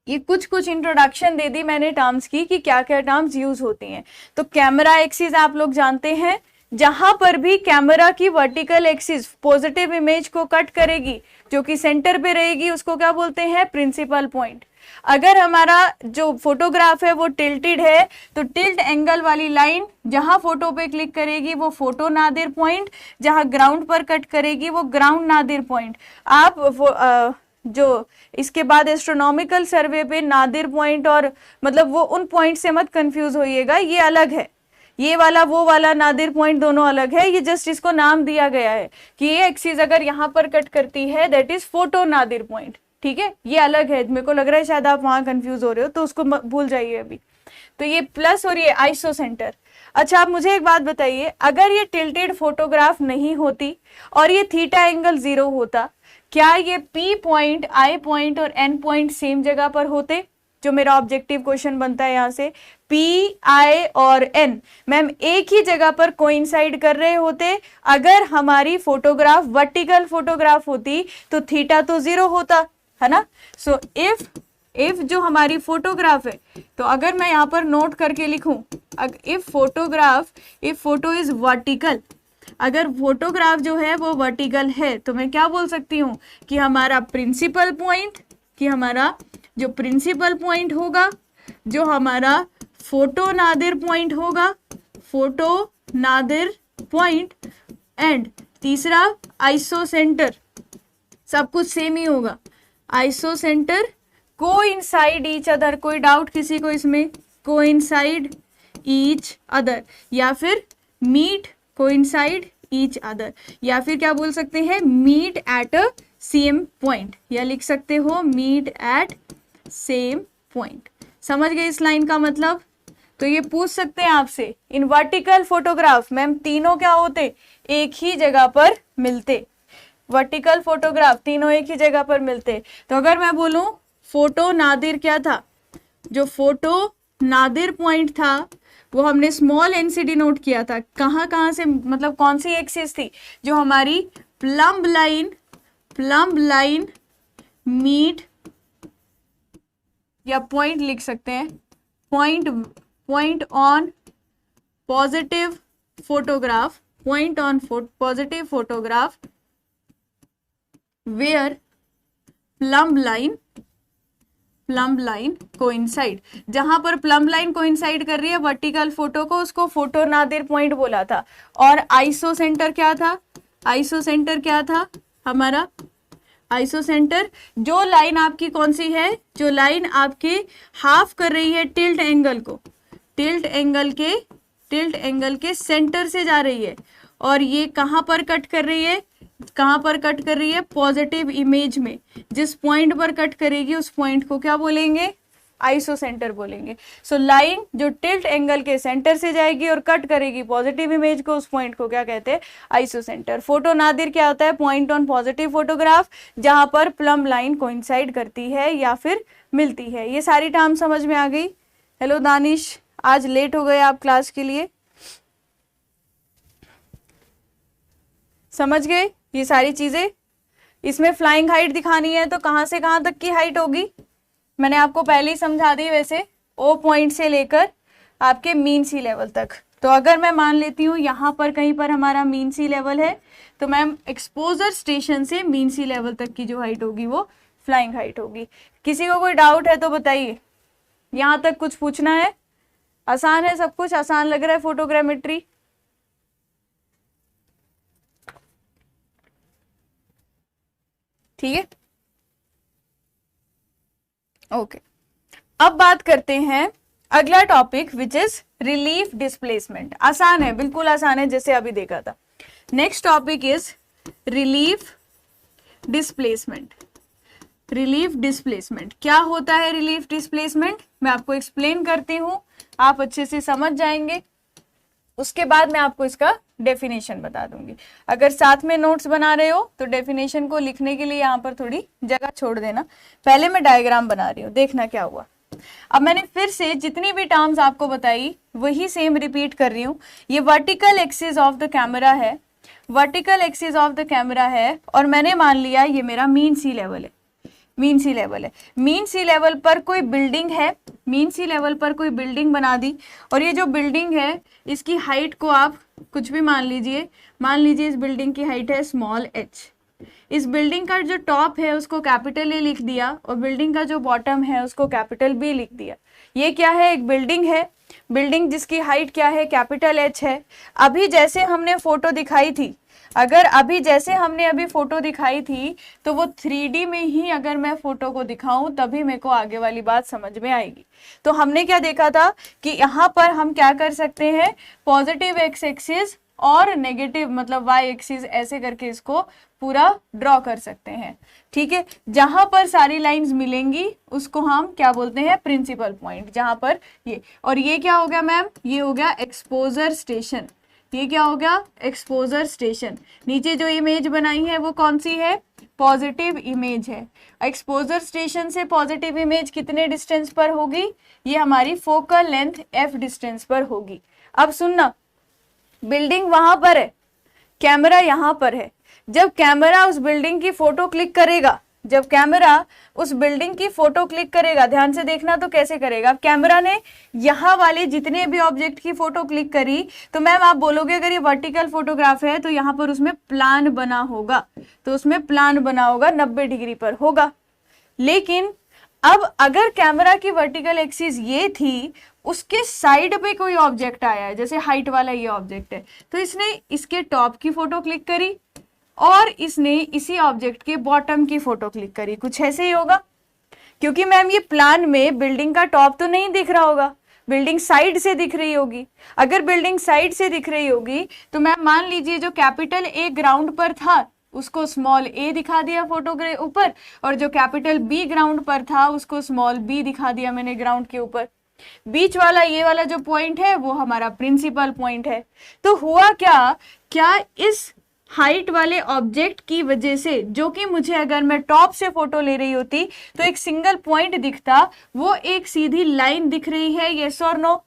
ये कुछ इंट्रोडक्शन दे दी मैंने टर्म्स की कि क्या क्या टर्म्स यूज होती हैं। तो कैमरा एक्सिस आप लोग जानते हैं, जहां पर भी कैमरा की वर्टिकल एक्सिस पॉजिटिव इमेज को कट करेगी, जो कि सेंटर पे रहेगी, उसको क्या बोलते हैं, प्रिंसिपल पॉइंट। अगर हमारा जो फोटोग्राफ है वो टिल्टेड है तो टिल्ट एंगल वाली लाइन जहां फोटो पे क्लिक करेगी वो फोटो नादिर पॉइंट, जहां ग्राउंड पर कट करेगी वो ग्राउंड नादिर पॉइंट। आप जो इसके बाद एस्ट्रोनॉमिकल सर्वे पे नादिर पॉइंट और मतलब वो उन पॉइंट से मत कंफ्यूज होइएगा, ये अलग है, ये वाला वो वाला नादिर पॉइंट दोनों अलग है। ये जस्ट इसको नाम दिया गया है कि ये एक्सिस अगर यहाँ पर कट करती है that is photo Nadir point. ठीक है, ये अलग है, मेरे को लग रहा है शायद आप वहां कंफ्यूज हो रहे हो, तो उसको भूल जाइए अभी। तो ये प्लस और ये आइसोसेंटर। अच्छा, आप मुझे एक बात बताइए, अगर ये टिल्टेड फोटोग्राफ नहीं होती और ये थीटा एंगल 0 होता, क्या ये P पॉइंट, I पॉइंट और N पॉइंट सेम जगह पर होते? जो मेरा ऑब्जेक्टिव क्वेश्चन बनता है यहाँ से, P, I और N मैम एक ही जगह पर कोइंसाइड कर रहे होते। अगर हमारी फोटोग्राफ वर्टिकल फोटोग्राफ होती तो थीटा तो 0 होता है ना। सो इफ जो हमारी फोटोग्राफ है, तो अगर मैं यहाँ पर नोट करके लिखूं, इफ फोटो इज वर्टिकल, अगर फोटोग्राफ जो है वो वर्टिकल है, तो मैं क्या बोल सकती हूँ कि हमारा प्रिंसिपल पॉइंट, कि हमारा जो प्रिंसिपल पॉइंट होगा, जो हमारा फोटो नादिर पॉइंट होगा, फोटो नादिर पॉइंट, एंड तीसरा आइसोसेंटर, सब कुछ सेम ही होगा। आइसोसेंटर कोइंसाइड ईच अदर, कोई डाउट किसी को इसमें? कोइंसाइड ईच अदर, या फिर मीट कोइंसाइड ईच अदर, या फिर क्या बोल सकते हैं, meet at a same point, या लिख सकते हो मीट एट सेम पॉइंट। समझ गए इस लाइन का मतलब? तो ये पूछ सकते हैं आपसे, इन वर्टिकल फोटोग्राफ मैम तीनों क्या होते, एक ही जगह पर मिलते। वर्टिकल फोटोग्राफ तीनों एक ही जगह पर मिलते। तो अगर मैं बोलूं फोटो नादिर क्या था, जो फोटो नादिर पॉइंट था वो हमने स्मॉल एन से डिनोट किया था। कहाँ से, मतलब कौन सी एक्सिस थी, जो हमारी प्लम्ब लाइन मीट, या पॉइंट लिख सकते हैं, point on positive photograph, point on positive photograph where plumb line coincide. जहां पर प्लम्ब लाइन कोइंसाइड कर रही है वर्टिकल फोटो को, उसको फोटो नादिर पॉइंट बोला था। और आइसोसेंटर क्या था हमारा? आइसोसेंटर जो लाइन आपकी कौन सी है, जो लाइन आपके हाफ कर रही है टिल्ट एंगल को, टिल्ट एंगल के सेंटर से जा रही है, और ये कहां पर कट कर रही है, पॉजिटिव इमेज में। जिस पॉइंट पर कट करेगी उस पॉइंट को क्या बोलेंगे, आइसोसेंटर बोलेंगे। सो लाइन जो टिल्ट एंगल के सेंटर से जाएगी और कट करेगी पॉजिटिव इमेज को, उस पॉइंट को क्या कहते हैं, आइसोसेंटर। फोटो नादिर क्या होता है, पॉइंट ऑन पॉजिटिव फोटोग्राफ जहां पर प्लम्ब लाइन कोइंसाइड करती है या फिर मिलती है। ये सारी टर्म समझ में आ गई? हेलो दानिश, आज लेट हो गए आप क्लास के लिए, समझ गए ये सारी चीजें? इसमें फ्लाइंग हाइट दिखानी है तो कहां से कहां तक की हाइट होगी, मैंने आपको पहले ही समझा दी वैसे, ओ पॉइंट से लेकर आपके मीन सी लेवल तक। तो अगर मैं मान लेती हूँ यहाँ पर कहीं पर हमारा मीन सी लेवल है, तो मैम एक्सपोजर स्टेशन से मीन सी लेवल तक की जो हाइट होगी वो फ्लाइंग हाइट होगी। किसी को कोई डाउट है तो बताइए, यहाँ तक कुछ पूछना है? आसान है, सब कुछ आसान लग रहा है फोटोग्रामेट्री? ठीक है, ओके। अब बात करते हैं अगला topic which is relief displacement. आसान है, बिल्कुल आसान है, जैसे अभी देखा था। Next topic is relief displacement. Relief displacement क्या होता है? रिलीफ डिस्प्लेसमेंट मैं आपको एक्सप्लेन करती हूँ, आप अच्छे से समझ जाएंगे, उसके बाद मैं आपको इसका डेफिनेशन बता दूंगी। अगर साथ में नोट्स बना रहे हो तो डेफिनेशन को लिखने के लिए यहाँ पर थोड़ी जगह छोड़ देना। पहले मैं डायग्राम बना रही हूँ, देखना क्या हुआ। अब मैंने फिर से जितनी भी टर्म्स आपको बताई वही सेम रिपीट कर रही हूँ। ये vertical axis of the camera है, vertical axis of the camera है, और मैंने मान लिया ये मेरा मीन सी लेवल है, मीन सी लेवल है। मीन सी लेवल पर कोई बिल्डिंग है, मीन सी लेवल पर कोई बिल्डिंग बना दी, और ये जो बिल्डिंग है इसकी हाइट को आप कुछ भी मान लीजिए, मान लीजिए इस बिल्डिंग की हाइट है स्मॉल h। इस बिल्डिंग का जो टॉप है उसको कैपिटल ए लिख दिया और बिल्डिंग का जो बॉटम है उसको कैपिटल बी लिख दिया। ये क्या है? एक बिल्डिंग है, बिल्डिंग जिसकी हाइट क्या है? कैपिटल एच है। अभी जैसे हमने फोटो दिखाई थी, अगर अभी जैसे हमने अभी फोटो दिखाई थी तो वो 3D में ही अगर मैं फोटो को दिखाऊं तभी मेरे को आगे वाली बात समझ में आएगी। तो हमने क्या देखा था कि यहाँ पर हम क्या कर सकते हैं, पॉजिटिव एक्स एक्सिस और नेगेटिव मतलब वाई एक्सिस ऐसे करके इसको पूरा ड्रॉ कर सकते हैं। ठीक है, जहां पर सारी लाइंस मिलेंगी उसको हम क्या बोलते हैं? Principal point. जहां पर ये, और ये क्या हो गया मैम? ये हो गया एक्सपोजर स्टेशन। ये क्या हो गया? Exposure station. नीचे जो इमेज बनाई है वो कौन सी है? पॉजिटिव इमेज है। एक्सपोजर स्टेशन से पॉजिटिव इमेज कितने डिस्टेंस पर होगी? ये हमारी फोकल लेंथ f डिस्टेंस पर होगी। अब सुनना, बिल्डिंग वहां पर है, कैमरा यहां पर है। जब कैमरा उस बिल्डिंग की फोटो क्लिक करेगा, जब कैमरा उस बिल्डिंग की फोटो क्लिक करेगा, ध्यान से देखना तो कैसे करेगा। कैमरा ने यहाँ वाले जितने भी ऑब्जेक्ट की फोटो क्लिक करी तो मैम आप बोलोगे अगर ये वर्टिकल फोटोग्राफ है तो यहाँ पर उसमें प्लान बना होगा, तो उसमें प्लान बना होगा 90 डिग्री पर होगा। लेकिन अब अगर कैमरा की वर्टिकल एक्सिस ये थी, उसके साइड पे कोई ऑब्जेक्ट आया है, जैसे हाइट वाला ये ऑब्जेक्ट है, तो इसने इसके टॉप की फोटो क्लिक करी और इसने इसी ऑब्जेक्ट के बॉटम की फोटो क्लिक करी। कुछ ऐसे ही होगा, क्योंकि मैम ये प्लान में बिल्डिंग का टॉप तो नहीं दिख रहा होगा, बिल्डिंग साइड से दिख रही होगी। अगर बिल्डिंग साइड से दिख रही होगी तो मैम मान लीजिए जो कैपिटल ए ग्राउंड पर था उसको स्मॉल ए दिखा दिया फोटो के ऊपर, और जो कैपिटल बी ग्राउंड पर था उसको स्मॉल बी दिखा दिया मैंने ग्राउंड के ऊपर। बीच वाला ये वाला जो पॉइंट है वो हमारा प्रिंसिपल पॉइंट है। तो हुआ क्या, क्या इस हाइट वाले ऑब्जेक्ट की वजह से, जो कि मुझे अगर मैं टॉप से फोटो ले रही होती तो एक सिंगल पॉइंट दिखता, वो एक सीधी लाइन दिख रही है, यस और नो?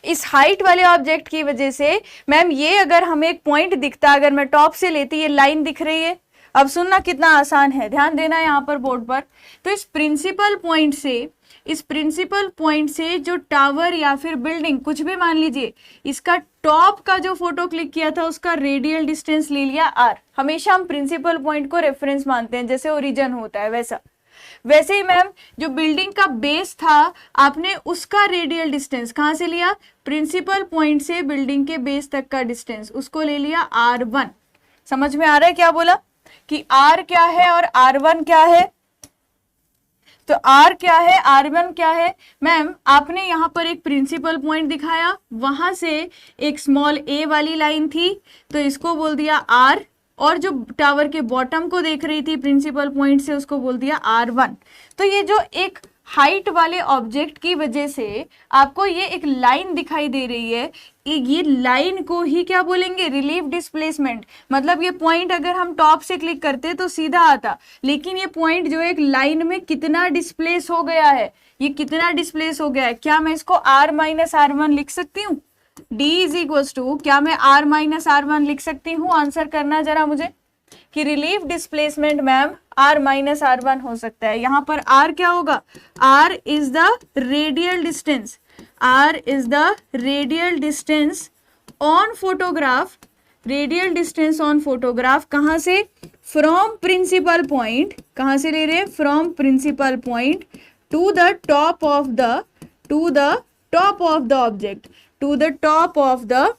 इस हाइट वाले ऑब्जेक्ट की वजह से मैम ये अगर हमें एक पॉइंट दिखता, अगर मैं टॉप से लेती, ये लाइन दिख रही है। अब सुनना कितना आसान है, ध्यान देना यहाँ पर बोर्ड पर। तो इस प्रिंसिपल पॉइंट से, इस प्रिंसिपल पॉइंट से जो टावर या फिर बिल्डिंग कुछ भी मान लीजिए, इसका टॉप का जो फोटो क्लिक किया था उसका रेडियल डिस्टेंस ले लिया r। हमेशा हम प्रिंसिपल पॉइंट को रेफरेंस मानते हैं, जैसे ओरिजिन होता है वैसा। वैसे ही मैम जो बिल्डिंग का बेस था आपने उसका रेडियल डिस्टेंस कहां से लिया? प्रिंसिपल पॉइंट से बिल्डिंग के बेस तक का डिस्टेंस, उसको ले लिया r1। समझ में आ रहा है क्या बोला कि r क्या है और r1 क्या है? तो r क्या है, r1 क्या है? मैम आपने यहाँ पर एक प्रिंसिपल पॉइंट दिखाया, वहां से एक स्मॉल a वाली लाइन थी तो इसको बोल दिया r, और जो टावर के बॉटम को देख रही थी प्रिंसिपल पॉइंट से उसको बोल दिया r1। तो ये जो एक हाइट वाले ऑब्जेक्ट की वजह से आपको ये एक लाइन दिखाई दे रही है, ये लाइन को ही क्या बोलेंगे? Relief displacement. मतलब ये पॉइंट अगर हम टॉप से क्लिक करते तो सीधा आता, लेकिन ये पॉइंट जो एक लाइन में कितना डिस्प्लेस हो गया है, ये कितना डिस्प्लेस हो गया है? क्या मैं इसको r माइनस r1 लिख सकती हूँ? d इज इक्वल टू, क्या मैं r माइनस r1 लिख सकती हूँ? आंसर करना जरा मुझे कि relief displacement ma'am r minus r1 हो सकता है। यहाँ पर r क्या होगा? r is the radial distance, r is the radial distance on photograph, radial distance on photograph. कहाँ से? From principal point. कहाँ से ले रहे हैं? From principal point to the top of the, to the top of the object, to the top of the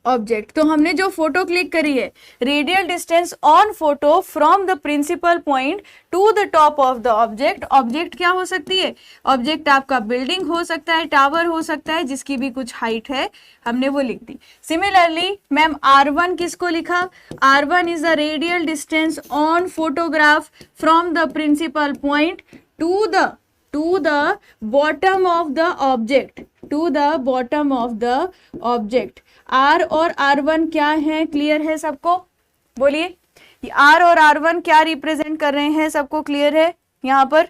object. तो हमने जो फोटो क्लिक करी है, radial distance on photo from the principal point to the top of the object. Object क्या हो सकती है? Object आपका बिल्डिंग हो सकता है, टावर हो सकता है, जिसकी भी कुछ हाइट है, हमने वो लिख दी। सिमिलरली मैम R1 किसको लिखा? R1 is the radial distance on photograph from the principal point to the bottom of the object, to the bottom of the object. R और R1 क्या है? क्लियर है सबको? बोलिए, R और R1 क्या रिप्रेजेंट कर रहे हैं? सबको क्लियर है यहाँ पर,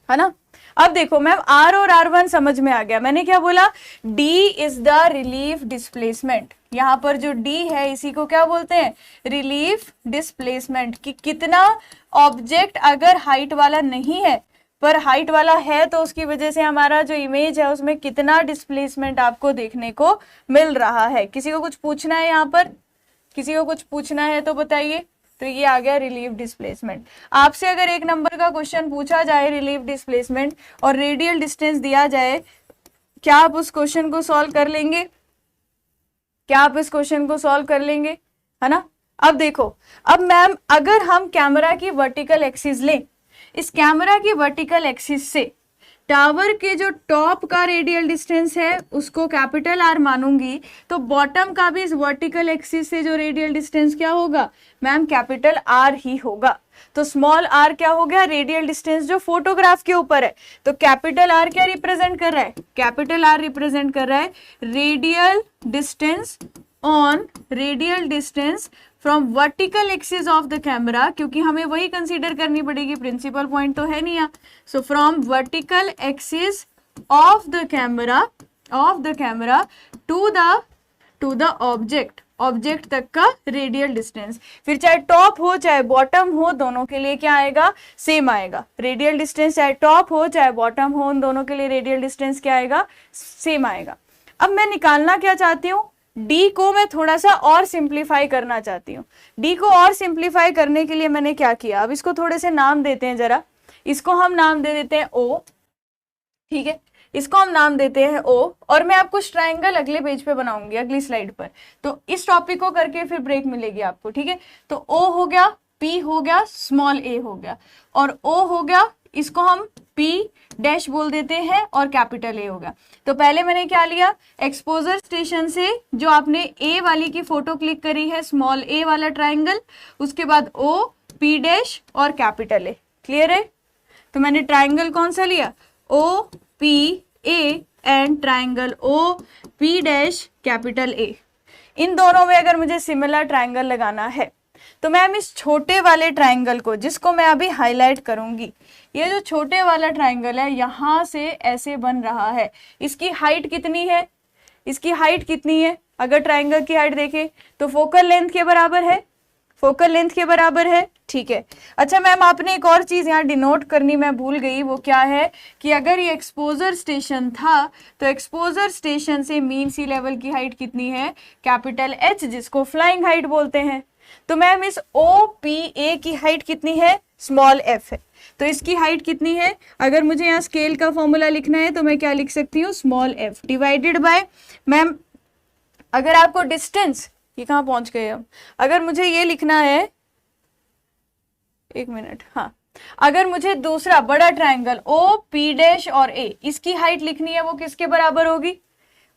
है ना? अब देखो मैम, R और R1 समझ में आ गया। मैंने क्या बोला? D is the relief displacement. यहाँ पर जो D है इसी को क्या बोलते हैं? Relief displacement. कि कितना ऑब्जेक्ट अगर हाइट वाला नहीं है पर हाइट वाला है तो उसकी वजह से हमारा जो इमेज है उसमें कितना डिस्प्लेसमेंट आपको देखने को मिल रहा है। किसी को कुछ पूछना है यहाँ पर? किसी को कुछ पूछना है तो बताइए। तो ये आ गया रिलीफ डिस्प्लेसमेंट। आपसे अगर एक नंबर का क्वेश्चन पूछा जाए रिलीफ डिस्प्लेसमेंट और रेडियल डिस्टेंस दिया जाए, क्या आप उस क्वेश्चन को सॉल्व कर लेंगे? क्या आप इस क्वेश्चन को सॉल्व कर लेंगे, है ना? अब देखो, अब मैम अगर हम कैमरा की वर्टिकल एक्सिस लें, इस कैमरा की वर्टिकल एक्सिस से टावर के जो टॉप का रेडियल डिस्टेंस है उसको कैपिटल R मानूंगी, तो बॉटम का भी इस वर्टिकल एक्सिस से जो रेडियल डिस्टेंस क्या होगा मैम? कैपिटल R ही होगा। तो स्मॉल r क्या हो गया? रेडियल डिस्टेंस जो फोटोग्राफ के ऊपर है। तो कैपिटल R क्या रिप्रेजेंट कर रहा है? कैपिटल R रिप्रेजेंट कर रहा है radial distance from vertical axis of the camera, क्योंकि हमें वही कंसीडर करनी पड़ेगी, प्रिंसिपल पॉइंट तो है नहीं यहाँ। So from vertical axis of the camera to the object तक का रेडियल डिस्टेंस। फिर चाहे टॉप हो चाहे बॉटम हो, दोनों के लिए क्या आएगा? सेम आएगा। रेडियल डिस्टेंस चाहे टॉप हो चाहे बॉटम हो, उन दोनों के लिए रेडियल डिस्टेंस क्या आएगा? सेम आएगा। अब मैं निकालना क्या चाहती हूँ? D को मैं थोड़ा सा और सिंप्लीफाई करना चाहती हूँ। D को और सिंप्लीफाई करने के लिए मैंने क्या किया? अब इसको थोड़े से नाम देते हैं जरा। इसको हम नाम दे देते हैं O, ठीक है? इसको हम नाम देते हैं O, और मैं आपको ट्रायंगल अगले पेज पे बनाऊंगी, अगली स्लाइड पर। तो इस टॉपिक को करके फिर ब्रेक मिलेगी आपको, ठीक है? तो O हो गया, P हो गया, स्मॉल a हो गया, और O हो गया, इसको हम P डैश बोल देते हैं, और कैपिटल A हो गया। तो पहले मैंने क्या लिया? एक्सपोजर स्टेशन से जो आपने A वाली की फोटो क्लिक करी है, स्मॉल a वाला ट्रायंगल, उसके बाद O, P डैश और कैपिटल A। क्लियर है? तो मैंने ट्रायंगल कौन सा लिया? O, P, A and triangle O, P dash capital A। इन दोनों में अगर मुझे सिमिलर ट्रायंगल लगाना है तो मैम इस छोटे वाले ट्रायंगल को, जिसको मैं अभी हाईलाइट करूंगी, ये जो छोटे वाला ट्रायंगल है यहां से ऐसे बन रहा है, इसकी हाइट कितनी है? इसकी हाइट कितनी है? अगर ट्रायंगल की हाइट देखें तो फोकल लेंथ के बराबर है, फोकल लेंथ के बराबर है, ठीक है? अच्छा मैम, आपने एक और चीज यहाँ डिनोट करनी मैं भूल गई, वो क्या है कि अगर ये एक्सपोजर स्टेशन था तो एक्सपोजर स्टेशन से मीन सी लेवल की हाइट कितनी है? कैपिटल H, जिसको फ्लाइंग हाइट बोलते हैं। तो मैम इस OPA की हाइट कितनी है? स्मॉल f है। तो इसकी हाइट कितनी है? अगर मुझे यहाँ स्केल का फॉर्मूला लिखना है तो मैं क्या लिख सकती हूँ? Small f divided by, ma'am अगर आपको डिस्टेंस, ये कहाँ पहुंच गए हम? अगर मुझे ये लिखना है, एक मिनट, हाँ, अगर मुझे दूसरा बड़ा ट्रायंगल OP डैश और A, इसकी हाइट लिखनी है, वो किसके बराबर होगी?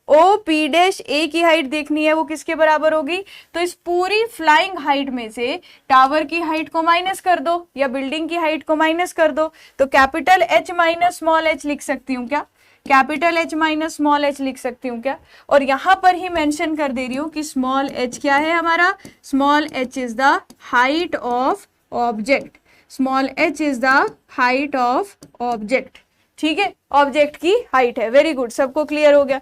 OP डैश A की हाइट देखनी है, वो किसके बराबर होगी? तो इस पूरी फ्लाइंग हाइट में से टावर की हाइट को माइनस कर दो या बिल्डिंग की हाइट को माइनस कर दो, तो capital H minus small h लिख सकती हूँ क्या? Capital H minus small h लिख सकती हूँ क्या? और यहां पर ही मेंशन कर दे रही हूँ कि स्मॉल h क्या है हमारा? Small h is the height of object, small h is the height of object, ठीक है? ऑब्जेक्ट की हाइट है। वेरी गुड, सबको क्लियर हो गया?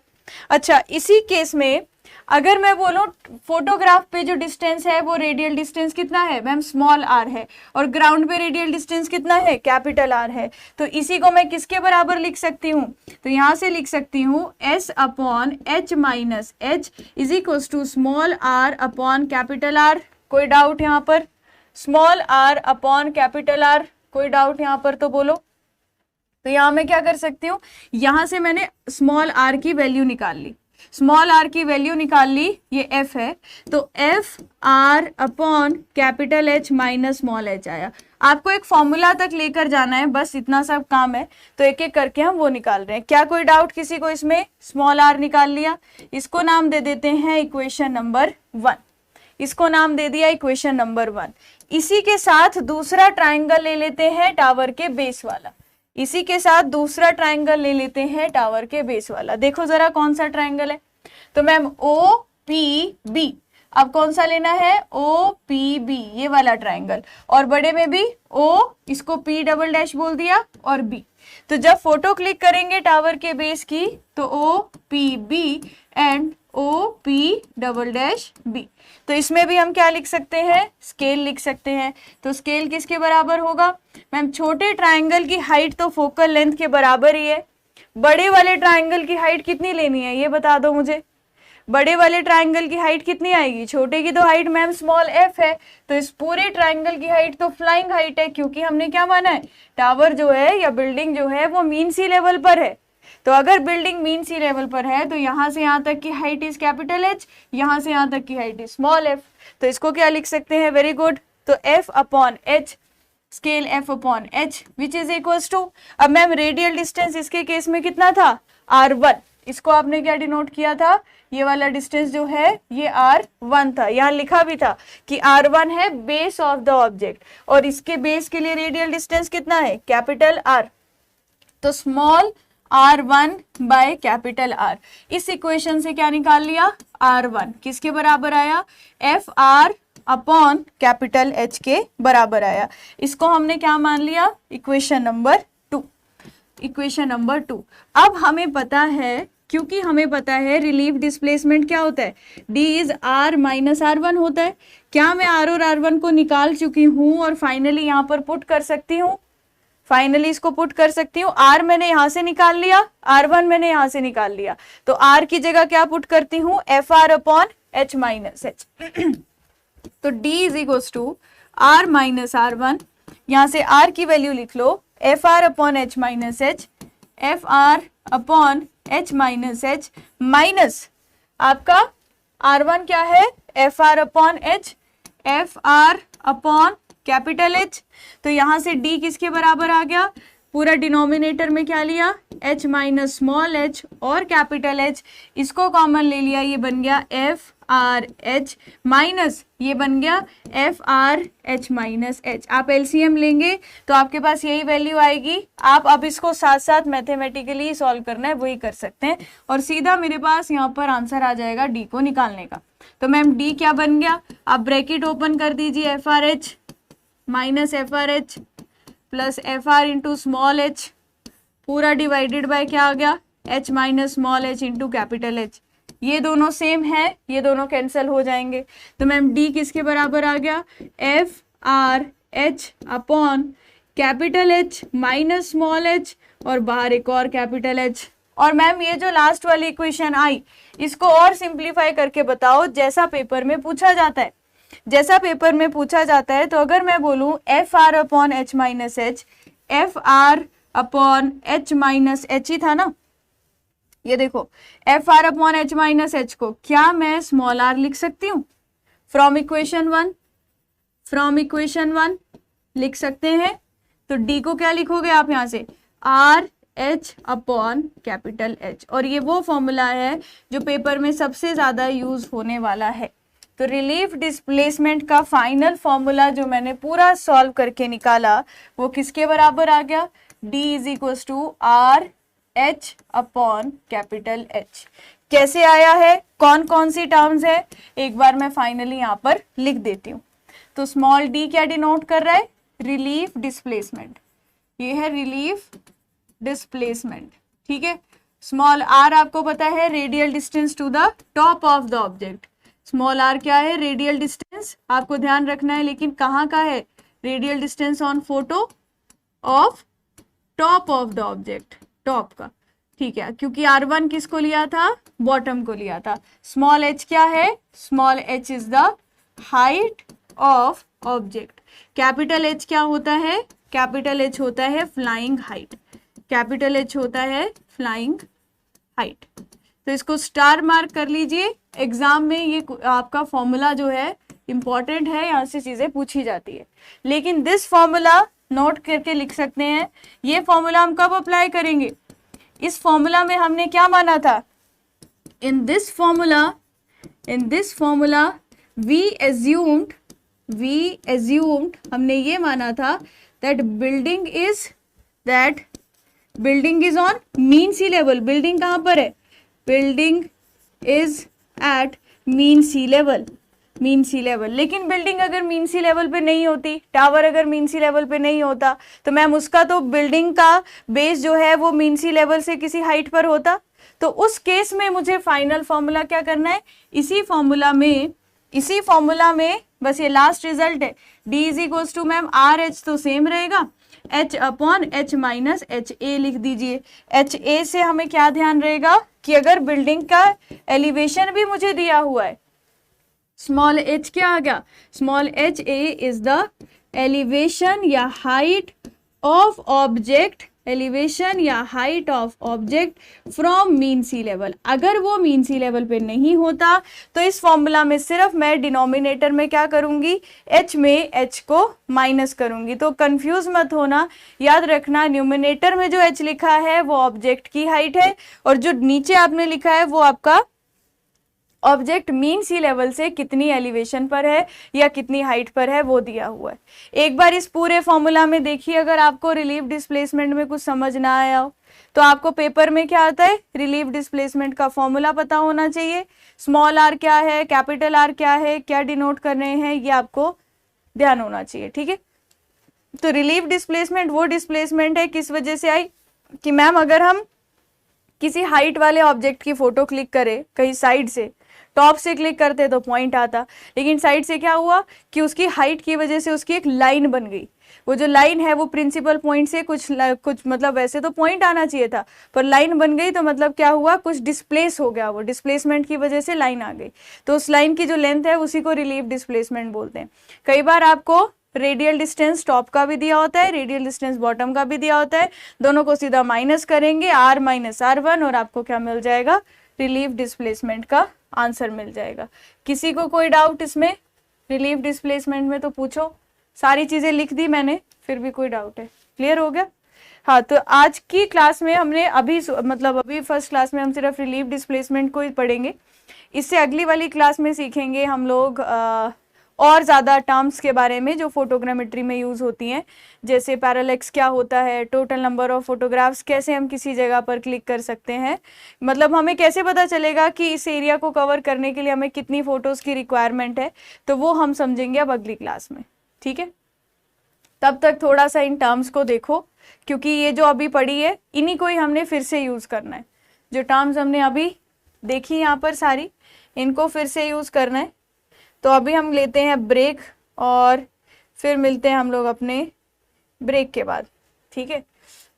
अच्छा, इसी केस में अगर मैं बोलूं फोटोग्राफ पे जो डिस्टेंस है वो रेडियल डिस्टेंस कितना है मैम? स्मॉल r है, और ग्राउंड पे रेडियल डिस्टेंस कितना है? कैपिटल R है। तो इसी को मैं किसके बराबर लिख सकती हूँ? तो यहां से लिख सकती हूँ S upon H minus H is equal to small r upon capital R। कोई डाउट यहाँ पर? Small r upon capital R, कोई डाउट यहाँ पर तो बोलो। तो यहां मैं क्या कर सकती हूँ? यहां से मैंने स्मॉल r की वैल्यू निकाल ली, स्मॉल आर की वैल्यू निकाल ली, ये एफ है, तो F R upon capital H minus small H आया। आपको एक फॉर्मूला तक लेकर जाना है, बस इतना सब काम है, तो एक एक करके हम वो निकाल रहे हैं। क्या कोई डाउट किसी को इसमें? स्मॉल आर निकाल लिया, इसको नाम दे देते हैं इक्वेशन नंबर 1, इसको नाम दे दिया इक्वेशन नंबर 1। इसी के साथ दूसरा ट्राइंगल ले लेते हैं टावर के बेस वाला, इसी के साथ दूसरा ट्राइंगल ले लेते हैं टावर के बेस वाला। देखो जरा कौन सा ट्राइंगल है, तो मैम ओ पी बी, अब कौन सा लेना है? ओ पी बी, ये वाला ट्राइंगल, और बड़े में भी ओ, इसको पी डबल डैश बोल दिया, और बी। तो जब फोटो क्लिक करेंगे टावर के बेस की तो O P B and O P double dash B. तो इसमें भी हम क्या लिख सकते हैं? स्केल लिख सकते हैं। तो स्केल किसके बराबर होगा? मैम छोटे ट्राइंगल की हाइट तो फोकल लेंथ के बराबर ही है। बड़े वाले ट्राइंगल की हाइट कितनी लेनी है ये बता दो मुझे। बड़े वाले ट्राइंगल की हाइट कितनी आएगी? छोटे की तो हाइट मैम स्मॉल एफ है, तो इस पूरे ट्राइंगल की हाइट तो फ्लाइंग हाइट है, क्योंकि हमने क्या माना है? टावर जो है या बिल्डिंग जो है वो मीन सी लेवल पर है। तो अगर बिल्डिंग मीन सी लेवल पर है तो यहां से यहां तक की हाइट इज कैपिटल एच, यहां से यहां तक की हाइट इज स्मॉल एफ। तो इसको क्या लिख सकते हैं? वेरी गुड, तो F upon H, scale F upon H which is equals to, अब मैम रेडियल डिस्टेंस इसके केस में कितना था? R1। इसको आपने क्या डिनोट किया था? ये वाला डिस्टेंस जो है ये R1 था, यहाँ लिखा भी था कि R1 है बेस ऑफ द ऑब्जेक्ट, और इसके बेस के लिए रेडियल डिस्टेंस कितना है? Capital R। तो small R1 by capital R। इस इक्वेशन से क्या निकाल लिया? R1 किसके बराबर आया? F R upon capital H के बराबर आया। इसको हमने क्या मान लिया? Equation number 2, equation number 2। अब हमें पता है, क्योंकि हमें पता है रिलीफ डिस्प्लेसमेंट क्या होता है? D is R minus R1 होता है। क्या मैं R और R1 को निकाल चुकी हूँ और फाइनली यहाँ पर पुट कर सकती हूँ? फाइनली इसको पुट कर सकती हूँ। R मैंने यहाँ से निकाल लिया, R1 मैंने यहाँ से निकाल लिया, तो R की जगह क्या पुट करती हूँ? F R upon H minus H। तो D is equals to R minus R1, यहाँ से R की वैल्यू लिख लो, F R upon H minus H, F R upon H minus H minus आपका R1 क्या है? F R upon H, F R upon capital H। तो यहां से D किसके बराबर आ गया? पूरा डिनोमिनेटर में क्या लिया? H माइनस स्मॉल h और कैपिटल H, इसको कॉमन ले लिया, ये बन गया एफ आर एच माइनस ये बन गया F R H minus H. आप एलसीएम लेंगे तो आपके पास यही वैल्यू आएगी। आप अब इसको साथ साथ मैथमेटिकली सॉल्व करना है वही कर सकते हैं, और सीधा मेरे पास यहाँ पर आंसर आ जाएगा डी को निकालने का। तो मैम डी क्या बन गया? आप ब्रैकेट ओपन कर दीजिए, F R H minus F R H plus F R into small H पूरा डिवाइडेड बाय क्या आ गया? H minus small H into capital H. ये दोनों सेम है, ये दोनों कैंसिल हो जाएंगे। तो मैम डी किसके बराबर आ गया? F R H upon capital H minus small H और बाहर एक और कैपिटल एच। और मैम ये जो लास्ट वाली इक्वेशन आई इसको और सिंप्लीफाई करके बताओ जैसा पेपर में पूछा जाता है। जैसा पेपर में पूछा जाता है तो अगर मैं बोलूं F R upon H minus H, F R upon H minus H ही था ना, ये देखो F R upon H minus H को क्या मैं स्मॉल आर लिख सकती हूँ? फ्रॉम इक्वेशन वन लिख सकते हैं। तो डी को क्या लिखोगे आप यहाँ से? Are H upon capital H, और ये वो फॉर्मूला है जो पेपर में सबसे ज्यादा यूज होने वाला है। तो रिलीफ डिस्प्लेसमेंट का फाइनल फॉर्मूला जो मैंने पूरा सॉल्व करके निकाला वो किसके बराबर आ गया? D is equal to R H upon capital H. कैसे आया है? कौन कौन सी टर्म्स है एक बार मैं फाइनली यहाँ पर लिख देती हूँ। तो स्मॉल d क्या डिनोट कर रहा है? रिलीफ डिस्प्लेसमेंट, ये है रिलीफ डिस्प्लेसमेंट, ठीक है। स्मॉल r आपको पता है radial distance to the top of the object. Small r क्या है? रेडियल डिस्टेंस, आपको ध्यान रखना है लेकिन कहाँ का है? Radial distance on photo of top of the object, top का, ठीक है, क्योंकि R1 किसको लिया था? बॉटम को लिया था। स्मॉल h क्या है? Small h is the height of object. Capital H क्या होता है? कैपिटल H होता है फ्लाइंग हाइट, कैपिटल H होता है फ्लाइंग हाइट, तो इसको स्टार मार्क कर लीजिए। एग्जाम में ये आपका फॉर्मूला जो है इंपॉर्टेंट है, यहाँ से चीजें पूछी जाती है। लेकिन दिस फॉर्मूला नोट करके लिख सकते हैं। ये फॉर्मूला हम कब अप्लाई करेंगे? इस फॉर्मूला में हमने क्या माना था? In this formula we assumed हमने ये माना था that building is on mean sea level. Building कहाँ पर है? Building is at mean sea level. लेकिन बिल्डिंग अगर मीन सी लेवल पे नहीं होती, टावर अगर मीन सी लेवल पे नहीं होता, तो मैम उसका तो बिल्डिंग का बेस जो है वो मीन सी लेवल से किसी हाइट पर होता। तो उस केस में मुझे फाइनल फॉर्मूला क्या करना है? इसी फॉर्मूला में बस ये लास्ट रिजल्ट है। D is equals to ma'am R H तो सेम रहेगा, H upon H minus H A लिख दीजिए। एच ए से हमें क्या ध्यान रहेगा कि अगर बिल्डिंग का एलिवेशन भी मुझे दिया हुआ है, स्मॉल h क्या आ गया? Small h a is the elevation या height of object, from mean sea level. अगर वो मीन सी लेवल पे नहीं होता तो इस फॉर्मूला में सिर्फ मैं डिनोमिनेटर में क्या करूंगी? h में h को माइनस करूंगी। तो कंफ्यूज मत होना, याद रखना न्यूमिनेटर में जो h लिखा है वो ऑब्जेक्ट की हाइट है, और जो नीचे आपने लिखा है वो आपका ऑब्जेक्ट मीन सी लेवल से कितनी एलिवेशन पर है या कितनी हाइट पर है वो दिया हुआ है। एक बार इस पूरे फॉर्मूला में देखिए, अगर आपको रिलीफ डिस्प्लेसमेंट में कुछ समझ ना आया हो तो आपको पेपर में क्या आता है? रिलीफ डिस्प्लेसमेंट का फॉर्मूला पता होना चाहिए। स्मॉल आर क्या है, कैपिटल आर क्या है, क्या डिनोट कर रहे हैं, ये आपको ध्यान होना चाहिए। ठीक है, तो रिलीफ डिस्प्लेसमेंट वो डिस्प्लेसमेंट है किस वजह से आई कि मैम अगर हम किसी हाइट वाले ऑब्जेक्ट की फोटो क्लिक करें कहीं साइड से, टॉप से क्लिक करते तो पॉइंट आता, लेकिन साइड से क्या हुआ कि उसकी हाइट की वजह से उसकी एक लाइन बन गई। वो जो लाइन है वो प्रिंसिपल पॉइंट से कुछ मतलब वैसे तो पॉइंट आना चाहिए था, पर लाइन बन गई तो मतलब क्या हुआ? कुछ डिस्प्लेस हो गया, वो डिस्प्लेसमेंट की वजह से लाइन आ गई। तो उस लाइन की जो लेंथ है उसी को रिलीफ डिस्प्लेसमेंट बोलते हैं। कई बार आपको रेडियल डिस्टेंस टॉप का भी दिया होता है, रेडियल डिस्टेंस बॉटम का भी दिया होता है, दोनों को सीधा माइनस करेंगे, r माइनस r1, और आपको क्या मिल जाएगा? रिलीफ डिस्प्लेसमेंट का आंसर मिल जाएगा। किसी को कोई डाउट इसमें? रिलीफ डिस्प्लेसमेंट में तो पूछो, सारी चीजें लिख दी मैंने, फिर भी कोई डाउट है? क्लियर हो गया? हाँ, तो आज की क्लास में हमने अभी फर्स्ट क्लास में हम सिर्फ रिलीफ डिस्प्लेसमेंट को ही पढ़ेंगे। इससे अगली वाली क्लास में सीखेंगे हम लोग और ज़्यादा टर्म्स के बारे में जो फोटोग्रामेट्री में यूज़ होती हैं, जैसे पैरालेक्स क्या होता है, टोटल नंबर ऑफ फोटोग्राफ्स कैसे हम किसी जगह पर क्लिक कर सकते हैं, मतलब हमें कैसे पता चलेगा कि इस एरिया को कवर करने के लिए हमें कितनी फ़ोटोज़ की रिक्वायरमेंट है, तो वो हम समझेंगे अब अगली क्लास में। ठीक है, तब तक थोड़ा सा इन टर्म्स को देखो, क्योंकि ये जो अभी पढ़ी है इन्हीं को ही हमने फिर से यूज़ करना है। जो टर्म्स हमने अभी देखी यहाँ पर सारी, इनको फिर से यूज़ करना है। तो अभी हम लेते हैं ब्रेक और फिर मिलते हैं हम लोग अपने ब्रेक के बाद। ठीक है,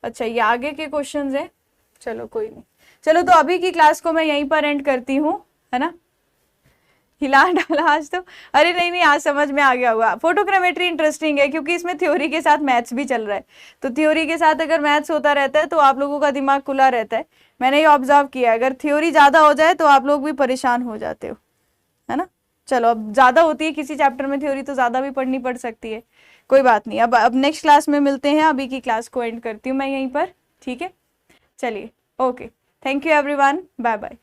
अच्छा ये आगे के क्वेश्चंस हैं, चलो कोई नहीं, चलो तो अभी की क्लास को मैं यहीं पर एंड करती हूँ, है ना? हिला डाला आज तो, अरे नहीं आज समझ में आ गया होगा। फोटोग्रामेट्री इंटरेस्टिंग है क्योंकि इसमें थ्योरी के साथ मैथ्स भी चल रहा है, तो थ्योरी के साथ अगर मैथ्स होता रहता है तो आप लोगों का दिमाग खुला रहता है। मैंने ये ऑब्जर्व किया, अगर थ्योरी ज़्यादा हो जाए तो आप लोग भी परेशान हो जाते हो, है ना? चलो, अब ज़्यादा होती है किसी चैप्टर में थ्योरी तो ज़्यादा भी पढ़नी पड़ सकती है, कोई बात नहीं। अब नेक्स्ट क्लास में मिलते हैं, अभी की क्लास को एंड करती हूँ मैं यहीं पर। ठीक है, चलिए, okay, thank you everyone, bye bye.